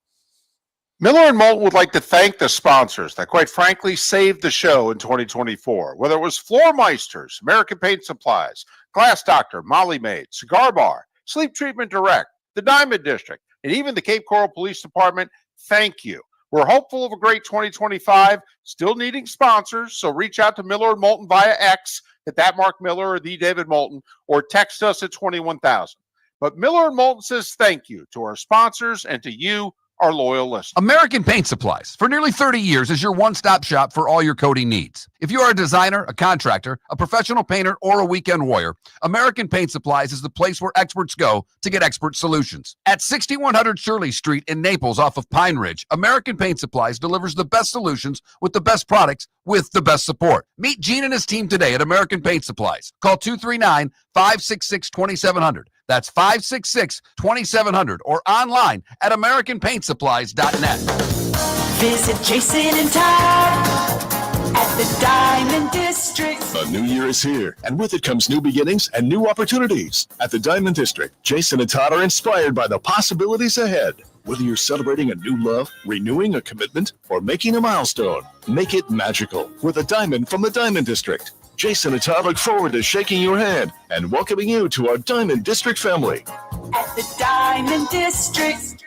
Miller and Moulton would like to thank the sponsors that, quite frankly, saved the show in 2024. Whether it was Floor Meisters, American Paint Supplies, Glass Doctor, Molly Maid, Cigar Bar, Sleep Treatment Direct, the Diamond District, and even the Cape Coral Police Department, thank you. We're hopeful of a great 2025, still needing sponsors, so reach out to Miller and Moulton via X at that Mark Miller or the David Moulton, or text us at 21,000. But Miller and Moulton says thank you to our sponsors and to you, our loyal listeners. American Paint Supplies, for nearly 30 years, is your one-stop shop for all your coating needs. If you are a designer, a contractor, a professional painter, or a weekend warrior, American Paint Supplies is the place where experts go to get expert solutions. At 6100 Shirley Street in Naples off of Pine Ridge, American Paint Supplies delivers the best solutions with the best products with the best support. Meet Gene and his team today at American Paint Supplies. Call 239-566-2700. That's 566-2700, or online at AmericanPaintSupplies.net. Visit Jason and Todd at the Diamond District. A new year is here, and with it comes new beginnings and new opportunities. At the Diamond District, Jason and Todd are inspired by the possibilities ahead. Whether you're celebrating a new love, renewing a commitment, or making a milestone, make it magical with a diamond from the Diamond District. Jason and Todd look forward to shaking your hand and welcoming you to our Diamond District family. At the Diamond District.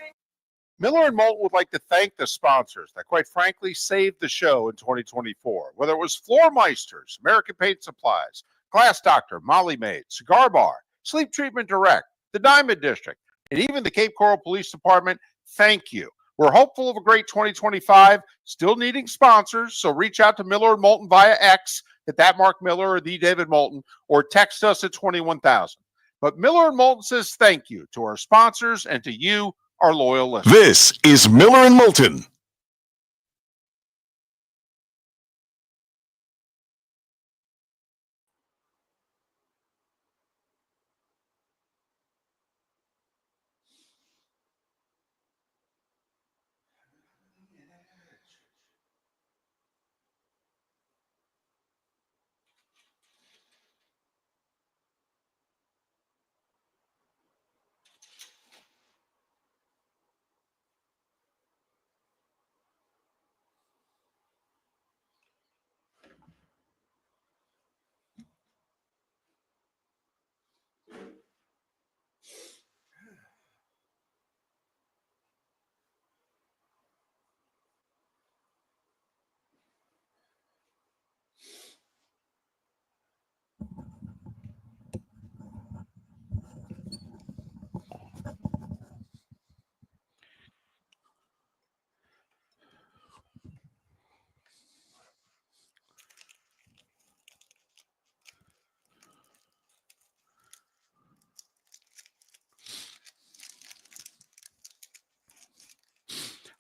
Miller and Moulton would like to thank the sponsors that, quite frankly, saved the show in 2024. Whether it was Floor Meisters, American Paint Supplies, Glass Doctor, Molly Maid, Cigar Bar, Sleep Treatment Direct, the Diamond District, and even the Cape Coral Police Department, thank you. We're hopeful of a great 2025, still needing sponsors, so reach out to Miller and Moulton via X at that Mark Miller or the David Moulton, or text us at 21,000. But Miller and Moulton says thank you to our sponsors and to you, our loyal listeners. This is Miller and Moulton.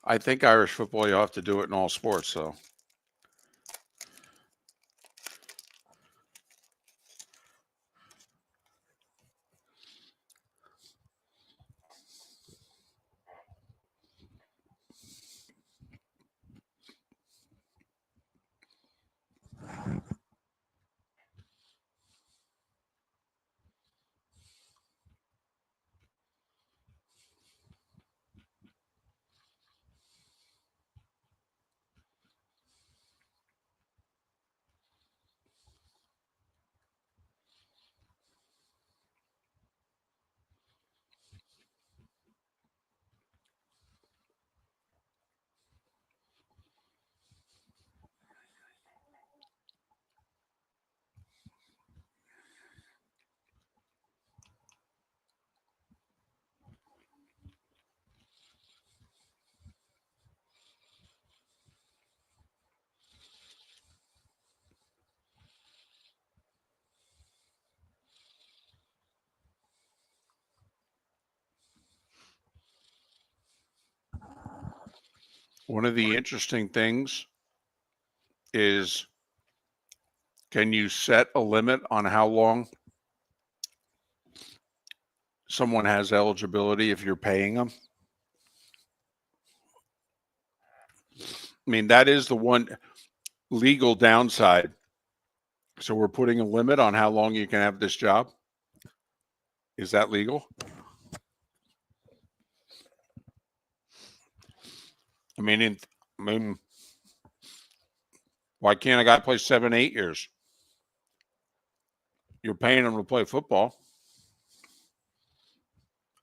I think Irish football, you have to do it in all sports, so. One of the interesting things is, can you set a limit on how long someone has eligibility if you're paying them? I mean, that is the one legal downside. So we're putting a limit on how long you can have this job. Is that legal? I mean, why can't a guy play 7, 8 years? You're paying him to play football.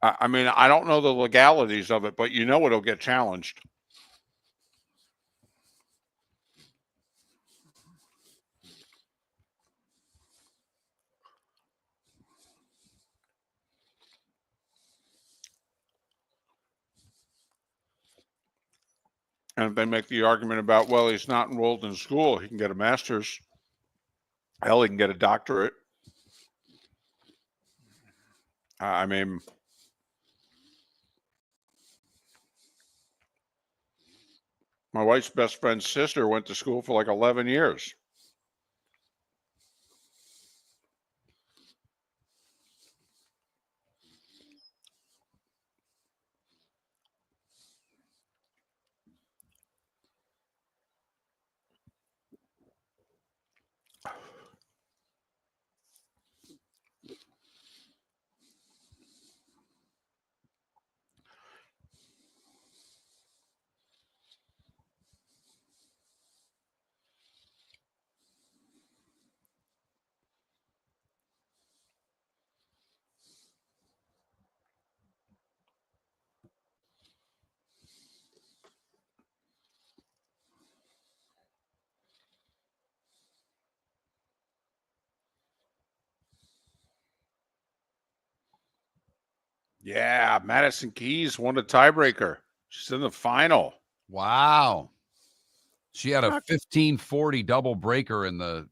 I mean, I don't know the legalities of it, but you know it'll get challenged. And if they make the argument about, well, he's not enrolled in school, he can get a master's. Hell, he can get a doctorate. I mean, my wife's best friend's sister went to school for like 11 years. Yeah, Madison Keys won a tiebreaker. She's in the final. Wow. She had a 1540 double breaker in the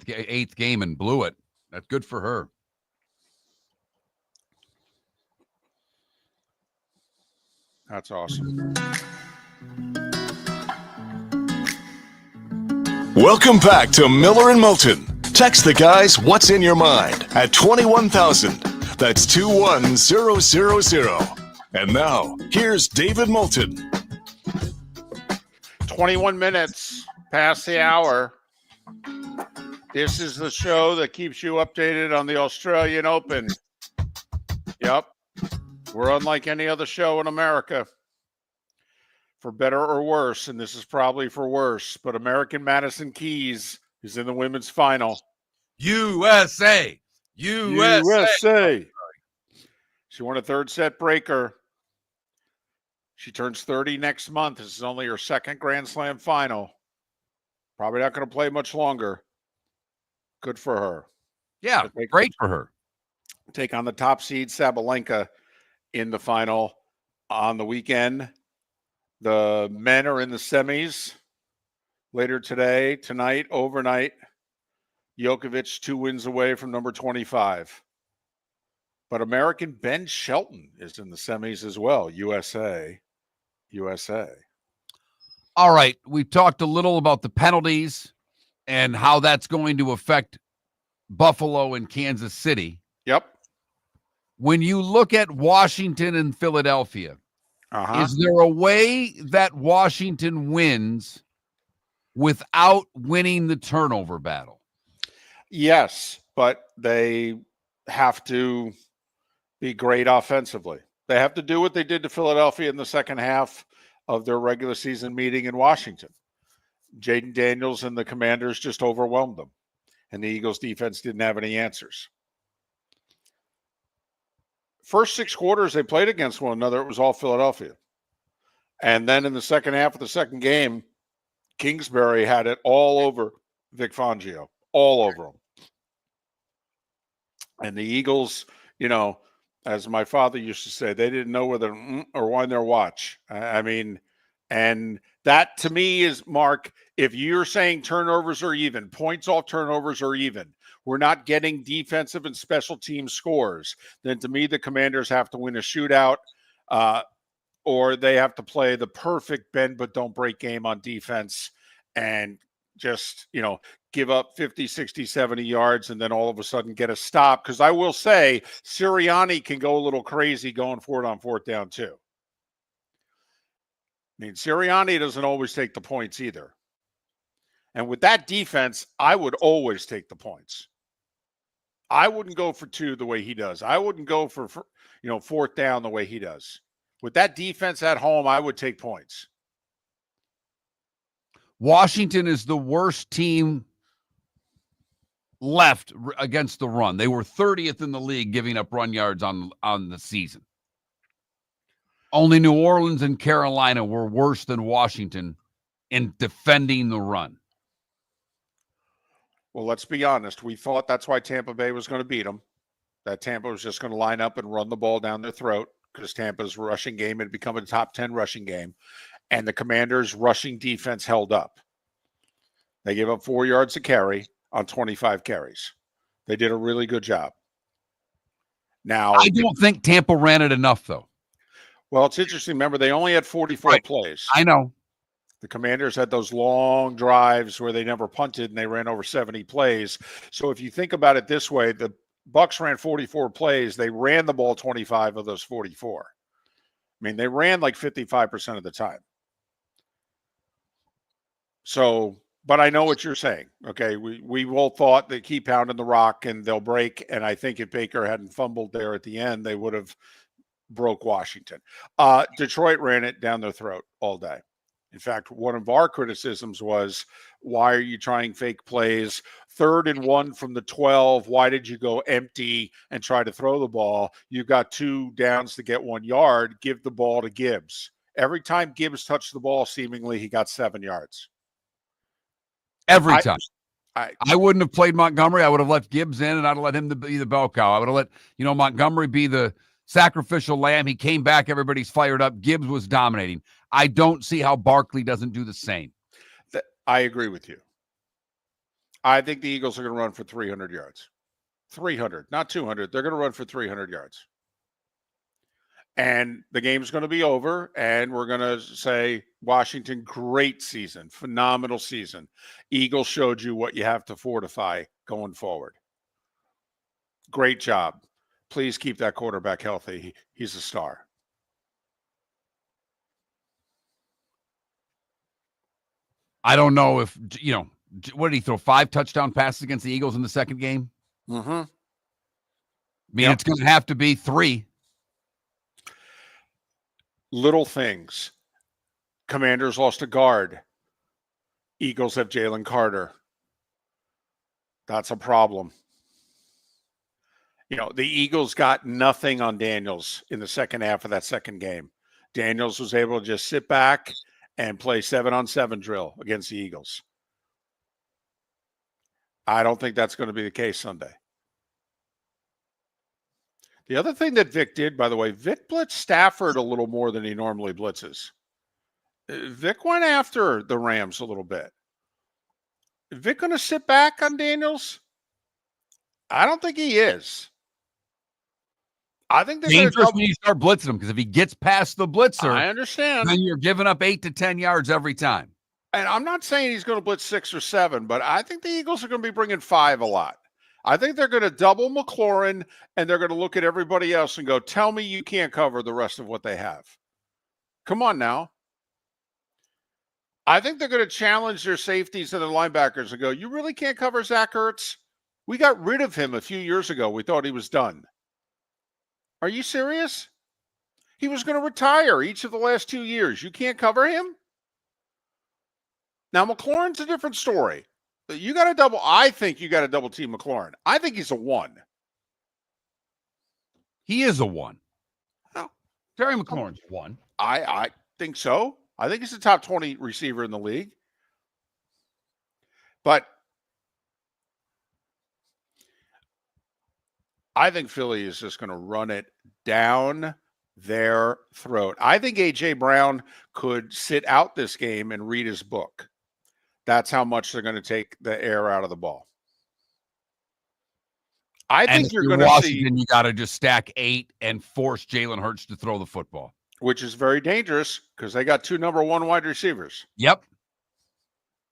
eighth game and blew it. That's good for her. That's awesome. Welcome back to Miller and Moulton. Text the guys what's in your mind at 21,000. That's 21000. And now, here's David Moulton. 21 minutes past the hour. This is the show that keeps you updated on the Australian Open. Yep. We're unlike any other show in America, for better or worse, and this is probably for worse, but American Madison Keys is in the women's final. USA. USA. She won a third set breaker. She turns 30 next month. This is only her second Grand Slam final. Probably not going to play much longer. Good for her. Yeah, great for her. Take on the top seed Sabalenka in the final on the weekend. The men are in the semis later today, tonight, overnight. Djokovic 2 wins away from number 25. But American Ben Shelton is in the semis as well. USA. All right. We talked a little about the penalties and how that's going to affect Buffalo and Kansas City. Yep. When you look at Washington and Philadelphia, is there a way that Washington wins without winning the turnover battle? Yes, but they have to be great offensively. They have to do what they did to Philadelphia in the second half of their regular season meeting in Washington. Jaden Daniels and the Commanders just overwhelmed them, and the Eagles defense didn't have any answers. First 6 quarters they played against one another, it was all Philadelphia. And then in the second half of the second game, Kingsbury had it all over Vic Fangio, all over him. And the Eagles, as my father used to say, they didn't know whether or wind their watch. I mean, and that to me is, Mark, if you're saying turnovers are even, points off turnovers are even, we're not getting defensive and special team scores, then to me the Commanders have to win a shootout or they have to play the perfect bend but don't break game on defense and just, give up 50, 60, 70 yards and then all of a sudden get a stop. Because I will say Sirianni can go a little crazy going for it on fourth down too. I mean, Sirianni doesn't always take the points either. And with that defense, I would always take the points. I wouldn't go for 2 the way he does. I wouldn't go for fourth down the way he does. With that defense at home, I would take points. Washington is the worst team left against the run. They were 30th in the league giving up run yards on the season. Only New Orleans and Carolina were worse than Washington in defending the run. Well, let's be honest. We thought that's why Tampa Bay was going to beat them. That Tampa was just going to line up and run the ball down their throat because Tampa's rushing game had become a top 10 rushing game. And the Commanders' rushing defense held up. They gave up 4 yards a carry on 25 carries. They did a really good job. Now, I don't think Tampa ran it enough, though. Well, it's interesting. Remember, they only had 44 plays. I know. The Commanders had those long drives where they never punted and they ran over 70 plays. So if you think about it this way, the Bucs ran 44 plays. They ran the ball 25 of those 44. I mean, they ran like 55% of the time. So, but I know what you're saying. Okay, we all thought they keep pounding the rock and they'll break. And I think if Baker hadn't fumbled there at the end, they would have broke Washington. Detroit ran it down their throat all day. In fact, one of our criticisms was, why are you trying fake plays? 3rd and 1 from the 12. Why did you go empty and try to throw the ball? You got 2 downs to get 1 yard. Give the ball to Gibbs. Every time Gibbs touched the ball, seemingly he got 7 yards. Every time. I wouldn't have played Montgomery. I would have left Gibbs in, and I'd have let him be the bell cow. I would have let Montgomery be the sacrificial lamb. He came back. Everybody's fired up. Gibbs was dominating. I don't see how Barkley doesn't do the same. I agree with you. I think the Eagles are going to run for 300 yards. 300, not 200. They're going to run for 300 yards. And the game's going to be over, and we're going to say, Washington, great season, phenomenal season. Eagles showed you what you have to fortify going forward. Great job. Please keep that quarterback healthy. He's a star. I don't know if, what did he throw? 5 touchdown passes against the Eagles in the second game? Mm-hmm. I mean, It's going to have to be 3. Little things. Commanders lost a guard. Eagles have Jalen Carter. That's a problem. The Eagles got nothing on Daniels in the second half of that second game. Daniels was able to just sit back and play 7-on-7 drill against the Eagles. I don't think that's going to be the case Sunday. The other thing that Vic did, by the way, Vic blitzed Stafford a little more than he normally blitzes. Vic went after the Rams a little bit. Is Vic going to sit back on Daniels? I don't think he is. I think they're dangerous when you start blitzing him, because if he gets past the blitzer, I understand. Then you're giving up 8 to 10 yards every time. And I'm not saying he's going to blitz 6 or 7, but I think the Eagles are going to be bringing 5 a lot. I think they're going to double McLaurin, and they're going to look at everybody else and go, tell me you can't cover the rest of what they have. Come on now. I think they're going to challenge their safeties and their linebackers and go, you really can't cover Zach Ertz? We got rid of him a few years ago. We thought he was done. Are you serious? He was going to retire each of the last 2 years. You can't cover him? Now, McLaurin's a different story. I think you got to double team McLaurin. I think he's a 1. He is a 1. Oh. Terry McLaurin's 1. I think so. I think he's a top 20 receiver in the league. But I think Philly is just going to run it down their throat. I think A.J. Brown could sit out this game and read his book. That's how much they're going to take the air out of the ball. I think you're going to see. You got to just stack 8 and force Jalen Hurts to throw the football, which is very dangerous because they got 2 number 1 wide receivers. Yep.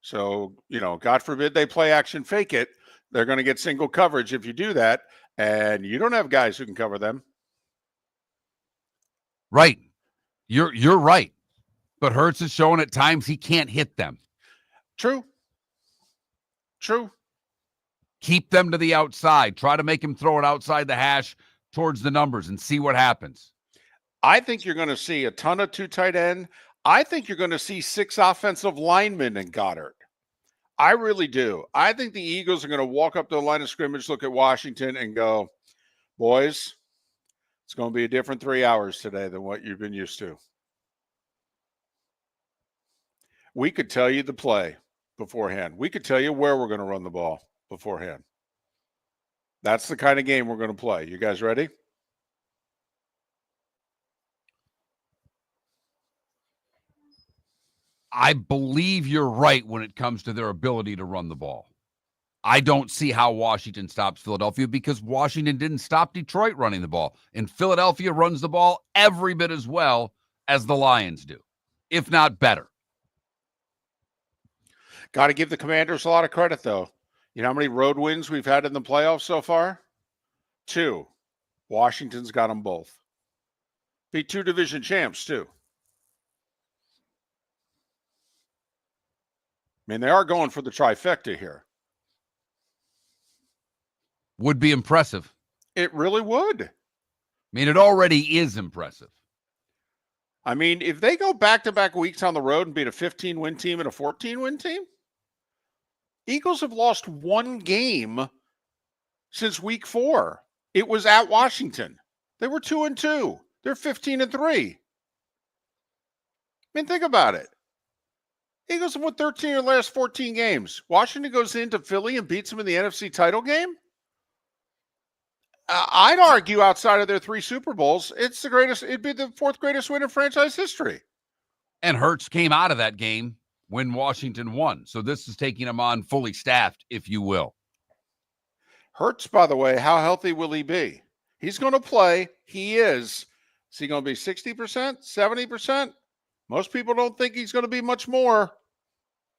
So, God forbid they play action fake it. They're going to get single coverage if you do that, and you don't have guys who can cover them. Right. You're right. But Hurts is showing at times he can't hit them. True. Keep them to the outside. Try to make him throw it outside the hash towards the numbers and see what happens. I think you're going to see a ton of 2 tight end. I think you're going to see 6 offensive linemen in Goddard. I really do. I think the Eagles are going to walk up to the line of scrimmage, look at Washington, and go, boys, it's going to be a different 3 hours today than what you've been used to. We could tell you the play beforehand. We could tell you where we're going to run the ball beforehand. That's the kind of game we're going to play. You guys ready? I believe you're right when it comes to their ability to run the ball. I don't see how Washington stops Philadelphia because Washington didn't stop Detroit running the ball. And Philadelphia runs the ball every bit as well as the Lions do, if not better. Got to give the Commanders a lot of credit, though. You know how many road wins we've had in the playoffs so far? 2. Washington's got them both. Beat 2 division champs, too. I mean, they are going for the trifecta here. Would be impressive. It really would. I mean, it already is impressive. I mean, if they go back-to-back weeks on the road and beat a 15-win team and a 14-win team, Eagles have lost 1 game since week 4. It was at Washington. They were 2-2. They're 15-3. I mean, think about it. Eagles have won 13 of the last 14 games. Washington goes into Philly and beats them in the NFC title game? I'd argue outside of their 3 Super Bowls, it's the greatest. It'd be the 4th greatest win in franchise history. And Hurts came out of that game when Washington won. So this is taking him on fully staffed, if you will. Hurts, by the way, how healthy will he be? He's going to play. He is. Is he going to be 60%, 70%? Most people don't think he's going to be much more.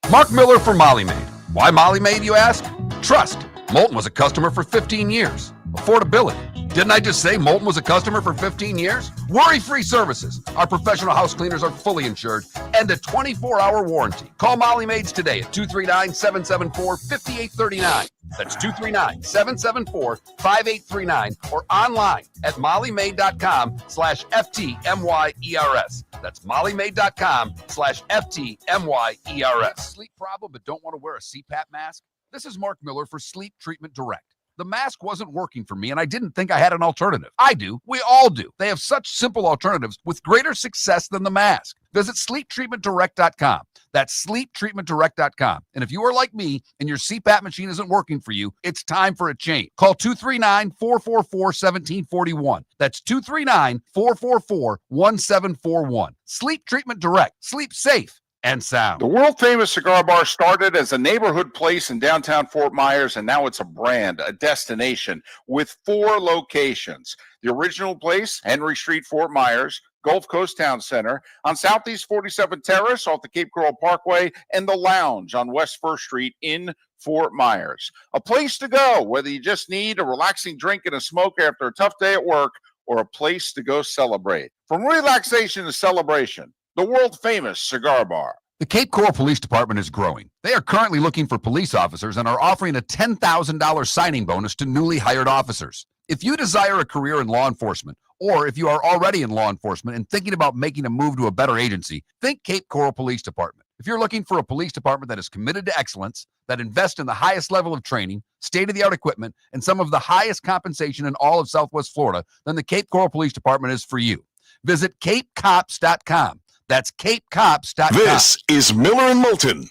Marc Miller for Molly Maid. Why Molly Maid, you ask? Trust. Moulton was a customer for 15 years. Affordability. Didn't I just say Moulton was a customer for 15 years? Worry-free services. Our professional house cleaners are fully insured and a 24-hour warranty. Call Molly Maids today at 239-774-5839. That's 239-774-5839 or online at mollymaid.com/FTMYERS. That's mollymaid.com/FTMYERS. Sleep problem but don't want to wear a CPAP mask? This is Marc Miller for Sleep Treatment Direct. The mask wasn't working for me, and I didn't think I had an alternative. I do. We all do. They have such simple alternatives with greater success than the mask. Visit sleeptreatmentdirect.com. That's sleeptreatmentdirect.com. And if you are like me and your CPAP machine isn't working for you, it's time for a change. Call 239-444-1741. That's 239-444-1741. Sleep Treatment Direct. Sleep safe and sound. The world-famous cigar bar started as a neighborhood place in downtown Fort Myers, and now it's a brand, a destination, with 4 locations. The original place, Henry Street, Fort Myers, Gulf Coast Town Center, on Southeast 47th Terrace off the Cape Coral Parkway, and the Lounge on West 1st Street in Fort Myers. A place to go, whether you just need a relaxing drink and a smoke after a tough day at work, or a place to go celebrate. From relaxation to celebration, the world-famous cigar bar. The Cape Coral Police Department is growing. They are currently looking for police officers and are offering a $10,000 signing bonus to newly hired officers. If you desire a career in law enforcement, or if you are already in law enforcement and thinking about making a move to a better agency, think Cape Coral Police Department. If you're looking for a police department that is committed to excellence, that invests in the highest level of training, state-of-the-art equipment, and some of the highest compensation in all of Southwest Florida, then the Cape Coral Police Department is for you. Visit capecops.com. That's capecops.com. This is Miller and Moulton.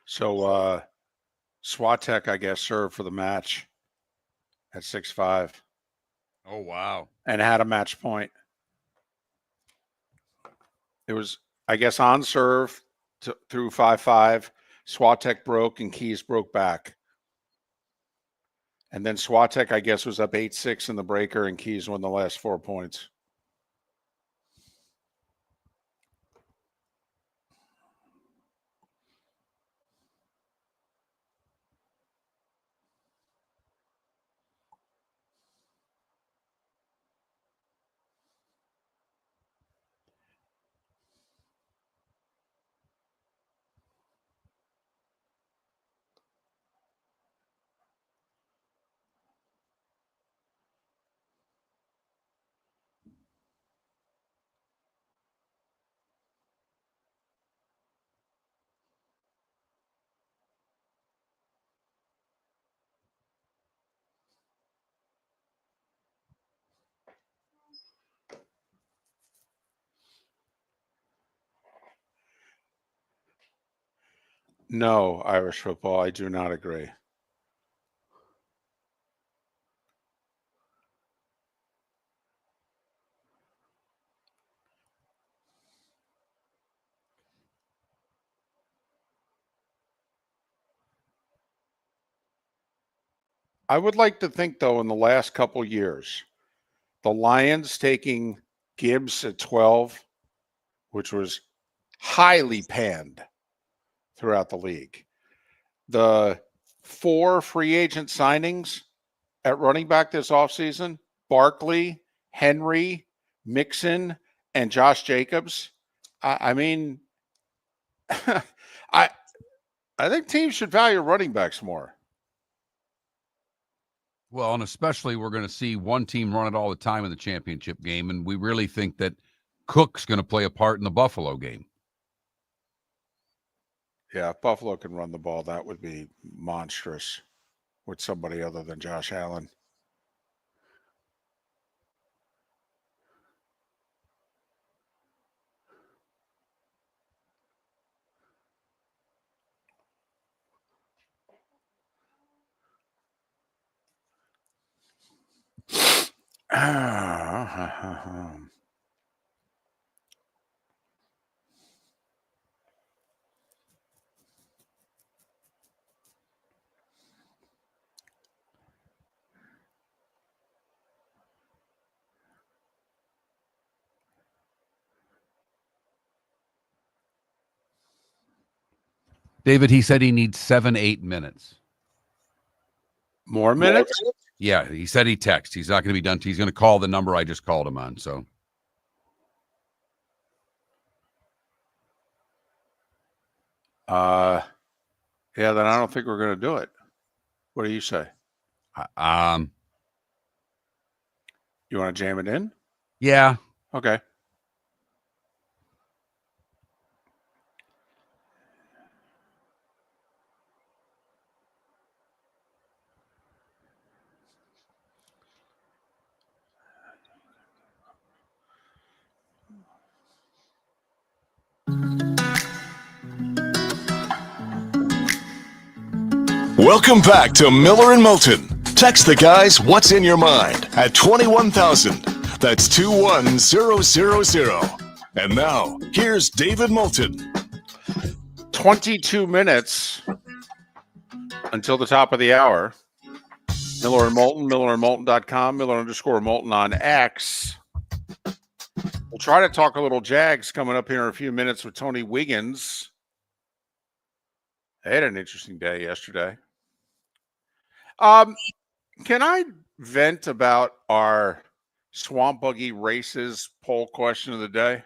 So Swatek, I guess, served for the match at 6-5 Oh, wow. and had a match point. It was, I guess, on serve through 5-5. Swatek broke and Keys broke back. And then Swatek, I guess, was up 8-6 in the breaker, and Keys won the last 4 points. No, Irish football, I do not agree. I would like to think, though, in the last couple years, the Lions taking Gibbs at 12, which was highly panned throughout the league. The 4 free agent signings at running back this offseason, Barkley, Henry, Mixon, and Josh Jacobs. I mean, I think teams should value running backs more. Well, and especially we're going to see one team run it all the time in the championship game, and we really think that Cook's going to play a part in the Buffalo game. Yeah, if Buffalo can run the ball, that would be monstrous with somebody other than Josh Allen. David, he said he needs 7-8 minutes. More minutes? Yeah, he said he texted. He's not going to be done. He's going to call the number I just called him on. So, Yeah, then I don't think we're going to do it. What do you say? You want to jam it in? Yeah. Okay. Welcome back to Miller and Moulton. Text the guys what's in your mind at 21,000. That's 21000. And now, here's David Moulton. 22 minutes until the top of the hour. Miller and Moulton, millerandmoulton.com, Miller_Moulton on X. We'll try to talk a little Jags coming up here in a few minutes with Tony Wigggins. They had an interesting day yesterday. Can I vent about our Swamp Buggy Races poll question of the day?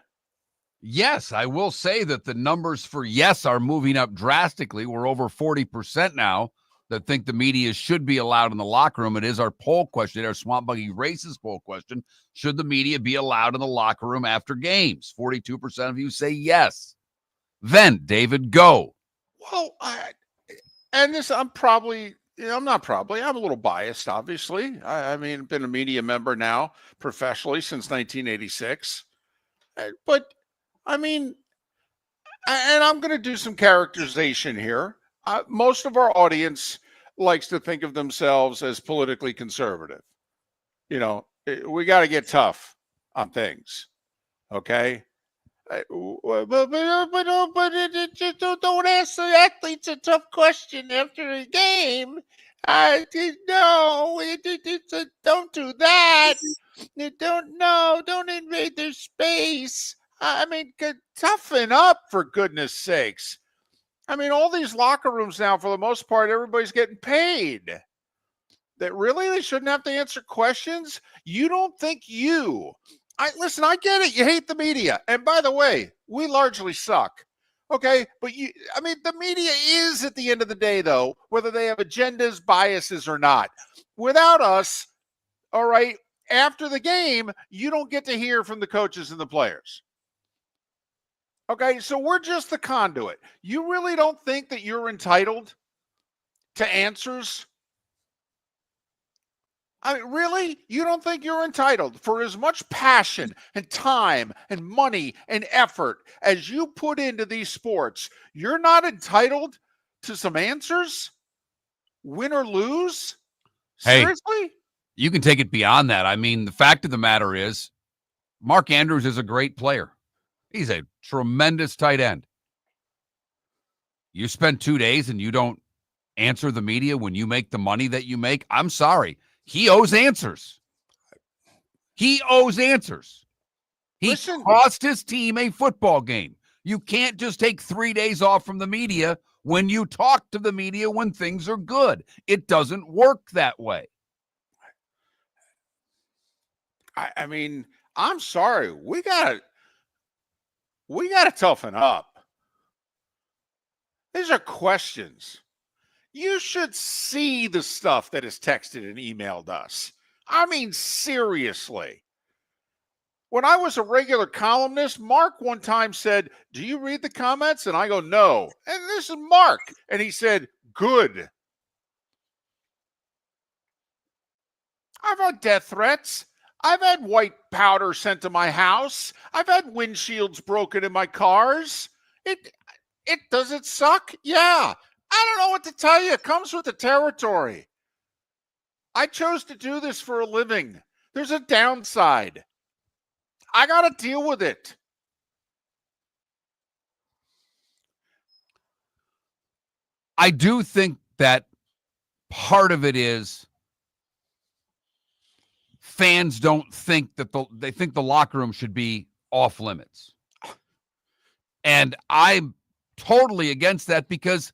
Yes, I will say that the numbers for yes are moving up drastically. We're over 40% now that think the media should be allowed in the locker room. It is our poll question, our Swamp Buggy Races poll question. Should the media be allowed in the locker room after games? 42% of you say yes. Vent, David, go. Well, I'm a little biased, obviously. I mean, I've been a media member now professionally since 1986. But, I mean, and I'm going to do some characterization here. Most of our audience likes to think of themselves as politically conservative. You know, we got to get tough on things, okay? But don't ask the athletes a tough question after a game. No, don't do that. Don't invade their space. I mean, toughen up, for goodness sakes. I mean, all these locker rooms now, for the most part, everybody's getting paid. That really they shouldn't have to answer questions? You don't think listen, I get it. You hate the media. And by the way, we largely suck. Okay. But the media is, at the end of the day, though, whether they have agendas, biases, or not. Without us, all right, after the game, you don't get to hear from the coaches and the players. Okay. So we're just the conduit. You really don't think that you're entitled to answers? I mean, really? You don't think you're entitled for as much passion and time and money and effort as you put into these sports? You're not entitled to some answers? Win or lose? Hey, seriously? You can take it beyond that. I mean, the fact of the matter is, Mark Andrews is a great player. He's a tremendous tight end. You spend 2 days and you don't answer the media when you make the money that you make? I'm sorry. He owes answers. He owes answers. He cost his team a football game. You can't just take 3 days off from the media when you talk to the media when things are good. It doesn't work that way. I mean, I'm sorry. We gotta toughen up. These are questions. You should see the stuff that is texted and emailed us. I mean, seriously. When I was a regular columnist, Marc one time said, "Do you read the comments?" And I go, "No." And this is Marc. And he said, "Good." I've had death threats. I've had white powder sent to my house. I've had windshields broken in my cars. Does it suck? Yeah. I don't know what to tell you. It comes with the territory. I chose to do this for a living. There's a downside. I got to deal with it. I do think that part of it is fans don't think that they think the locker room should be off limits. And I'm totally against that because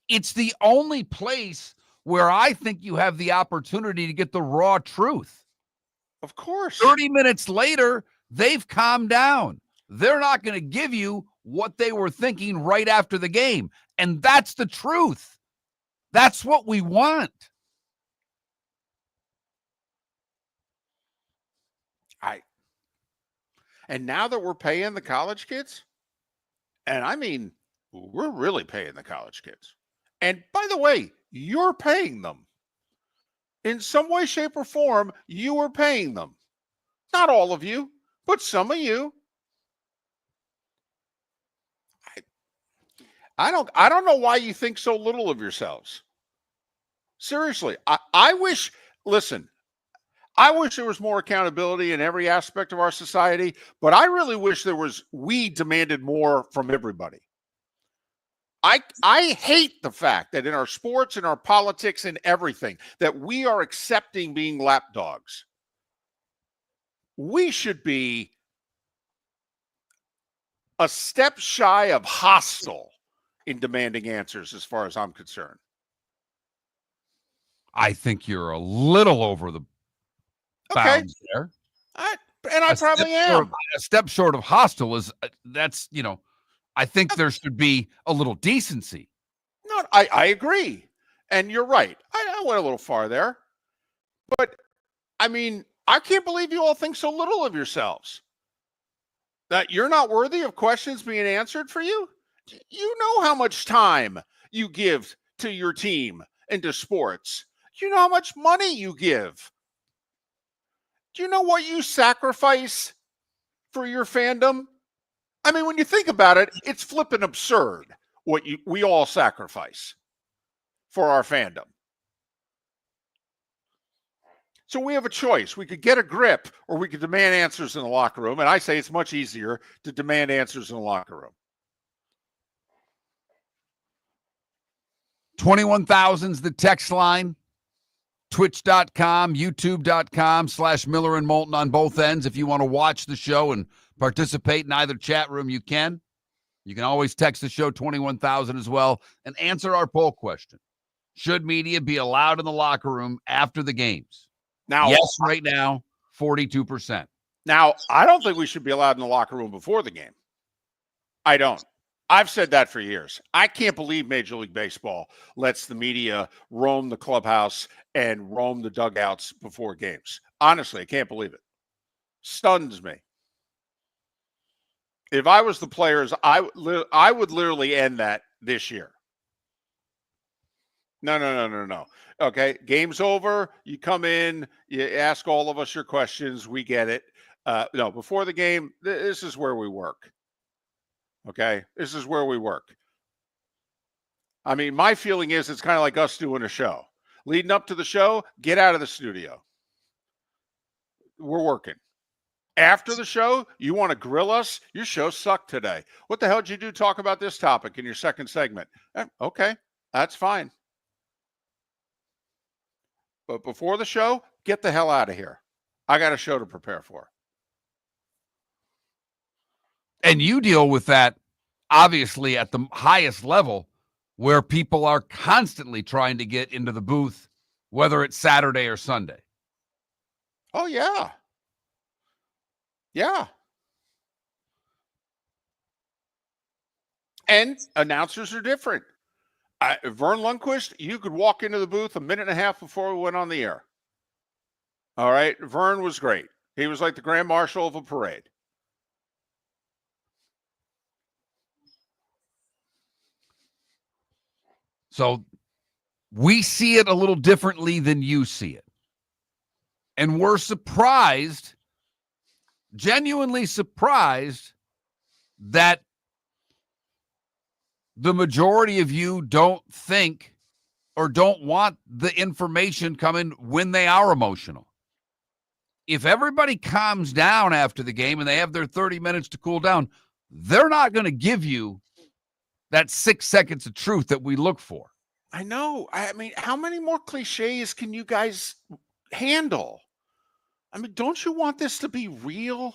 it's the only place where I think you have the opportunity to get the raw truth. Of course. 30 minutes later, they've calmed down. They're not going to give you what they were thinking right after the game. And that's the truth. That's what we want. And now that we're paying the college kids, and I mean, we're really paying the college kids. And by the way, you're paying them. In some way, shape, or form, you are paying them. Not all of you, but some of you. I don't know why you think so little of yourselves. Seriously, I wish there was more accountability in every aspect of our society, but I really wish we demanded more from everybody. I hate the fact that in our sports and our politics and everything that we are accepting being lapdogs. We should be a step shy of hostile in demanding answers as far as I'm concerned. I think you're a little over the bounds there. I probably am. A step short of hostile is I think there should be a little decency. No, I agree. And you're right. I went a little far there. But, I mean, I can't believe you all think so little of yourselves. That you're not worthy of questions being answered for you? You know how much time you give to your team and to sports. You know how much money you give. Do you know what you sacrifice for your fandom? I mean, when you think about it, it's flippin' absurd what we all sacrifice for our fandom. So we have a choice. We could get a grip or we could demand answers in the locker room. And I say it's much easier to demand answers in the locker room. 21,000's the text line. Twitch.com, YouTube.com/Miller and Moulton on both ends. If you want to watch the show and participate in either chat room, you can. You can always text the show 21,000 as well and answer our poll question. Should media be allowed in the locker room after the games? Now, yes, right now, 42%. Now, I don't think we should be allowed in the locker room before the game. I don't. I've said that for years. I can't believe Major League Baseball lets the media roam the clubhouse and roam the dugouts before games. Honestly, I can't believe it. Stuns me. If I was the players, I would literally end that this year. No. Okay, game's over. You come in, you ask all of us your questions. We get it. No, before the game, this is where we work. Okay, this is where we work. I mean, my feeling is it's kind of like us doing a show. Leading up to the show, get out of the studio. We're working. After the show, you want to grill us? Your show sucked today. What the hell did you do talk about this topic in your second segment? Okay, that's fine. But before the show, get the hell out of here. I got a show to prepare for. And you deal with that, obviously, at the highest level, where people are constantly trying to get into the booth, whether it's Saturday or Sunday. Oh, yeah. Yeah. And announcers are different. Vern Lundquist, you could walk into the booth a minute and a half before we went on the air. All right. Vern was great. He was like the grand marshal of a parade. So we see it a little differently than you see it. And we're surprised, genuinely surprised, that the majority of you don't think or don't want the information coming when they are emotional. If everybody calms down after the game and they have their 30 minutes to cool down, they're not going to give you that 6 seconds of truth that we look for. I know. I mean, how many more cliches can you guys handle? I mean, don't you want this to be real?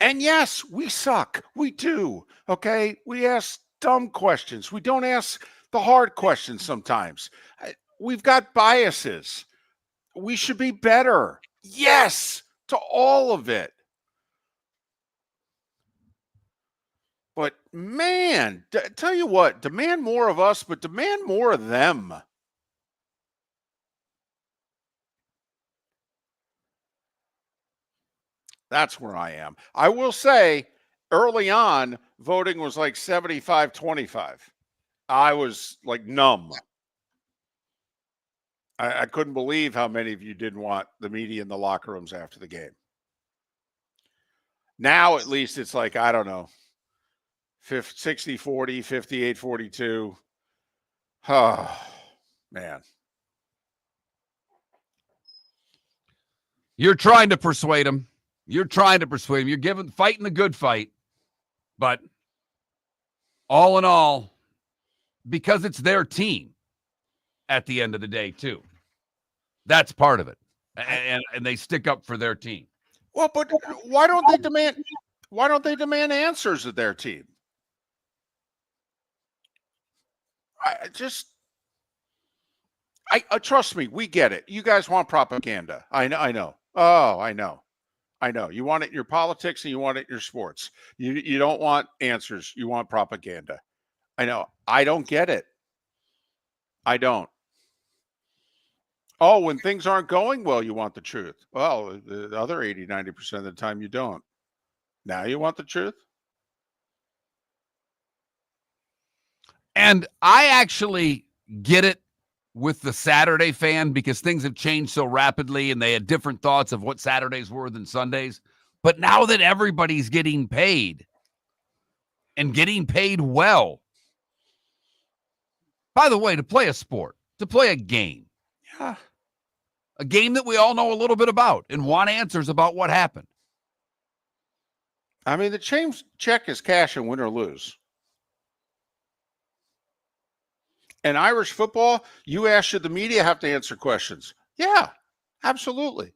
And yes, we suck. We do. Okay. We ask dumb questions. We don't ask the hard questions sometimes. We've got biases. We should be better. Yes, to all of it. But man, tell you what, demand more of us, but demand more of them. That's where I am. I will say early on, voting was like 75-25. I was like numb. I couldn't believe how many of you didn't want the media in the locker rooms after the game. Now, at least it's like, I don't know, 60-40, 58-42. Oh, man. You're trying to persuade them. You're trying to persuade them. You're fighting the good fight. But all in all, because it's their team at the end of the day, too. That's part of it. And they stick up for their team. Well, but why don't they demand answers of their team? Trust me, we get it. You guys want propaganda. I know. Oh, I know. You want it in your politics and you want it in your sports. You don't want answers. You want propaganda. I know. I don't get it. I don't. Oh, when things aren't going well, you want the truth. Well, the other 80-90% of the time you don't. Now you want the truth? And I actually get it with the Saturday fan because things have changed so rapidly and they had different thoughts of what Saturdays were than Sundays. But now that everybody's getting paid and getting paid well, by the way, to play a sport, to play a game, Yeah. a game that we all know a little bit about and want answers about what happened. I mean, the change check is cash and win or lose. In Irish football, you ask, should the media have to answer questions? Yeah, absolutely.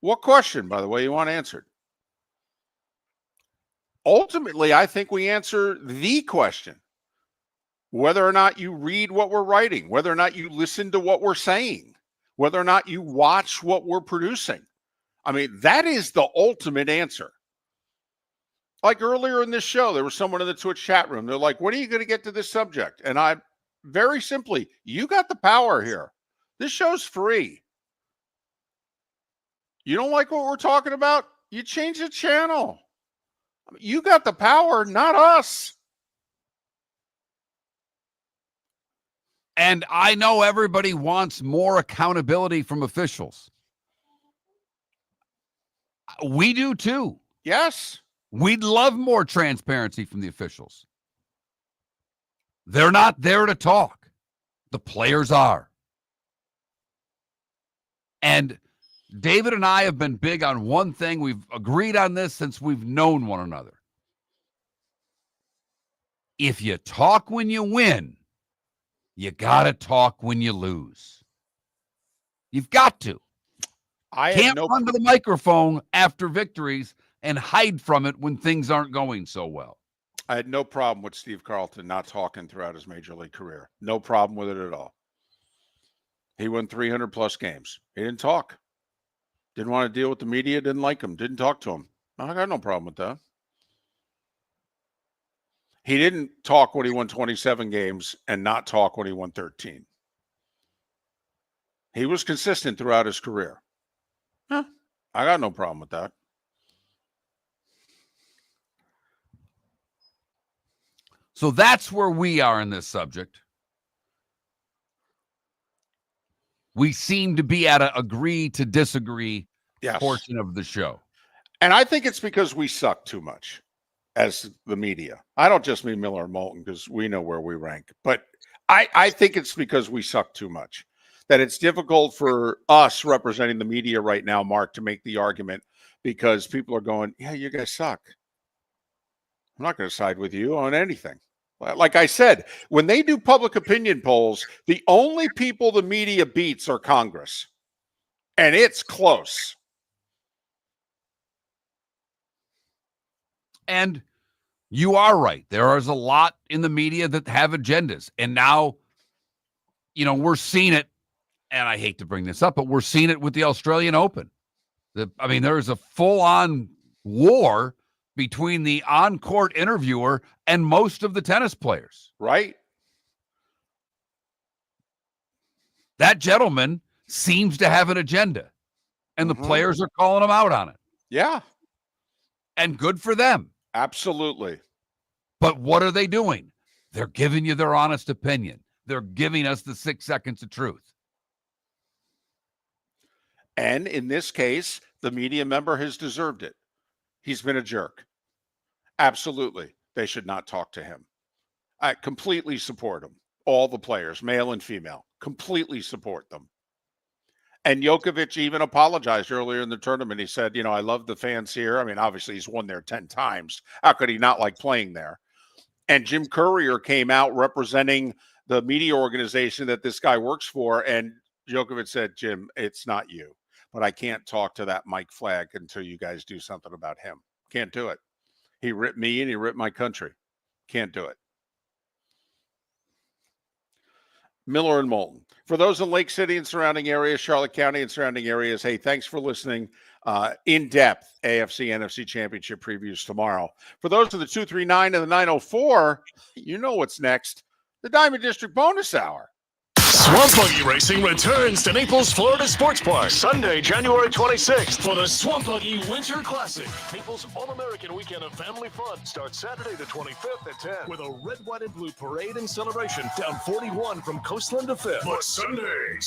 What question, by the way, you want answered? Ultimately, I think we answer the question. Whether or not you read what we're writing, whether or not you listen to what we're saying, whether or not you watch what we're producing. I mean, that is the ultimate answer. Like earlier in this show, there was someone in the Twitch chat room. They're like, when are you going to get to this subject? And I very simply, you got the power here. This show's free. You don't like what we're talking about? You change the channel. You got the power, not us. And I know everybody wants more accountability from officials. We do too. Yes. We'd love more transparency from the officials. They're not there to talk. The players are. And David and I have been big on one thing. We've agreed on this since we've known one another. If you talk when you win, You got to talk when you lose. You've got to. Can't run to the microphone after victories and hide from it when things aren't going so well. I had no problem with Steve Carlton not talking throughout his major league career. No problem with it at all. He won 300-plus games. He didn't talk. Didn't want to deal with the media, didn't like him, didn't talk to him. I got no problem with that. He didn't talk when he won 27 games and not talk when he won 13. He was consistent throughout his career. I got no problem with that. So that's where we are in this subject. We seem to be at an agree to disagree portion of the show. And I think it's because we suck too much as the media. I don't just mean Miller and Moulton because we know where we rank. But I think it's because we suck too much. That it's difficult for us representing the media right now, Mark, to make the argument because people are going, yeah, you guys suck. I'm not going to side with you on anything. Like I said, when they do public opinion polls, the only people the media beats are Congress. And it's close. And you are right. There is a lot in the media that have agendas. And now, we're seeing it. And I hate to bring this up, but we're seeing it with the Australian Open. There's a full-on war between the on-court interviewer and most of the tennis players. Right. That gentleman seems to have an agenda, and the players are calling him out on it. Yeah. And good for them. Absolutely. But what are they doing? They're giving you their honest opinion. They're giving us the 6 seconds of truth. And in this case, the media member has deserved it. He's been a jerk. Absolutely. They should not talk to him. I completely support him. All the players, male and female, completely support them. And Djokovic even apologized earlier in the tournament. He said, I love the fans here. Obviously he's won there 10 times. How could he not like playing there? And Jim Courier came out representing the media organization that this guy works for. And Djokovic said, Jim, it's not you. But I can't talk to that Mike Flagg until you guys do something about him. Can't do it. He ripped me and he ripped my country. Can't do it. Miller and Moulton. For those in Lake City and surrounding areas, Charlotte County and surrounding areas, hey, thanks for listening. In-depth AFC, NFC Championship previews tomorrow. For those of the 239 and the 904, you know what's next. The Diamond District Bonus Hour. Swamp Buggy Racing returns to Naples, Florida Sports Park Sunday, January 26th for the Swamp Buggy Winter Classic. Naples' All-American weekend of family fun starts Saturday the 25th at 10 with a red, white, and blue parade and celebration down 41 from Coastland to 5th. But Sunday,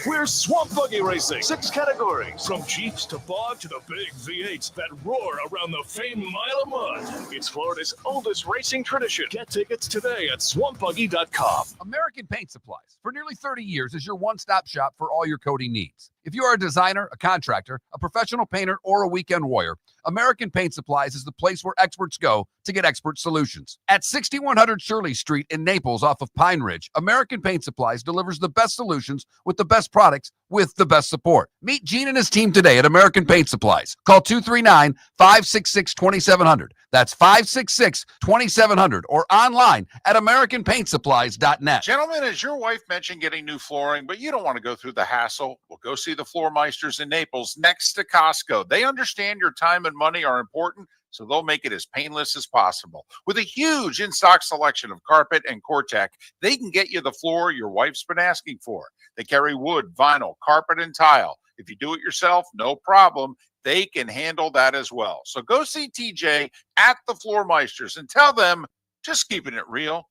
we're Swamp Buggy Racing. 6 categories, from Jeeps to Bog to the big V8s that roar around the famed Mile of Mud. It's Florida's oldest racing tradition. Get tickets today at swampbuggy.com. American Paint Supplies, for nearly 30 years, is your one-stop shop for all your coating needs. If you are a designer, a contractor, a professional painter, or a weekend warrior, American Paint Supplies is the place where experts go to get expert solutions. At 6100 Shirley Street in Naples off of Pine Ridge, American Paint Supplies delivers the best solutions with the best products with the best support. Meet Gene and his team today at American Paint Supplies. Call 239-566-2700. That's 566-2700 or online at AmericanPaintSupplies.net. Gentlemen, has your wife mentioned getting new flooring, but you don't want to go through the hassle? Well, go see the Floor Meisters in Naples next to Costco. They understand your time and money are important, so they'll make it as painless as possible. With a huge in-stock selection of carpet and Cortec, they can get you the floor your wife's been asking for. They carry wood, vinyl, carpet, and tile. If you do it yourself, no problem. They can handle that as well. So go see TJ at the Floor Meisters and tell them, just keeping it real.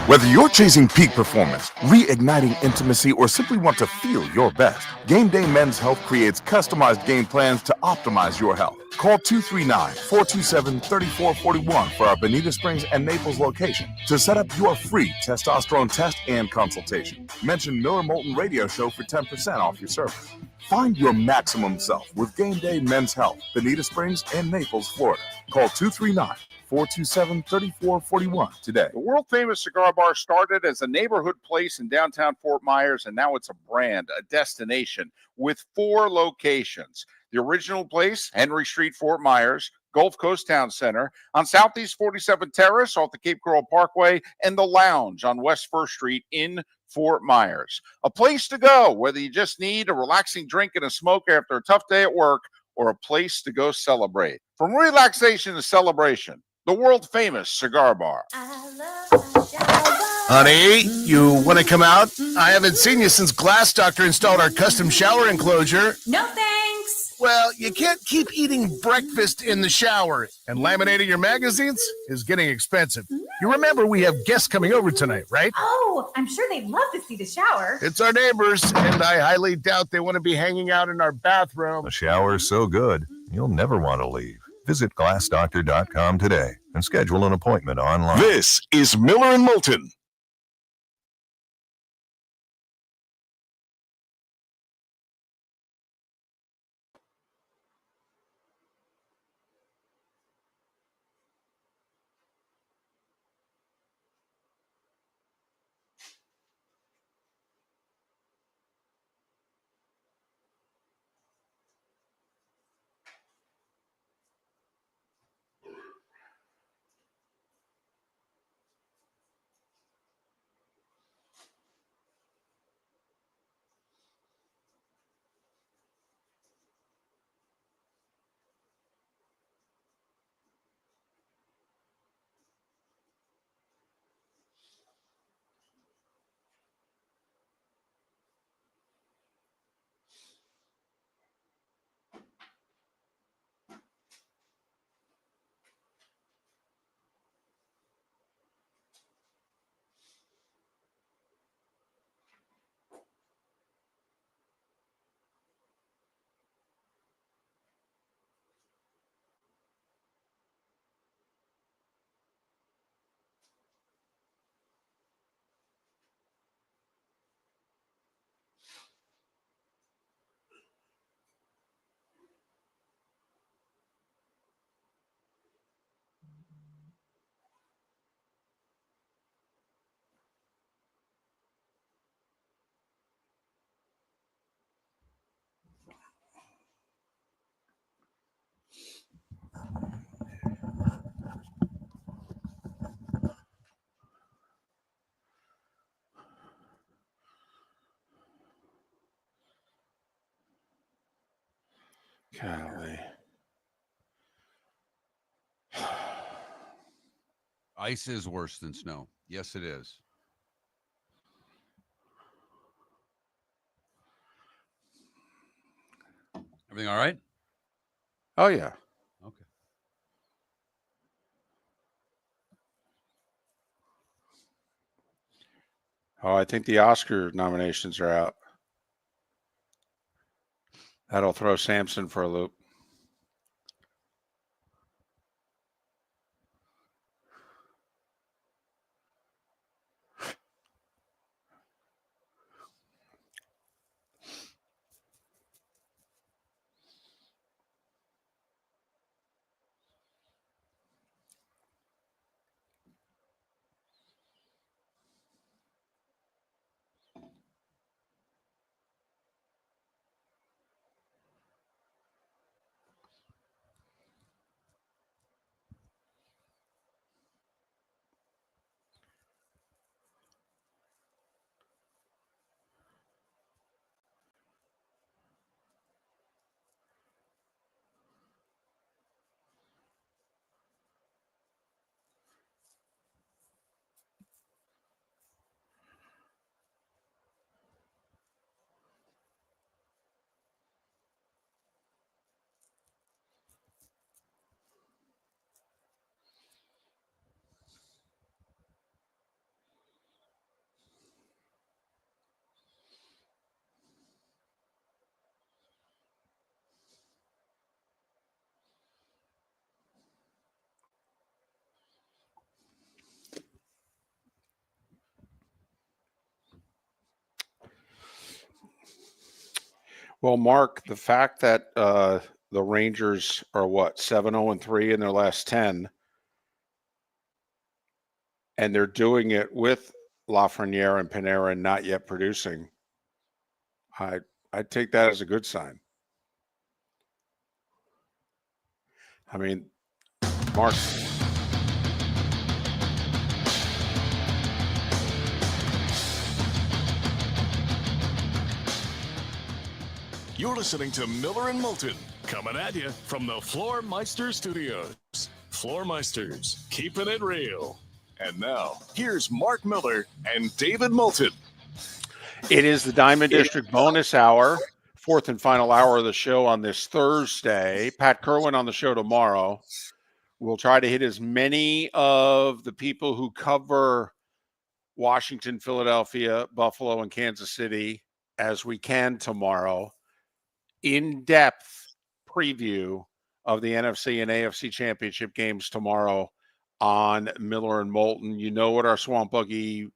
Whether you're chasing peak performance, reigniting intimacy, or simply want to feel your best, Game Day Men's Health creates customized game plans to optimize your health. Call 239-427-3441 for our Bonita Springs and Naples location to set up your free testosterone test and consultation. Mention Miller Moulton Radio Show for 10% off your service. Find your maximum self with Game Day Men's Health, Bonita Springs and Naples, Florida. Call 427-3441 today. The world famous cigar bar started as a neighborhood place in downtown Fort Myers, and now it's a brand, a destination with 4 locations. The original place, Henry Street, Fort Myers, Gulf Coast Town Center, on Southeast 47th Terrace off the Cape Coral Parkway, and the Lounge on West 1st Street in Fort Myers. A place to go, whether you just need a relaxing drink and a smoke after a tough day at work, or a place to go celebrate. From relaxation to celebration, the world famous cigar bar. Honey, you want to come out? I haven't seen you since Glass Doctor installed our custom shower enclosure. No thanks. Well, you can't keep eating breakfast in the shower, and laminating your magazines is getting expensive. You remember we have guests coming over tonight, right? Oh, I'm sure they'd love to see the shower. It's our neighbors, and I highly doubt they want to be hanging out in our bathroom. The shower is so good, you'll never want to leave. Visit glassdoctor.com today and schedule an appointment online. This is Miller and Moulton. Golly. Ice is worse than snow. Yes, it is. Everything all right? Oh, yeah. Okay. Oh, I think the Oscar nominations are out. That'll throw Samson for a loop. Well, Mark, the fact that the Rangers are what 7-0-3 in their last 10, and they're doing it with Lafreniere and Panarin not yet producing, I take that as a good sign. I mean, Marc. You're listening to Miller and Moulton, coming at you from the Floor Meister Studios. Floor Meisters, keeping it real. And now, here's Marc Miller and David Moulton. It is the Diamond District bonus hour, fourth and final hour of the show on this Thursday. Pat Kerwin on the show tomorrow. We'll try to hit as many of the people who cover Washington, Philadelphia, Buffalo, and Kansas City as we can tomorrow. In-depth preview of the NFC and AFC championship games tomorrow on Miller and Moulton. You know what our Swamp Buggy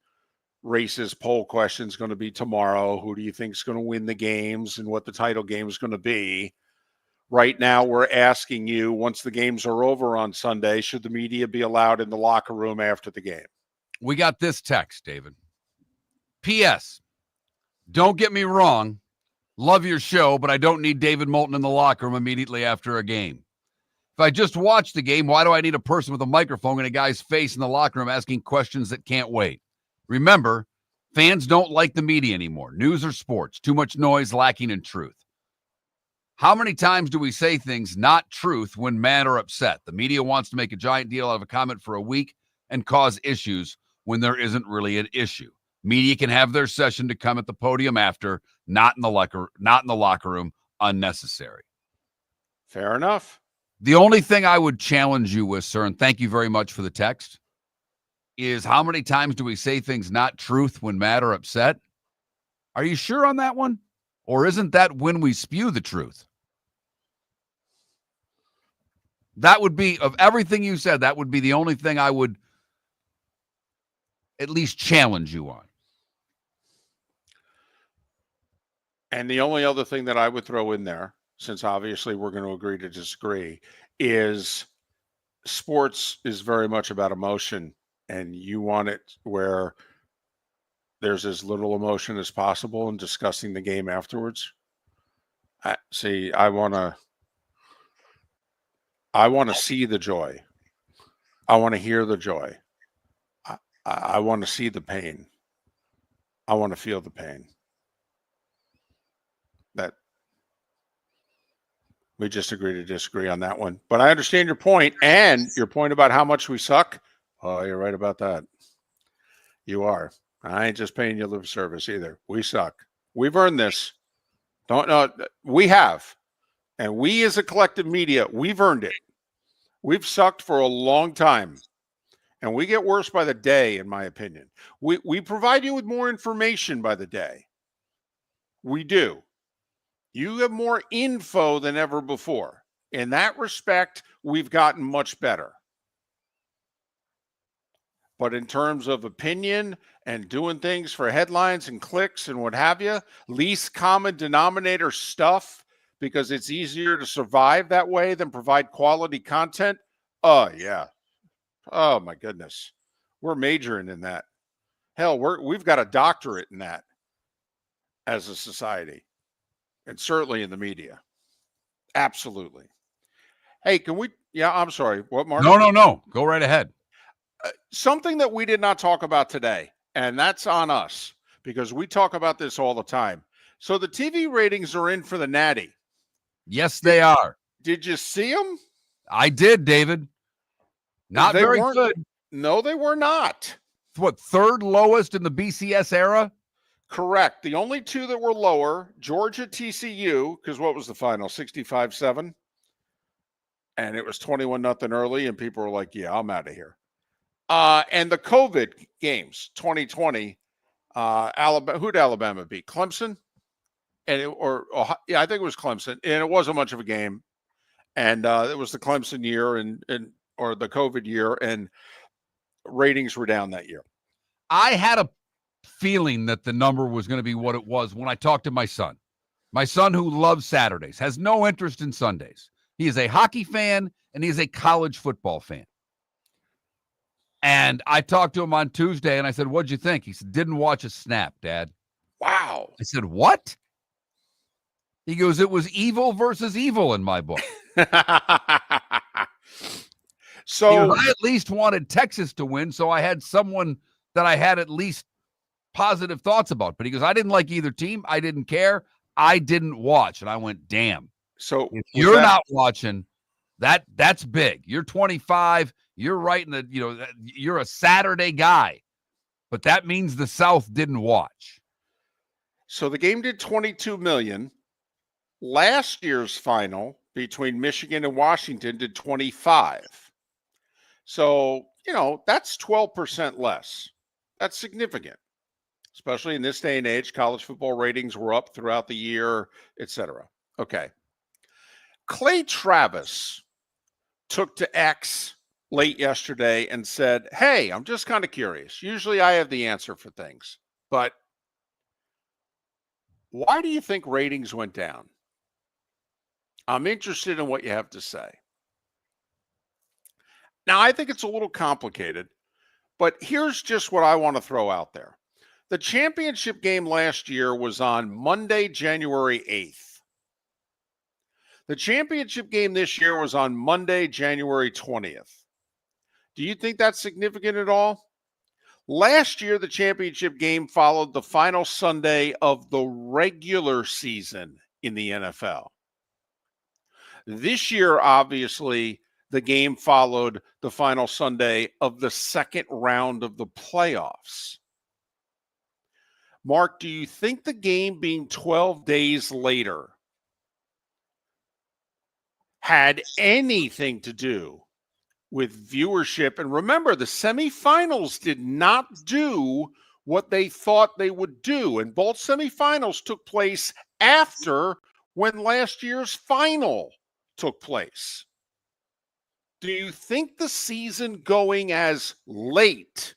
Races poll question is going to be tomorrow. Who do you think is going to win the games and what the title game is going to be? Right now, we're asking you, once the games are over on Sunday, should the media be allowed in the locker room after the game? We got this text, David. P.S. Don't get me wrong. Love your show, but I don't need David Moulton in the locker room immediately after a game. If I just watch the game, why do I need a person with a microphone in a guy's face in the locker room asking questions that can't wait? Remember, fans don't like the media anymore. News or sports, too much noise, lacking in truth. How many times do we say things not truth when mad or upset? The media wants to make a giant deal out of a comment for a week and cause issues when there isn't really an issue. Media can have their session to come at the podium after, not in the locker room, unnecessary. Fair enough. The only thing I would challenge you with, sir, and thank you very much for the text, is how many times do we say things not truth when mad or upset? Are you sure on that one? Or isn't that when we spew the truth? That would be, of everything you said, that would be the only thing I would at least challenge you on. And the only other thing that I would throw in there, since obviously we're going to agree to disagree, is sports is very much about emotion, and you want it where there's as little emotion as possible in discussing the game afterwards. I want to see the joy. I want to hear the joy. I want to see the pain. I want to feel the pain. That we just agree to disagree on that one. But I understand your point, and your point about how much we suck. Oh, you're right about that. You are. I ain't just paying you lip service either. We suck. We've earned this. Don't know. We have. And we as a collective media, we've earned it. We've sucked for a long time. And we get worse by the day, in my opinion. We provide you with more information by the day. We do. You have more info than ever before. In that respect, we've gotten much better. But in terms of opinion and doing things for headlines and clicks and what have you, least common denominator stuff, because it's easier to survive that way than provide quality content. Oh, yeah. Oh, my goodness. We're majoring in that. Hell, we've got a doctorate in that as a society, and certainly in the media. Absolutely. Hey, can we? Yeah, I'm sorry. What, Mark? No. Go right ahead. Something that we did not talk about today, and that's on us because we talk about this all the time. So the TV ratings are in for the Natty. Yes, they are. Did you see them? I did, David. Not very good. No, they were not. What, third lowest in the BCS era? Correct. The only two that were lower, Georgia TCU, because what was the final? 65-7. And it was 21-0 early, and people were like, yeah, I'm out of here. And the COVID games, 2020, Alabama. Who did Alabama beat? Clemson? I think it was Clemson. And it wasn't much of a game. And it was the Clemson year or the COVID year, and ratings were down that year. I had a feeling that the number was going to be what it was when I talked to my son. My son, who loves Saturdays, has no interest in Sundays. He is a hockey fan, and he is a college football fan. And I talked to him on Tuesday, and I said, what'd you think? He said, didn't watch a snap, Dad. Wow. I said, what? He goes, it was evil versus evil in my book. So I at least wanted Texas to win, so I had someone that I had at least positive thoughts about. But he goes, I didn't like either team. I didn't care. I didn't watch. And I went, damn. So If you're not watching, that's big. You're 25. You're right in the, you're a Saturday guy. But that means the South didn't watch. So the game did 22 million. Last year's final between Michigan and Washington did 25. So, that's 12% less. That's significant, especially in this day and age. College football ratings were up throughout the year, etc. Okay. Clay Travis took to X late yesterday and said, hey, I'm just kind of curious. Usually I have the answer for things, but why do you think ratings went down? I'm interested in what you have to say. Now, I think it's a little complicated, but here's just what I want to throw out there. The championship game last year was on Monday, January 8th. The championship game this year was on Monday, January 20th. Do you think that's significant at all? Last year, the championship game followed the final Sunday of the regular season in the NFL. This year, obviously, the game followed the final Sunday of the second round of the playoffs. Mark, do you think the game being 12 days later had anything to do with viewership? And remember, the semifinals did not do what they thought they would do. And both semifinals took place after when last year's final took place. Do you think the season going as late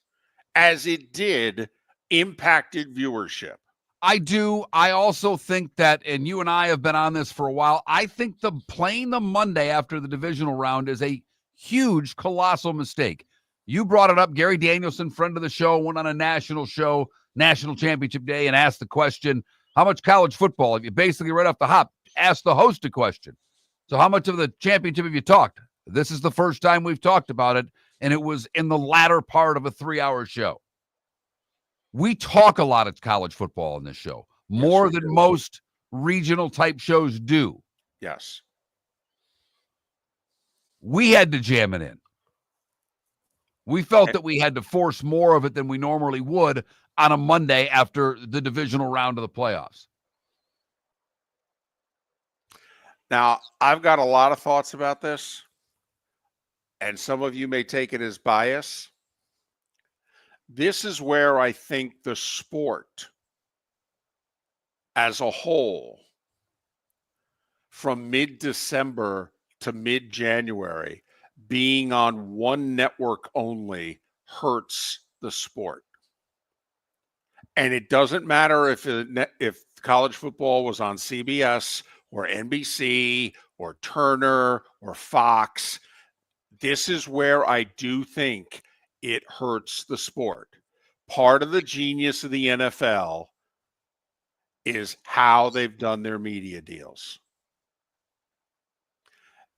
as it did impacted viewership? I do. I also think that, and you and I have been on this for a while, I think playing the Monday after the divisional round is a huge, colossal mistake. You brought it up. Gary Danielson, friend of the show, went on a national show, National Championship Day, and asked the question, how much college football have you? Basically, right off the hop, asked the host a question. So how much of the championship have you talked? This is the first time we've talked about it, and it was in the latter part of a 3-hour show. We talk a lot of college football in this show, more than most regional type shows do. Yes. We had to jam it in. We felt that we had to force more of it than we normally would on a Monday after the divisional round of the playoffs. Now, I've got a lot of thoughts about this, and some of you may take it as bias. This is where I think the sport as a whole, from mid-December to mid-January, being on one network only hurts the sport. And it doesn't matter if college football was on CBS or NBC or Turner or Fox. This is where I do think it hurts the sport. Part of the genius of the NFL is how they've done their media deals.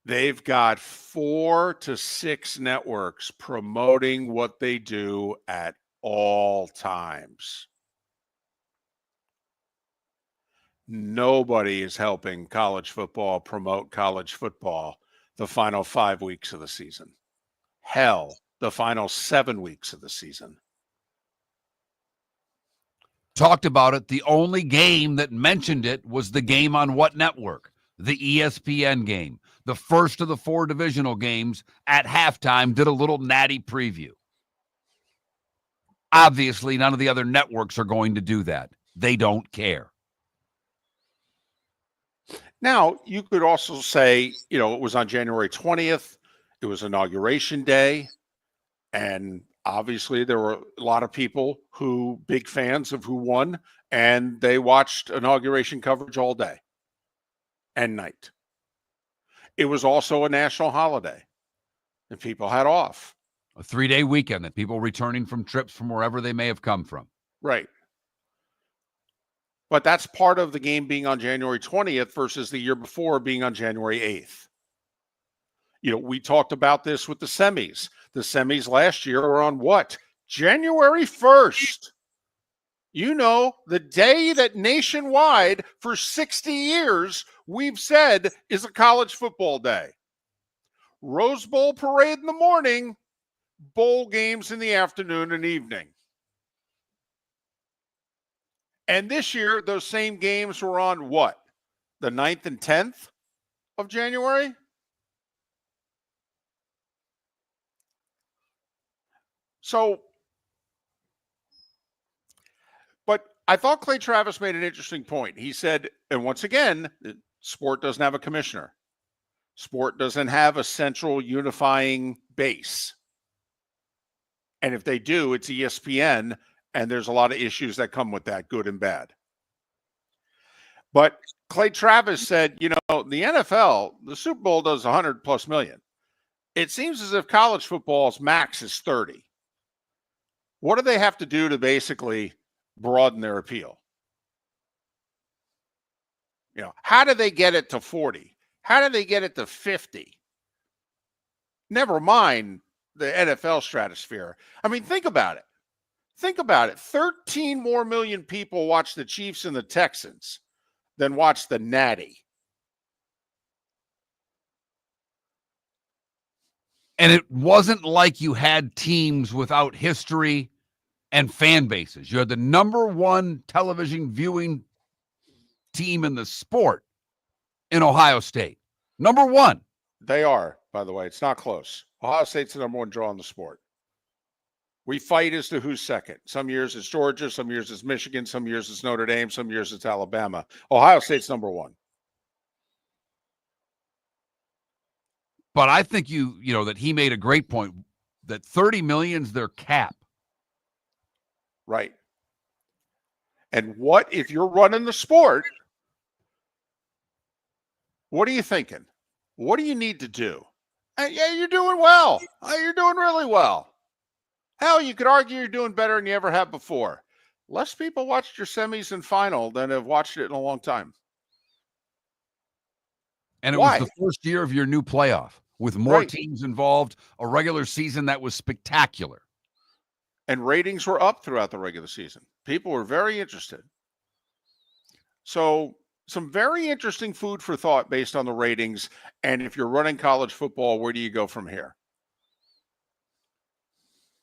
They've got 4 to 6 networks promoting what they do at all times. Nobody is helping college football promote college football the final 5 weeks of the season. Hell, the final 7 weeks of the season. Talked about it. The only game that mentioned it was the game on what network? The ESPN game. The first of the 4 divisional games at halftime did a little natty preview. Obviously, none of the other networks are going to do that. They don't care. Now, you could also say, it was on January 20th. It was Inauguration Day. And obviously, there were a lot of people big fans of who won, and they watched inauguration coverage all day and night. It was also a national holiday, and people had off. A 3-day weekend that people returning from trips from wherever they may have come from. Right. But that's part of the game being on January 20th versus the year before being on January 8th. We talked about this with the semis. The semis last year were on what? January 1st. The day that nationwide for 60 years we've said is a college football day. Rose Bowl parade in the morning, bowl games in the afternoon and evening. And this year, those same games were on what? The 9th and 10th of January? So, but I thought Clay Travis made an interesting point. He said, and once again, sport doesn't have a commissioner. Sport doesn't have a central unifying base. And if they do, it's ESPN. And there's a lot of issues that come with that, good and bad. But Clay Travis said, the NFL, the Super Bowl does 100+ million. It seems as if college football's max is 30. What do they have to do to basically broaden their appeal? How do they get it to 40? How do they get it to 50? Never mind the NFL stratosphere. I mean, think about it. 13 more million people watch the Chiefs and the Texans than watch the Natty. And it wasn't like you had teams without history and fan bases. You had the number one television viewing team in the sport in Ohio State. Number one. They are, by the way. It's not close. Ohio State's the number one draw in the sport. We fight as to who's second. Some years it's Georgia, some years it's Michigan, some years it's Notre Dame, some years it's Alabama. Ohio State's number one. But I think that he made a great point that 30 million's their cap. Right. And what if you're running the sport? What are you thinking? What do you need to do? Yeah, you're doing well. You're doing really well. Hell, you could argue you're doing better than you ever have before. Less people watched your semis and final than have watched it in a long time. And it was the first year of your new playoff with more teams involved, a regular season that was spectacular. And ratings were up throughout the regular season. People were very interested. So some very interesting food for thought based on the ratings. And if you're running college football, where do you go from here?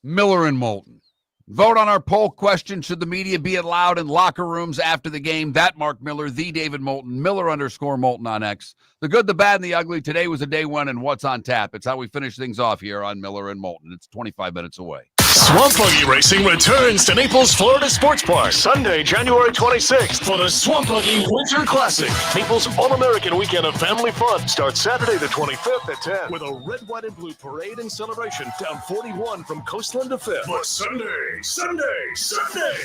Miller and Moulton. Vote on our poll question. Should the media be allowed in locker rooms after the game? That Mark Miller, the David Moulton, Miller_Moulton on X. The good, the bad, and the ugly. Today was a day one and what's on tap. It's how we finish things off here on Miller and Moulton. It's 25 minutes away. Swamp Buggy Racing returns to Naples, Florida Sports Park Sunday, January 26th for the Swamp Buggy Winter Classic. Naples' all-American weekend of family fun starts Saturday the 25th at 10 with a red, white, and blue parade and celebration down 41 from Coastland to 5th. But Sunday,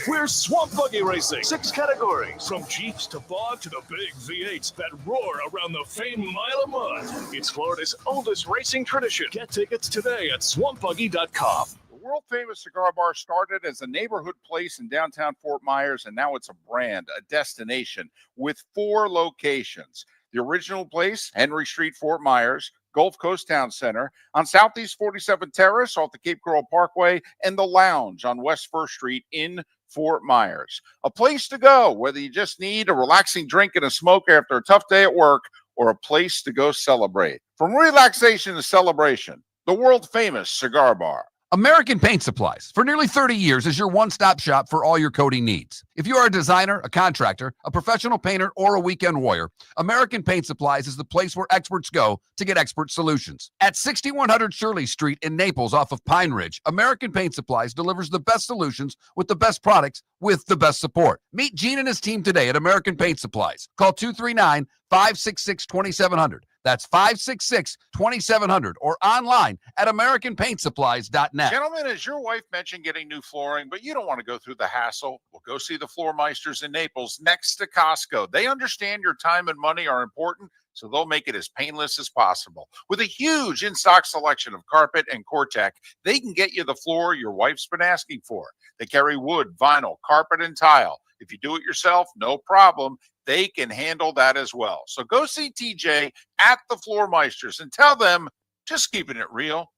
we're Swamp Buggy Racing. 6 categories, from Jeeps to Bog to the big V8s that roar around the famed Mile of Mud. It's Florida's oldest racing tradition. Get tickets today at swampbuggy.com. World-famous cigar bar started as a neighborhood place in downtown Fort Myers, and now it's a brand, a destination with 4 locations. The original place, Henry Street, Fort Myers, Gulf Coast Town Center, on Southeast 47th Terrace off the Cape Coral Parkway, and the Lounge on West 1st Street in Fort Myers. A place to go, whether you just need a relaxing drink and a smoke after a tough day at work, or a place to go celebrate. From relaxation to celebration, the world-famous cigar bar. American Paint Supplies, for nearly 30 years, is your one-stop shop for all your coating needs. If you are a designer, a contractor, a professional painter, or a weekend warrior, American Paint Supplies is the place where experts go to get expert solutions. At 6100 Shirley Street in Naples off of Pine Ridge, American Paint Supplies delivers the best solutions with the best products with the best support. Meet Gene and his team today at American Paint Supplies. Call 239-566-2700. That's 566-2700 or online at AmericanPaintSupplies.net. Gentlemen, as your wife mentioned getting new flooring, but you don't want to go through the hassle, well, go see the Floor Meisters in Naples next to Costco. They understand your time and money are important. so they'll make it as painless as possible. With a huge in-stock selection of carpet and Core-Tech, they can get you the floor your wife's been asking for. They carry wood, vinyl, carpet, and tile. If you do it yourself, no problem. They can handle that as well. So go see TJ at the Floor Meisters and tell them, just keeping it real.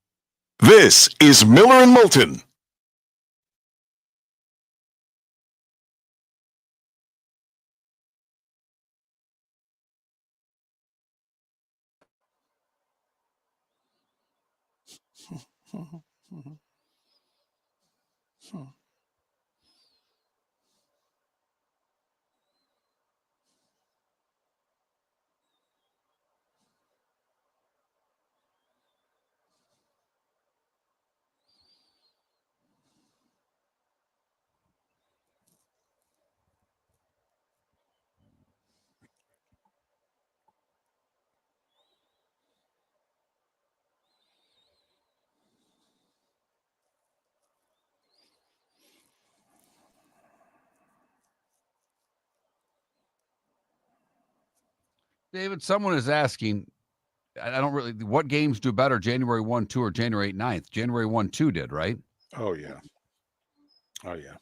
This is Miller and Moulton. David, someone is asking, I don't really, what games do better, January 1, 2, or January 8, 9th? January 1, 2 did, right? Oh, yeah. Oh, yeah.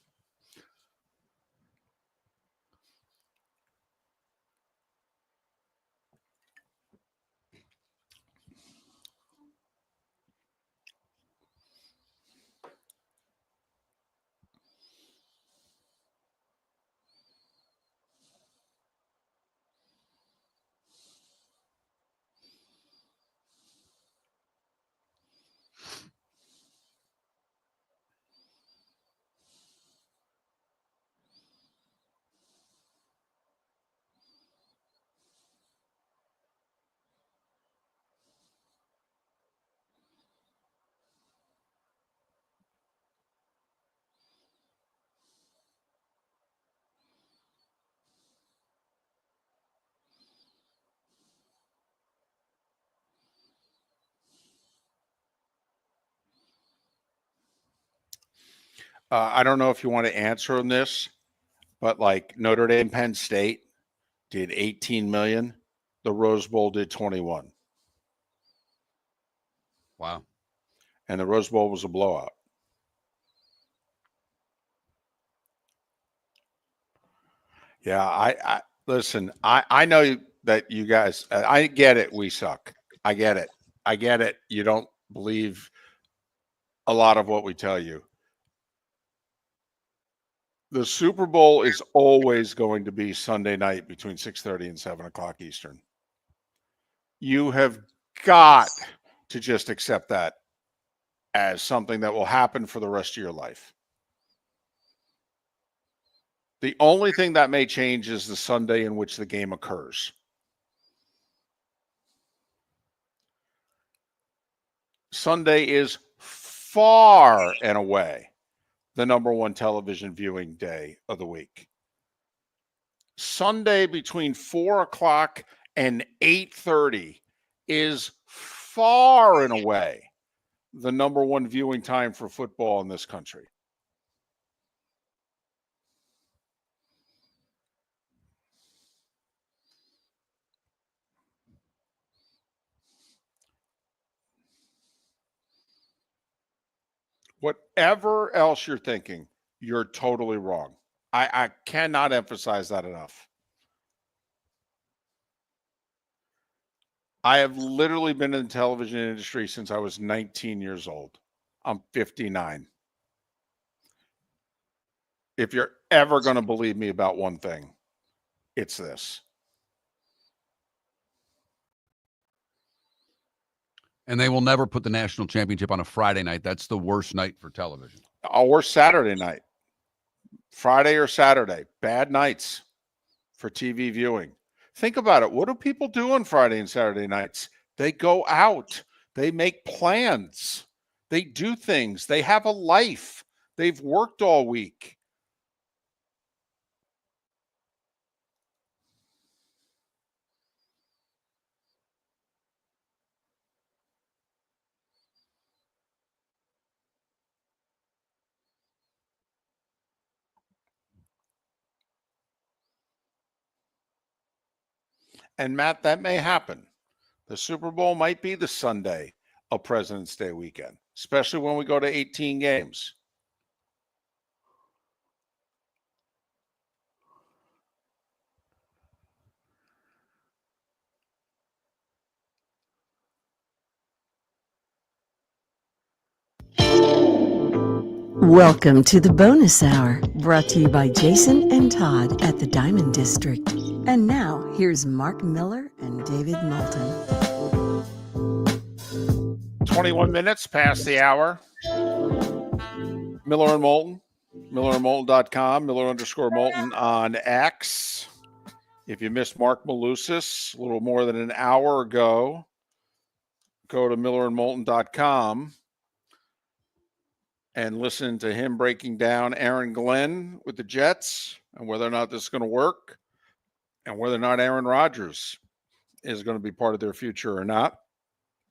I don't know if you want to answer on this, but like Notre Dame, Penn State did 18 million. The Rose Bowl did 21. Wow. And the Rose Bowl was a blowout. Yeah, I listen, I know that you guys, I get it. We suck. I get it. I get it. You don't believe a lot of what we tell you. The Super Bowl is always going to be Sunday night between 6:30 and 7 o'clock Eastern. You have got to just accept that as something that will happen for the rest of your life. The only thing that may change is the Sunday in which the game occurs. Sunday is far and away the number one television viewing day of the week. Sunday between 4 o'clock and 8:30 is far and away the number one viewing time for football in this country. Whatever else you're thinking, you're totally wrong. I cannot emphasize that enough. I have literally been in the television industry since I was 19 years old. I'm 59. If you're ever going to believe me about one thing, it's this. And they will never put the national championship on a Friday night. That's the worst night for television. Or Saturday night. Friday or Saturday. Bad nights for TV viewing. Think about it. What do people do on Friday and Saturday nights? They go out. They make plans. They do things. They have a life. They've worked all week. And Matt, that may happen. The Super Bowl might be the Sunday of President's Day weekend, especially when we go to 18 games. Welcome to the bonus hour, brought to you by Jason and Todd at the Diamond District. And now, here's Marc Miller and David Moulton. 21 minutes past the hour. Miller and Moulton, millerandmoulton.com, Miller_Moulton on X. If you missed Marc Malusis a little more than an hour ago, go to millerandmoulton.com and listen to him breaking down Aaron Glenn with the Jets and whether or not this is going to work and whether or not Aaron Rodgers is going to be part of their future or not.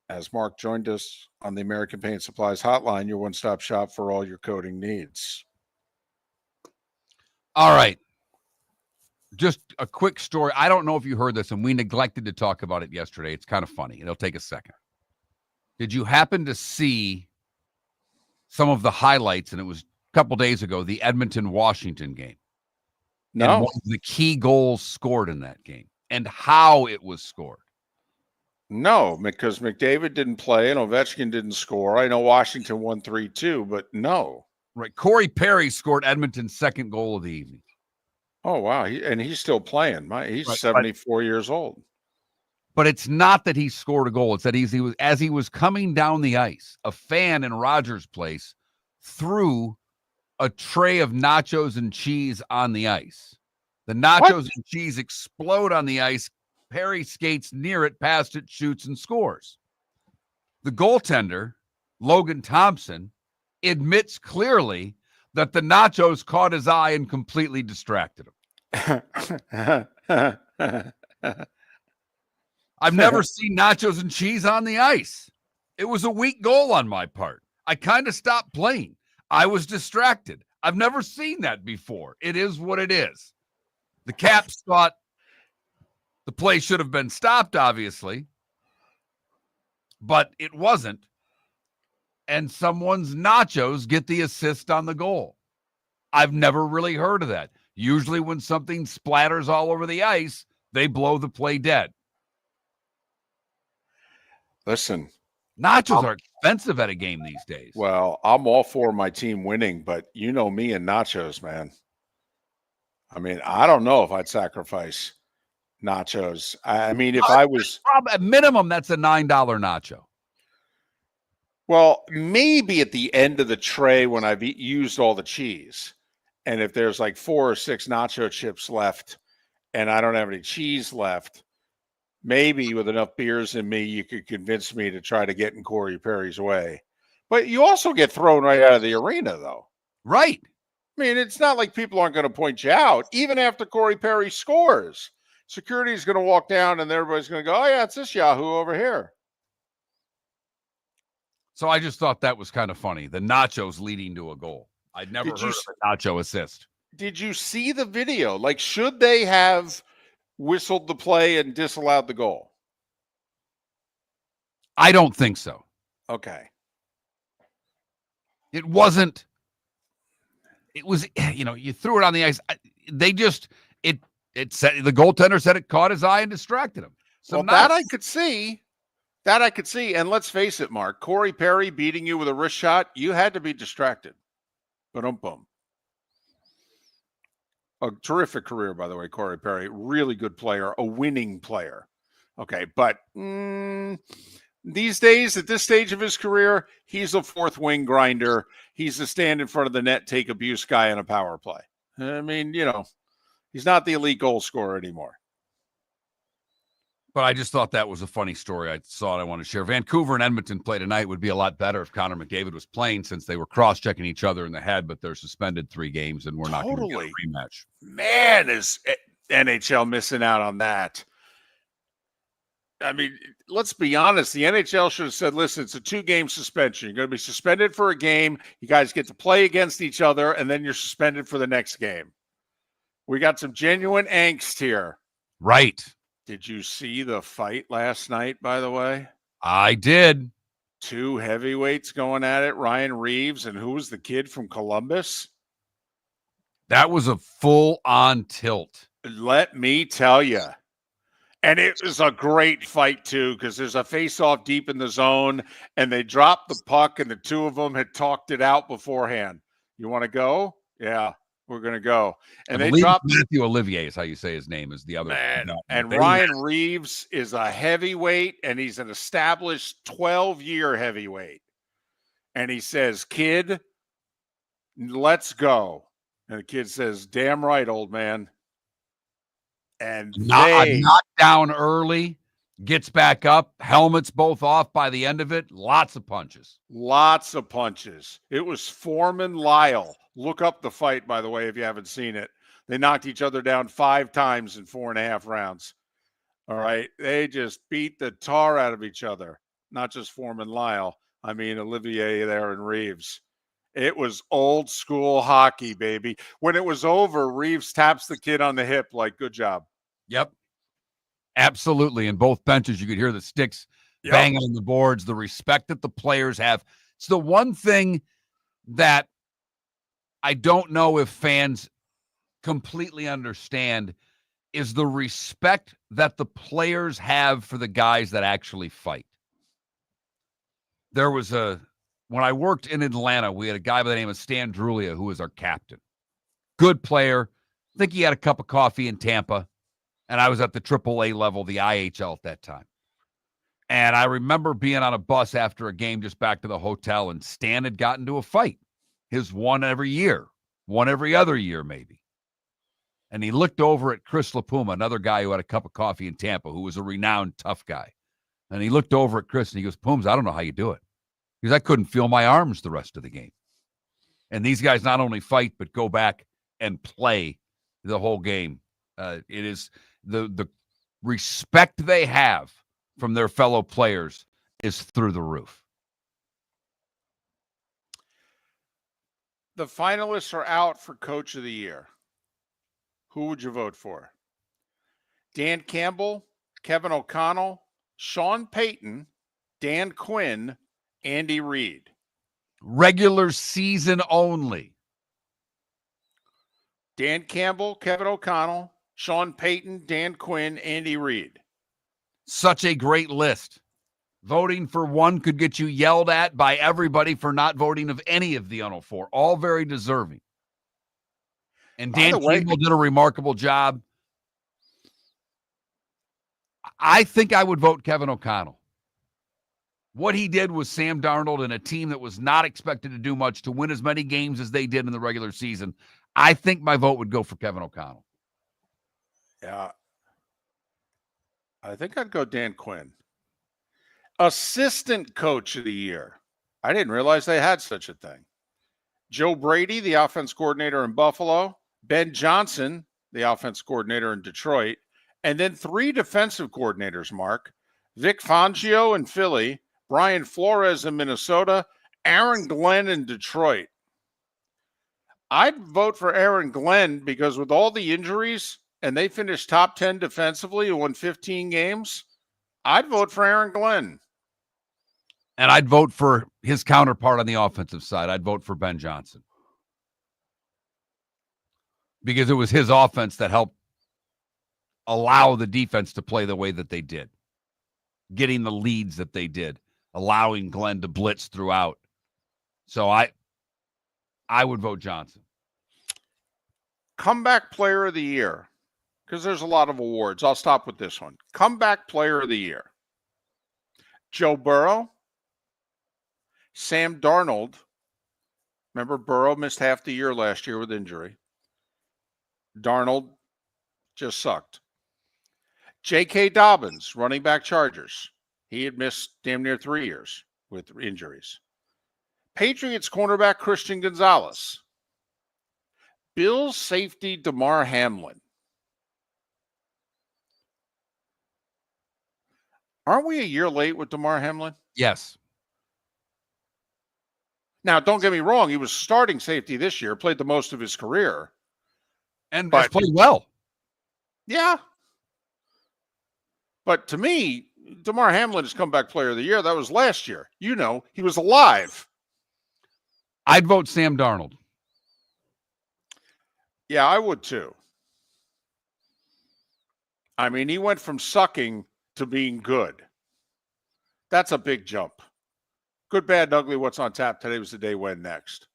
As Marc joined us on the American Paint Supplies hotline, your one-stop shop for all your coating needs. All right. Just a quick story. I don't know if you heard this, and we neglected to talk about it yesterday. It's kind of funny. It'll take a second. Did you happen to see some of the highlights, and it was a couple days ago, the Edmonton-Washington game? No. And one of the key goals scored in that game and how it was scored. No, because McDavid didn't play and Ovechkin didn't score. I know Washington won 3-2, but no. Right. Corey Perry scored Edmonton's second goal of the evening. Oh, wow. He's still playing. He's Right, 74 years old. But it's not that he scored a goal. It's that as he was coming down the ice, a fan in Rogers Place threw a tray of nachos and cheese on the ice. The nachos and cheese explode on the ice. Perry skates near it, past it, shoots, and scores. The goaltender, Logan Thompson, admits clearly that the nachos caught his eye and completely distracted him. I've never seen nachos and cheese on the ice. It was a weak goal on my part. I kind of stopped playing. I was distracted. I've never seen that before. It is what it is. The Caps thought the play should have been stopped, obviously, but it wasn't. And someone's nachos get the assist on the goal. I've never really heard of that. Usually when something splatters all over the ice, they blow the play dead. Listen. Nachos are expensive at a game these days. Well, I'm all for my team winning, but you know me and nachos, man. I mean, I don't know if I'd sacrifice nachos. I mean, if I was... At minimum, that's a $9 nacho. Well, maybe at the end of the tray when I've used all the cheese. And if there's like 4 or 6 nacho chips left and I don't have any cheese left, maybe with enough beers in me, you could convince me to try to get in Corey Perry's way. But you also get thrown right out of the arena, though. Right. I mean, it's not like people aren't going to point you out. Even after Corey Perry scores, security is going to walk down and everybody's going to go, oh, yeah, it's this Yahoo over here. So I just thought that was kind of funny. The nachos leading to a goal. I'd never heard of a nacho assist. Did you see the video? Like, should they have whistled the play and disallowed the goal? I don't think so. Okay. It wasn't. It was, you threw it on the ice. It said, the goaltender said it caught his eye and distracted him. So well, that I could see. That I could see. And let's face it, Marc, Corey Perry beating you with a wrist shot, you had to be distracted. Boom. A terrific career, by the way, Corey Perry. Really good player, a winning player. Okay, but these days, at this stage of his career, he's a fourth wing grinder. He's a stand in front of the net, take abuse guy in a power play. I mean, he's not the elite goal scorer anymore. But I just thought that was a funny story. I saw it. I want to share. Vancouver and Edmonton play tonight. Would be a lot better if Connor McDavid was playing, since they were cross-checking each other in the head, but they're suspended 3 games, and we're not going to get a rematch. Man, is NHL missing out on that. I mean, let's be honest. The NHL should have said, listen, it's a 2-game suspension. You're going to be suspended for a game. You guys get to play against each other, and then you're suspended for the next game. We got some genuine angst here. Right. Did you see the fight last night, by the way? I did. 2 heavyweights going at it, Ryan Reeves, and who was the kid from Columbus? That was a full-on tilt. Let me tell you. And it was a great fight, too, because there's a face-off deep in the zone, and they dropped the puck, and the two of them had talked it out beforehand. You want to go? Yeah, we're going to go. And I they believe dropped Matthew Olivier is how you say his name, is the other. man. And Ryan Reeves is a heavyweight, and he's an established 12-year heavyweight. And he says, kid, let's go. And the kid says, damn right, old man. And knocked down early, gets back up, helmets both off by the end of it. Lots of punches. Lots of punches. It was Foreman Lyle. Look up the fight, by the way, if you haven't seen it. They knocked each other down 5 times in 4.5 rounds. All right. They just beat the tar out of each other. Not just Foreman Lyle. I mean, Olivier there and Reeves. It was old school hockey, baby. When it was over, Reeves taps the kid on the hip like, good job. Yep. Absolutely. In both benches, you could hear the sticks banging on the boards, the respect that the players have. It's the one thing that I don't know if fans completely understand is the respect that the players have for the guys that actually fight. There was when I worked in Atlanta, we had a guy by the name of Stan Drulia, who was our captain. Good player. I think he had a cup of coffee in Tampa. And I was at the AAA level, the IHL at that time. And I remember being on a bus after a game just back to the hotel, and Stan had gotten into a fight. His one every other year maybe. And he looked over at Chris LaPuma, another guy who had a cup of coffee in Tampa, who was a renowned tough guy. And he looked over at Chris and he goes, Pooms, I don't know how you do it. Because I couldn't feel my arms the rest of the game. And these guys not only fight, but go back and play the whole game. It is the respect they have from their fellow players is through the roof. The finalists are out for Coach of the Year. Who would you vote for? Dan Campbell, Kevin O'Connell, Sean Payton, Dan Quinn, Andy Reid. Regular season only. Dan Campbell, Kevin O'Connell, Sean Payton, Dan Quinn, Andy Reid. Such a great list. Voting for one could get you yelled at by everybody for not voting of any of the 104. All very deserving. And Dan Campbell did a remarkable job. I think I would vote Kevin O'Connell. What he did with Sam Darnold and a team that was not expected to do much to win as many games as they did in the regular season, I think my vote would go for Kevin O'Connell. Yeah. I think I'd go Dan Quinn. Assistant Coach of the Year. I didn't realize they had such a thing. Joe Brady, the offense coordinator in Buffalo. Ben Johnson, the offense coordinator in Detroit. And then 3 defensive coordinators, Mark. Vic Fangio in Philly. Brian Flores in Minnesota. Aaron Glenn in Detroit. I'd vote for Aaron Glenn because with all the injuries, and they finished top 10 defensively and won 15 games, I'd vote for Aaron Glenn. And I'd vote for his counterpart on the offensive side. I'd vote for Ben Johnson. Because it was his offense that helped allow the defense to play the way that they did. Getting the leads that they did. Allowing Glenn to blitz throughout. So I would vote Johnson. Comeback Player of the Year. Because there's a lot of awards. I'll stop with this one. Comeback Player of the Year. Joe Burrow. Sam Darnold. Remember, Burrow missed half the year last year with injury. Darnold just sucked. J.K. Dobbins, running back Chargers. He had missed damn near 3 years with injuries. Patriots cornerback Christian Gonzalez. Bills safety DeMar Hamlin. Aren't we a year late with DeMar Hamlin? Yes. Now, don't get me wrong. He was starting safety this year, played the most of his career. And has played well. Yeah. But to me, DeMar Hamlin is comeback player of the year. That was last year. You know, he was alive. I'd vote Sam Darnold. Yeah, I would too. I mean, he went from sucking to being good. That's a big jump. Good, bad, and ugly. What's on tap today was the day when next.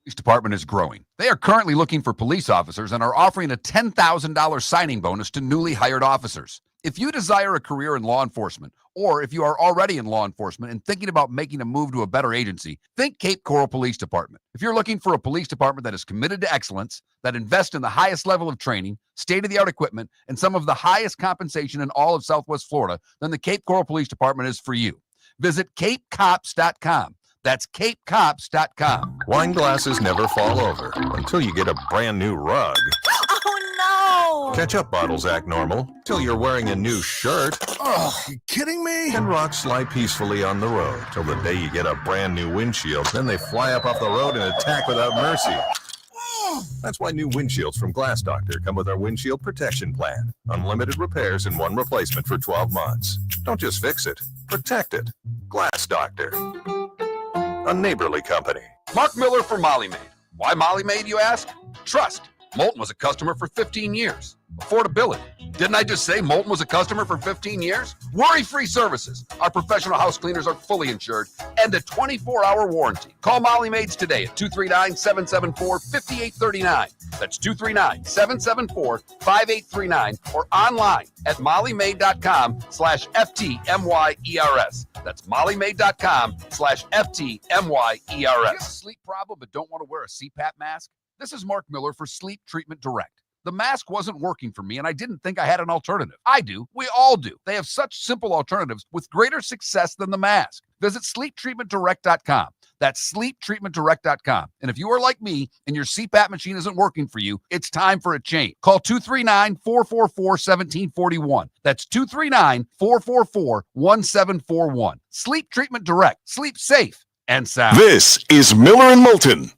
Police department is growing. They are currently looking for police officers and are offering a $10,000 signing bonus to newly hired officers. If you desire a career in law enforcement, or if you are already in law enforcement and thinking about making a move to a better agency, think Cape Coral Police Department. If you're looking for a police department that is committed to excellence, that invests in the highest level of training, state-of-the-art equipment, and some of the highest compensation in all of Southwest Florida, then the Cape Coral Police Department is for you. Visit capecops.com. That's capecops.com. Wine glasses never fall over until you get a brand new rug. Oh no! Ketchup bottles act normal till you're wearing a new shirt. Oh, you kidding me? And rocks slide peacefully on the road till the day you get a brand new windshield. Then they fly up off the road and attack without mercy. That's why new windshields from Glass Doctor come with our windshield protection plan. Unlimited repairs and one replacement for 12 months. Don't just fix it, protect it. Glass Doctor. A neighborly company. Marc Miller for Molly Maid. Why Molly Maid, you ask? Trust. Moulton was a customer for 15 years. Affordability. Didn't I just say Moulton was a customer for 15 years? Worry-free services. Our professional house cleaners are fully insured and a 24-hour warranty. Call Molly Maids today at 239-774-5839. That's 239-774-5839 or online at mollymaid.com/FTMYERS. That's mollymaid.com/FTMYERS. Sleep problem but don't want to wear a CPAP mask? This is Marc Miller for Sleep Treatment Direct. The mask wasn't working for me, and I didn't think I had an alternative. I do. We all do. They have such simple alternatives with greater success than the mask. Visit sleeptreatmentdirect.com. That's sleeptreatmentdirect.com. And if you are like me and your CPAP machine isn't working for you, it's time for a change. Call 239-444-1741. That's 239-444-1741. Sleep Treatment Direct. Sleep safe and sound. This is Miller and Moulton.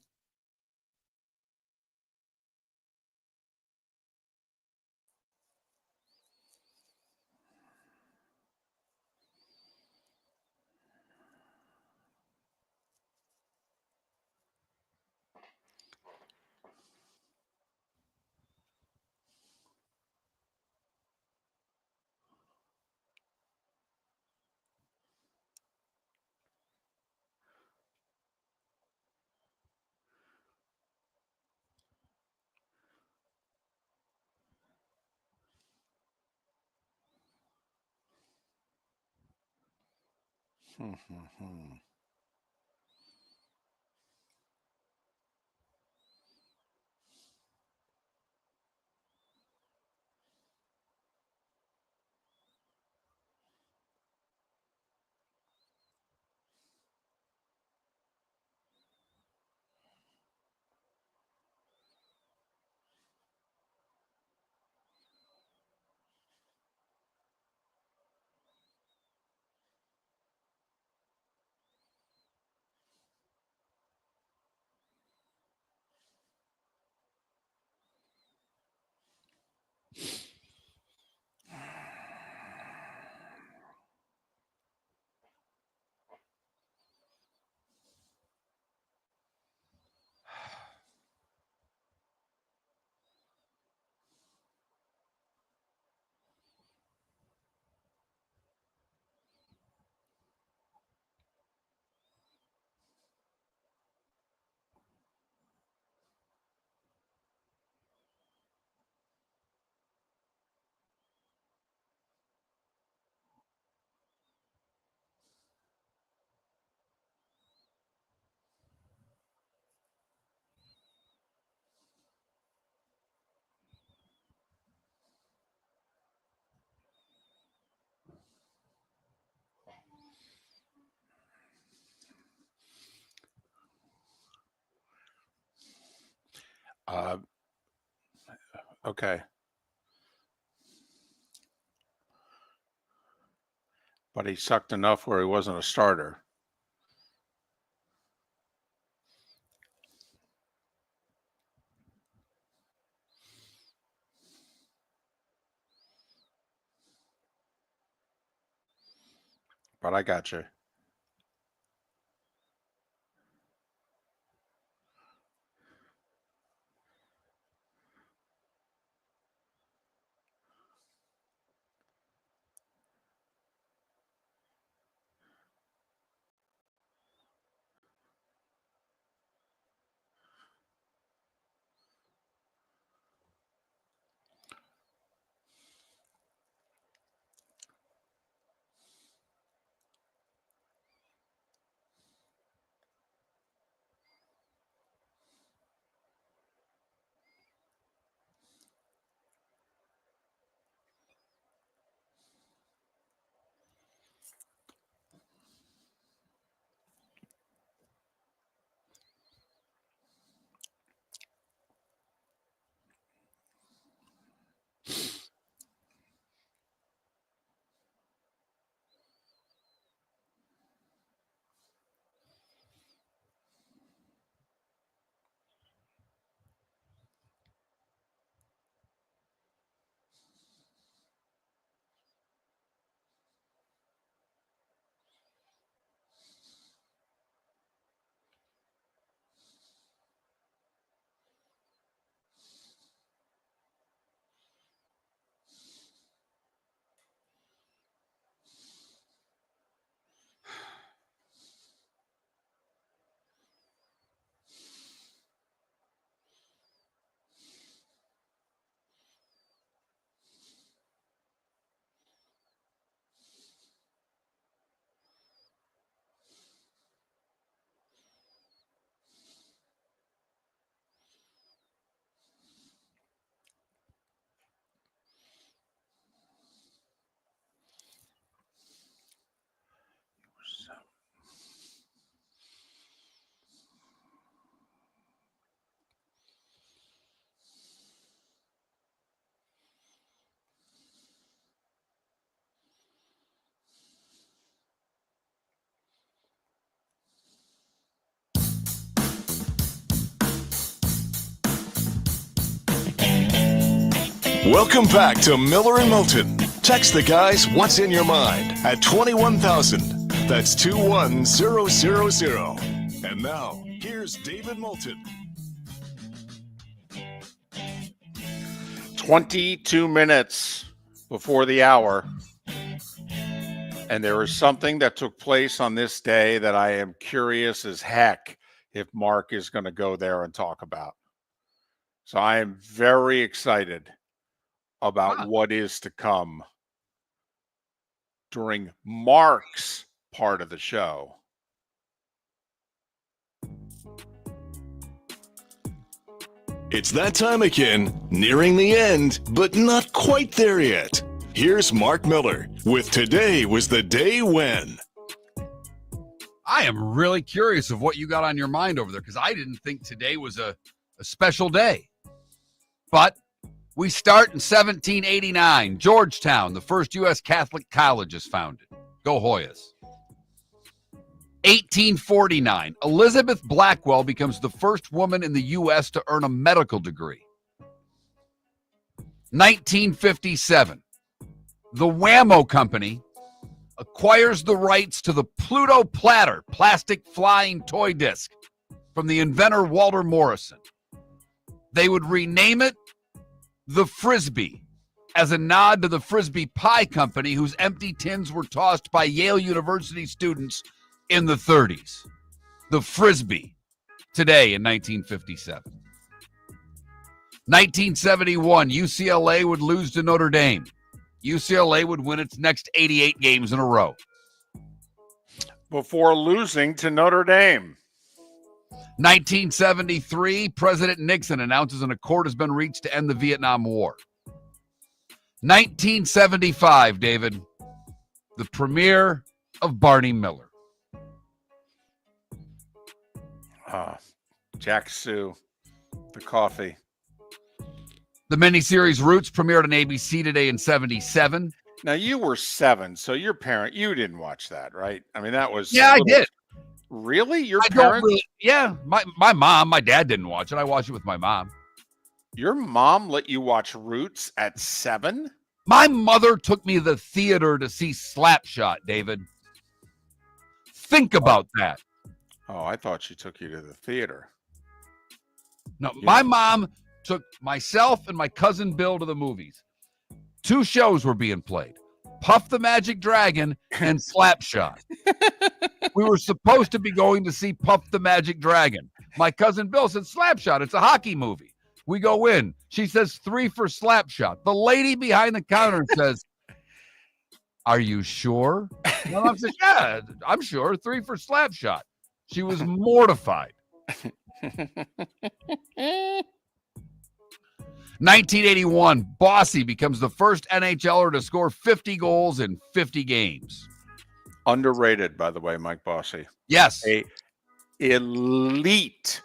Okay. But he sucked enough where he wasn't a starter. but I got you. Welcome back to Miller and Moulton. Text the guys what's in your mind at 21,000. That's 21000. And now, here's David Moulton. 22 minutes before the hour. And there is something that took place on this day that I am curious as heck if Marc is going to go there and talk about. So I am very excited about what is to come during Marc's part of the show. It's that time again, nearing the end, but not quite there yet. Here's Marc Miller with Today Was the Day When. I am really curious of what you got on your mind over there, because I didn't think today was a special day. But we start in 1789. Georgetown, the first U.S. Catholic college, is founded. Go Hoyas. 1849. Elizabeth Blackwell becomes the first woman in the U.S. to earn a medical degree. 1957. The Wham-O Company acquires the rights to the Pluto Platter plastic flying toy disc from the inventor Walter Morrison. They would rename it the Frisbee, as a nod to the Frisbee Pie Company, whose empty tins were tossed by Yale University students in the 30s. The Frisbee, today in 1957. 1971, UCLA would lose to Notre Dame. UCLA would win its next 88 games in a row. Before losing to Notre Dame. 1973, President Nixon announces an accord has been reached to end the Vietnam War. 1975, David, the premiere of Barney Miller. Jack Sue, the coffee. The miniseries Roots premiered on ABC today in 77. Now, you were 7, so you didn't watch that, right? I mean, that was... Yeah, I did. Really? Your parents? Yeah, my mom, my dad didn't watch it. I watched it with my mom. Your mom let you watch Roots at 7? My mother took me to the theater to see Slapshot, David. Think about that. Oh, I thought she took you to the theater. No, Yeah. my mom took myself and my cousin Bill to the movies. 2 shows were being played. Puff the Magic Dragon and Slapshot. We were supposed to be going to see Puff the Magic Dragon. My cousin Bill said, Slapshot, it's a hockey movie. We go in. She says 3 for Slapshot. The lady behind the counter says, are you sure? My mom says, yeah, I'm sure. 3 for Slapshot. She was mortified. 1981, Bossy becomes the first NHLer to score 50 goals in 50 games. Underrated, by the way, Mike Bossy. Yes. A elite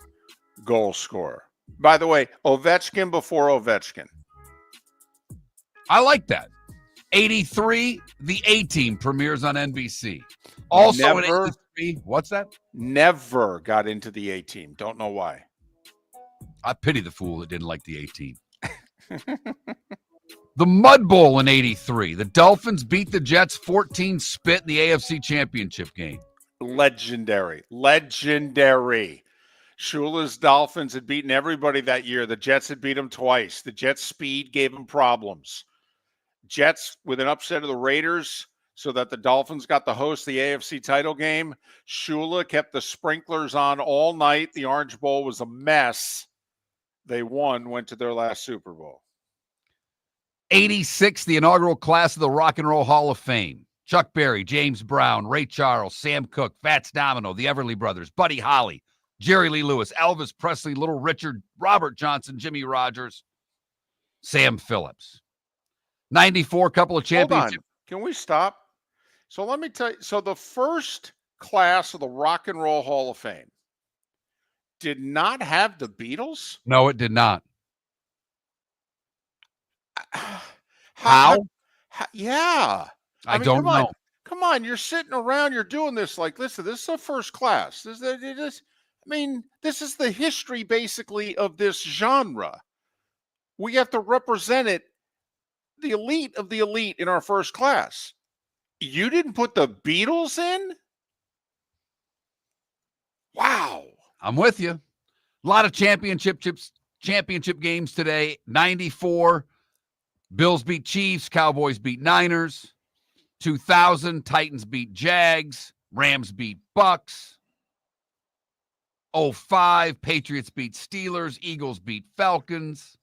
goal scorer. By the way, Ovechkin before Ovechkin. I like that. 83, the A-Team premieres on NBC. Also in 83, what's that? Never got into the A-Team. Don't know why. I pity the fool that didn't like the A-Team. The Mud Bowl in 83. The Dolphins beat the Jets 14 spit in the AFC Championship game. Legendary. Shula's Dolphins had beaten everybody that year. The Jets had beat them twice. The Jets' speed gave them problems. Jets with an upset of the Raiders so that the Dolphins got to host the AFC title game. Shula kept the sprinklers on all night. The Orange Bowl was a mess. They went to their last Super Bowl. 86, the inaugural class of the Rock and Roll Hall of Fame. Chuck Berry, James Brown, Ray Charles, Sam Cooke, Fats Domino, the Everly Brothers, Buddy Holly, Jerry Lee Lewis, Elvis Presley, Little Richard, Robert Johnson, Jimmy Rogers, Sam Phillips. 94, couple of championships. Hold on. Can we stop? So let me tell you. So the first class of the Rock and Roll Hall of Fame did not have the Beatles? No, it did not. How? Yeah. I mean, don't know. Come on, you're sitting around, you're doing this like, listen, this is a first class. This is the history basically of this genre. We have to represent it, the elite of the elite in our first class. You didn't put the Beatles in? Wow. I'm with you. A lot of championship games today. 94, Bills beat Chiefs, Cowboys beat Niners. 2000, Titans beat Jags, Rams beat Bucks. 05, Patriots beat Steelers, Eagles beat Falcons.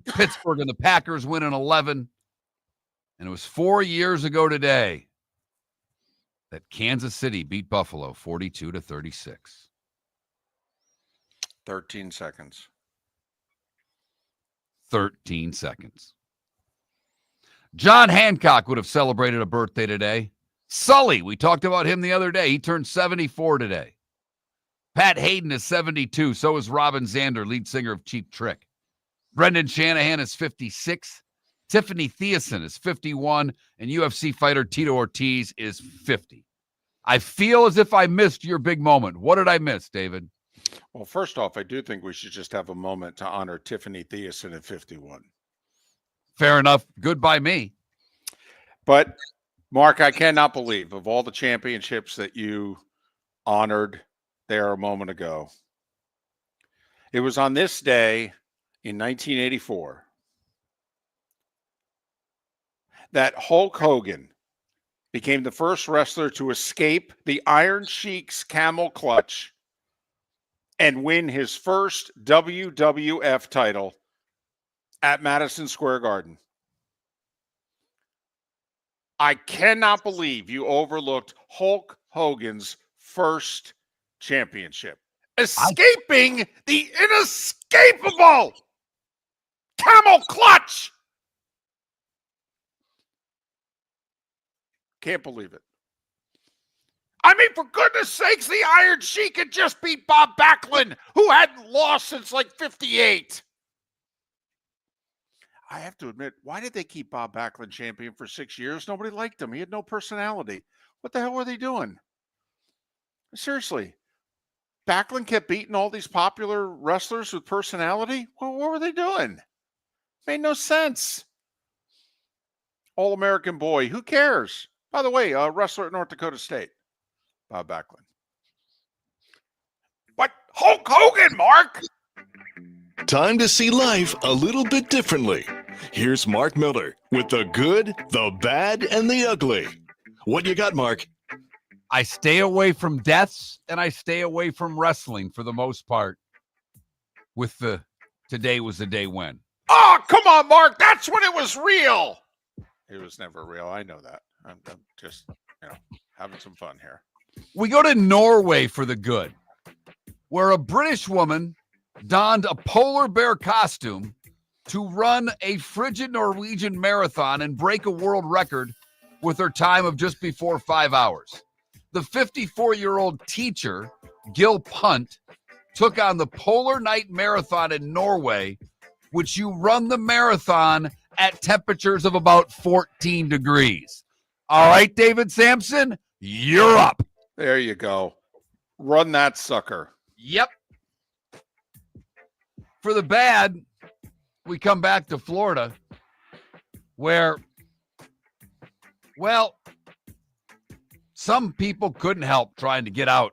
Pittsburgh and the Packers win in 11. And it was 4 years ago today that Kansas City beat Buffalo 42-36. 13 seconds. 13 seconds. John Hancock would have celebrated a birthday today. Sully, we talked about him the other day. He turned 74 today. Pat Hayden is 72. So is Robin Zander, lead singer of Cheap Trick. Brendan Shanahan is 56. Tiffany Thiessen is 51. And UFC fighter Tito Ortiz is 50. I feel as if I missed your big moment. What did I miss, David? Well, first off, I do think we should just have a moment to honor Tiffany Thiessen at 51. Fair enough. Good by me. But, Mark, I cannot believe of all the championships that you honored there a moment ago, it was on this day in 1984 that Hulk Hogan became the first wrestler to escape the Iron Sheik's camel clutch and win his first WWF title at Madison Square Garden. I cannot believe you overlooked Hulk Hogan's first championship. Escaping the inescapable camel clutch. Can't believe it. I mean, for goodness sakes, the Iron Sheik had just beat Bob Backlund, who hadn't lost since like 58. I have to admit, why did they keep Bob Backlund champion for 6 years? Nobody liked him. He had no personality. What the hell were they doing? Seriously. Backlund kept beating all these popular wrestlers with personality? Well, what were they doing? Made no sense. All-American boy. Who cares? By the way, a wrestler at North Dakota State. Bob Backlund. But Hulk Hogan, Mark! Time to see life a little bit differently. Here's Marc Miller with the good, the bad, and the ugly. What you got, Mark? I stay away from deaths and I stay away from wrestling for the most part. With the today was the day when. Oh, come on, Mark. That's when it was real. It was never real. I know that. I'm just, having some fun here. We go to Norway for the good, where a British woman donned a polar bear costume to run a frigid Norwegian marathon and break a world record with her time of just before 5 hours. The 54-year-old teacher, Gil Punt, took on the Polar Night Marathon in Norway, which you run the marathon at temperatures of about 14 degrees. All right, David Sampson, you're up. There you go. Run that sucker. Yep. For the bad, we come back to Florida, where, well, some people couldn't help trying to get out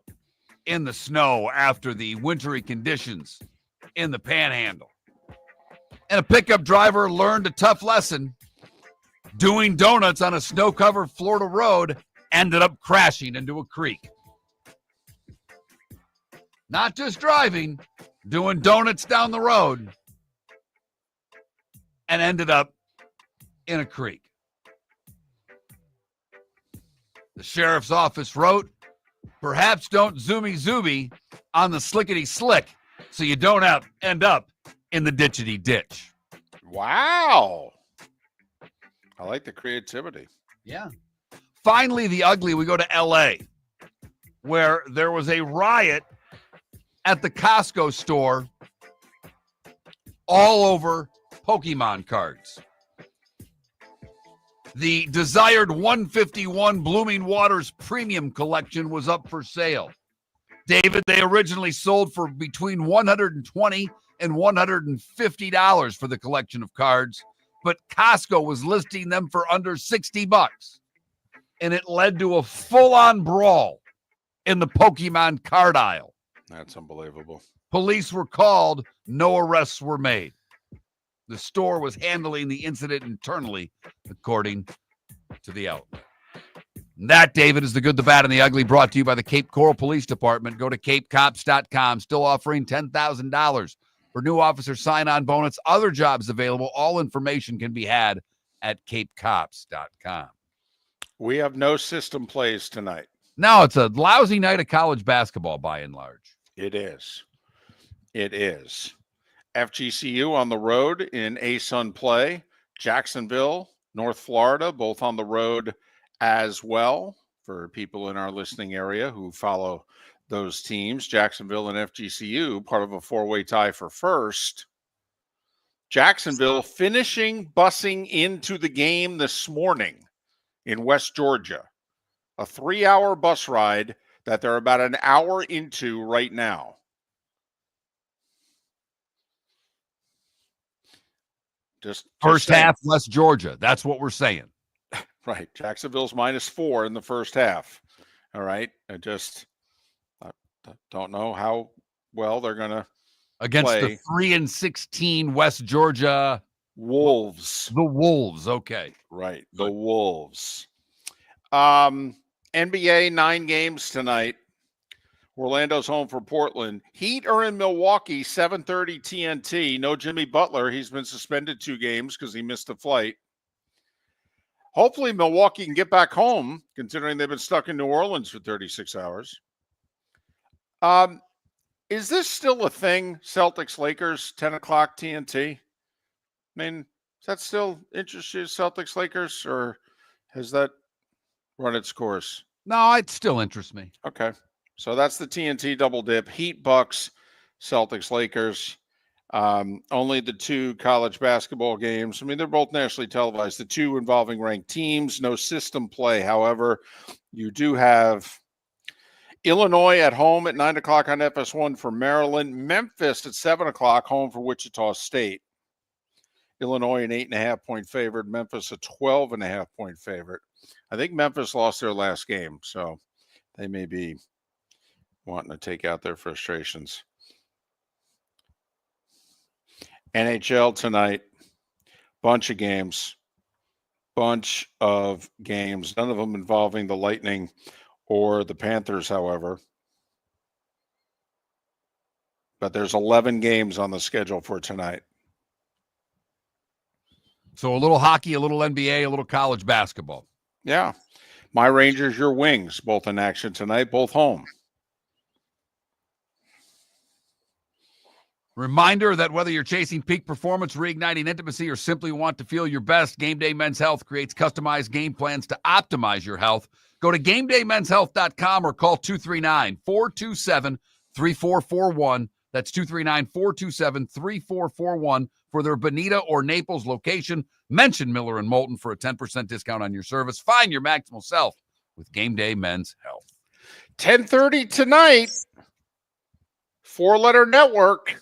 in the snow after the wintry conditions in the Panhandle. And a pickup driver learned a tough lesson. Doing donuts on a snow-covered Florida road ended up crashing into a creek. Not just driving, doing donuts down the road, and ended up in a creek. The sheriff's office wrote, perhaps don't zoomy on the slickety slick so you don't end up in the ditchity ditch. Wow. I like the creativity. Yeah. Finally, the ugly, we go to LA, where there was a riot at the Costco store all over Pokemon cards. The desired 151 Blooming Waters Premium Collection was up for sale. David, they originally sold for between $120 and $150 for the collection of cards, but Costco was listing them for under $60. And it led to a full-on brawl in the Pokemon card aisle. That's unbelievable. Police were called. No arrests were made. The store was handling the incident internally, according to the outlet. And that, David, is the good, the bad, and the ugly, brought to you by the Cape Coral Police Department. Go to capecops.com, still offering $10,000 for new officer sign-on bonus. Other jobs available. All information can be had at capecops.com. We have no system plays tonight. No, it's a lousy night of college basketball by and large. It is. It is. FGCU on the road in ASUN play. Jacksonville, North Florida, both on the road as well for people in our listening area who follow those teams. Jacksonville and FGCU, part of a four-way tie for first. Jacksonville finishing busing into the game this morning in West Georgia. A 3-hour bus ride that they're about an hour into right now. Just first saying. Half, West Georgia. That's what we're saying. Right. Jacksonville's -4 in the first half. All right. I don't know how well they're going to against play. The 3-16 West Georgia Wolves. The Wolves. Okay. Right. The Wolves. NBA 9 games tonight. Orlando's home for Portland. Heat are in Milwaukee, 7:30 TNT. No Jimmy Butler. He's been suspended 2 games because he missed a flight. Hopefully Milwaukee can get back home, considering they've been stuck in New Orleans for 36 hours. Is this still a thing, Celtics-Lakers, 10 o'clock TNT? I mean, is that still interesting, Celtics-Lakers, or has that run its course? No, it still interests me. Okay. So that's the TNT double dip. Heat, Bucks, Celtics, Lakers. Only the 2 college basketball games. I mean, they're both nationally televised. The 2 involving ranked teams. No system play. However, you do have Illinois at home at 9 o'clock on FS1 for Maryland. Memphis at 7 o'clock, home for Wichita State. Illinois an 8.5-point favorite. Memphis a 12.5-point favorite. I think Memphis lost their last game, so They may be wanting to take out their frustrations. NHL tonight, bunch of games. None of them involving the Lightning or the Panthers, however. But there's 11 games on the schedule for tonight. So a little hockey, a little NBA, a little college basketball. Yeah. My Rangers, your Wings, both in action tonight, both home. Reminder that whether you're chasing peak performance, reigniting intimacy, or simply want to feel your best, Game Day Men's Health creates customized game plans to optimize your health. Go to GameDayMen'sHealth.com or call 239-427-3441. That's 239-427-3441 for their Bonita or Naples location. Mention Miller and Moulton for a 10% discount on your service. Find your maximal self with Game Day Men's Health. 10:30 tonight, 4-letter network.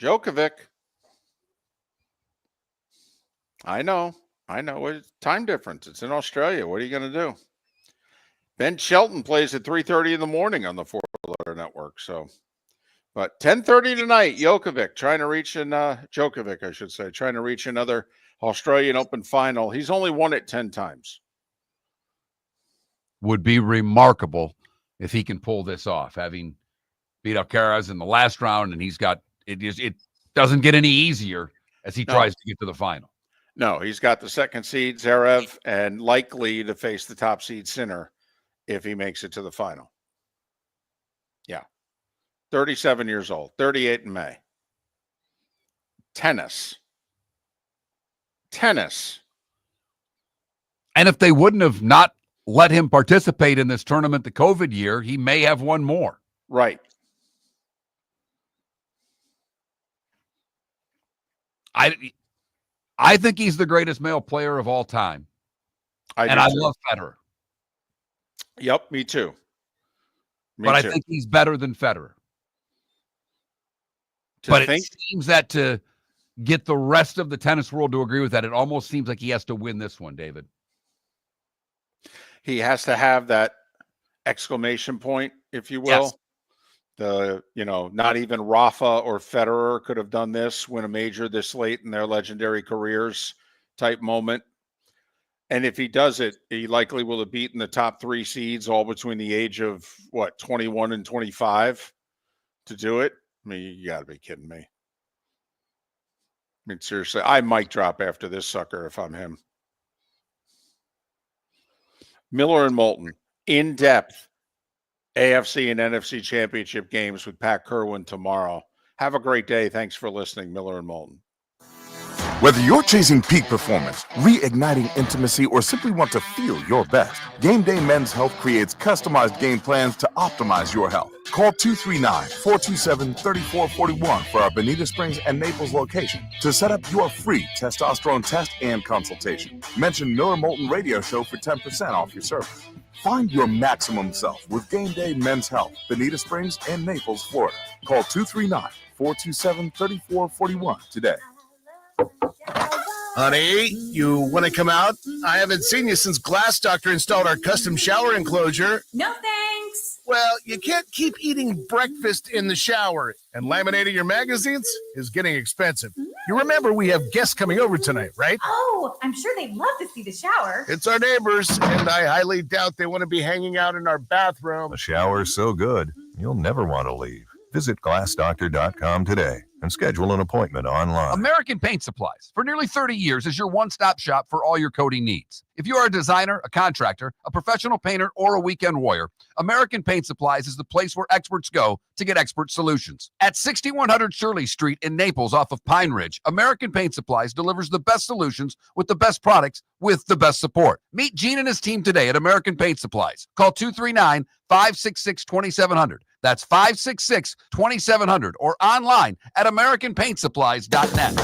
Djokovic. I know. It's time difference. It's in Australia. What are you going to do? Ben Shelton plays at 3:30 in the morning on the 4-letter network. So, but 10:30 tonight, Djokovic trying to reach another Australian Open final. He's only won it 10 times. Would be remarkable if he can pull this off, having beat Alcaraz in the last round, and he's got it doesn't get any easier as he tries to get to the final. No, he's got the second seed, Zverev, and likely to face the top seed Sinner if he makes it to the final. Yeah. 37 years old, 38 in May. Tennis. And if they wouldn't have not let him participate in this tournament the COVID year, he may have won more. Right. I think he's the greatest male player of all time. I love Federer. Yep, me too. I think he's better than Federer. It seems that to get the rest of the tennis world to agree with that, it almost seems like he has to win this one, David. He has to have that exclamation point, if you will. Yes. Not even Rafa or Federer could have done this, win a major this late in their legendary careers type moment. And if he does it, he likely will have beaten the top 3 seeds all between the age of 21 and 25 to do it. I mean, you got to be kidding me. I mean, seriously, I might drop after this sucker if I'm him. Miller and Moulton, in depth AFC and NFC championship games with Pat Kerwin tomorrow. Have a great day. Thanks for listening, Miller and Moulton. Whether you're chasing peak performance, reigniting intimacy, or simply want to feel your best, Game Day Men's Health creates customized game plans to optimize your health. Call 239-427-3441 for our Bonita Springs and Naples location to set up your free testosterone test and consultation. Mention Miller Moulton Radio Show for 10% off your service. Find your maximum self with Game Day Men's Health, Bonita Springs and Naples, Florida. Call 239-427-3441 today. Honey, you want to come out? I haven't seen you since Glass Doctor installed our custom shower enclosure. No thanks. Well, you can't keep eating breakfast in the shower, and laminating your magazines is getting expensive. You remember we have guests coming over tonight, right? Oh, I'm sure they'd love to see the shower. It's our neighbors, and I highly doubt they want to be hanging out in our bathroom. The shower's so good, you'll never want to leave. Visit glassdoctor.com today and schedule an appointment online. American Paint Supplies, for nearly 30 years, is your one-stop shop for all your coating needs. If you are a designer, a contractor, a professional painter, or a weekend warrior, American Paint Supplies is the place where experts go to get expert solutions. At 6100 Shirley Street in Naples off of Pine Ridge, American Paint Supplies delivers the best solutions with the best products with the best support. Meet Gene and his team today at American Paint Supplies. Call 239-566-2700. That's 566-2700 or online at AmericanPaintSupplies.net.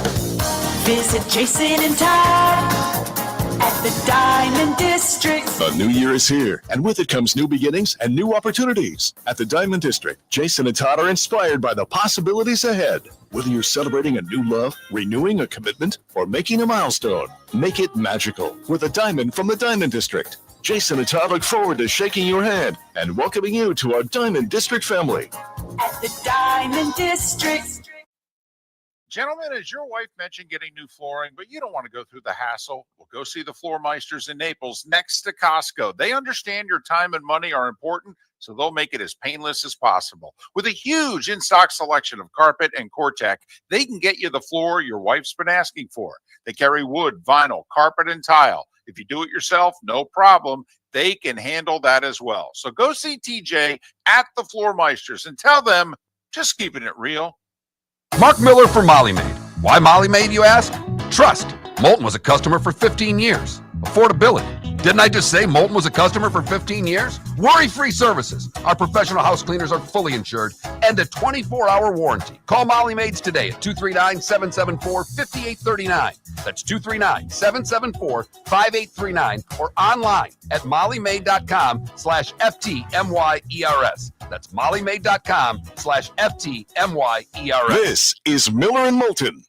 Visit Jason and Todd at the Diamond District. A new year is here, and with it comes new beginnings and new opportunities. At the Diamond District, Jason and Todd are inspired by the possibilities ahead. Whether you're celebrating a new love, renewing a commitment, or making a milestone, make it magical with a diamond from the Diamond District. Jason and Todd look forward to shaking your hand and welcoming you to our Diamond District family. At the Diamond District. Gentlemen, as your wife mentioned getting new flooring, but you don't want to go through the hassle, well, go see the Floor Meisters in Naples next to Costco. They understand your time and money are important, so they'll make it as painless as possible. With a huge in-stock selection of carpet and Cortec, they can get you the floor your wife's been asking for. They carry wood, vinyl, carpet, and tile. If you do it yourself, no problem. They can handle that as well. So go see TJ at the Floor Meisters and tell them, just keeping it real. Marc Miller for Molly Maid. Why Molly Maid, you ask? Trust. Moulton was a customer for 15 years. Affordability. Didn't I just say Moulton was a customer for 15 years? Worry-free services. Our professional house cleaners are fully insured and a 24-hour warranty. Call Molly Maids today at 239-774-5839. That's 239-774-5839 or online at mollymaid.com/FTMYERS. That's mollymaid.com/FTMYERS. This is Miller and Moulton.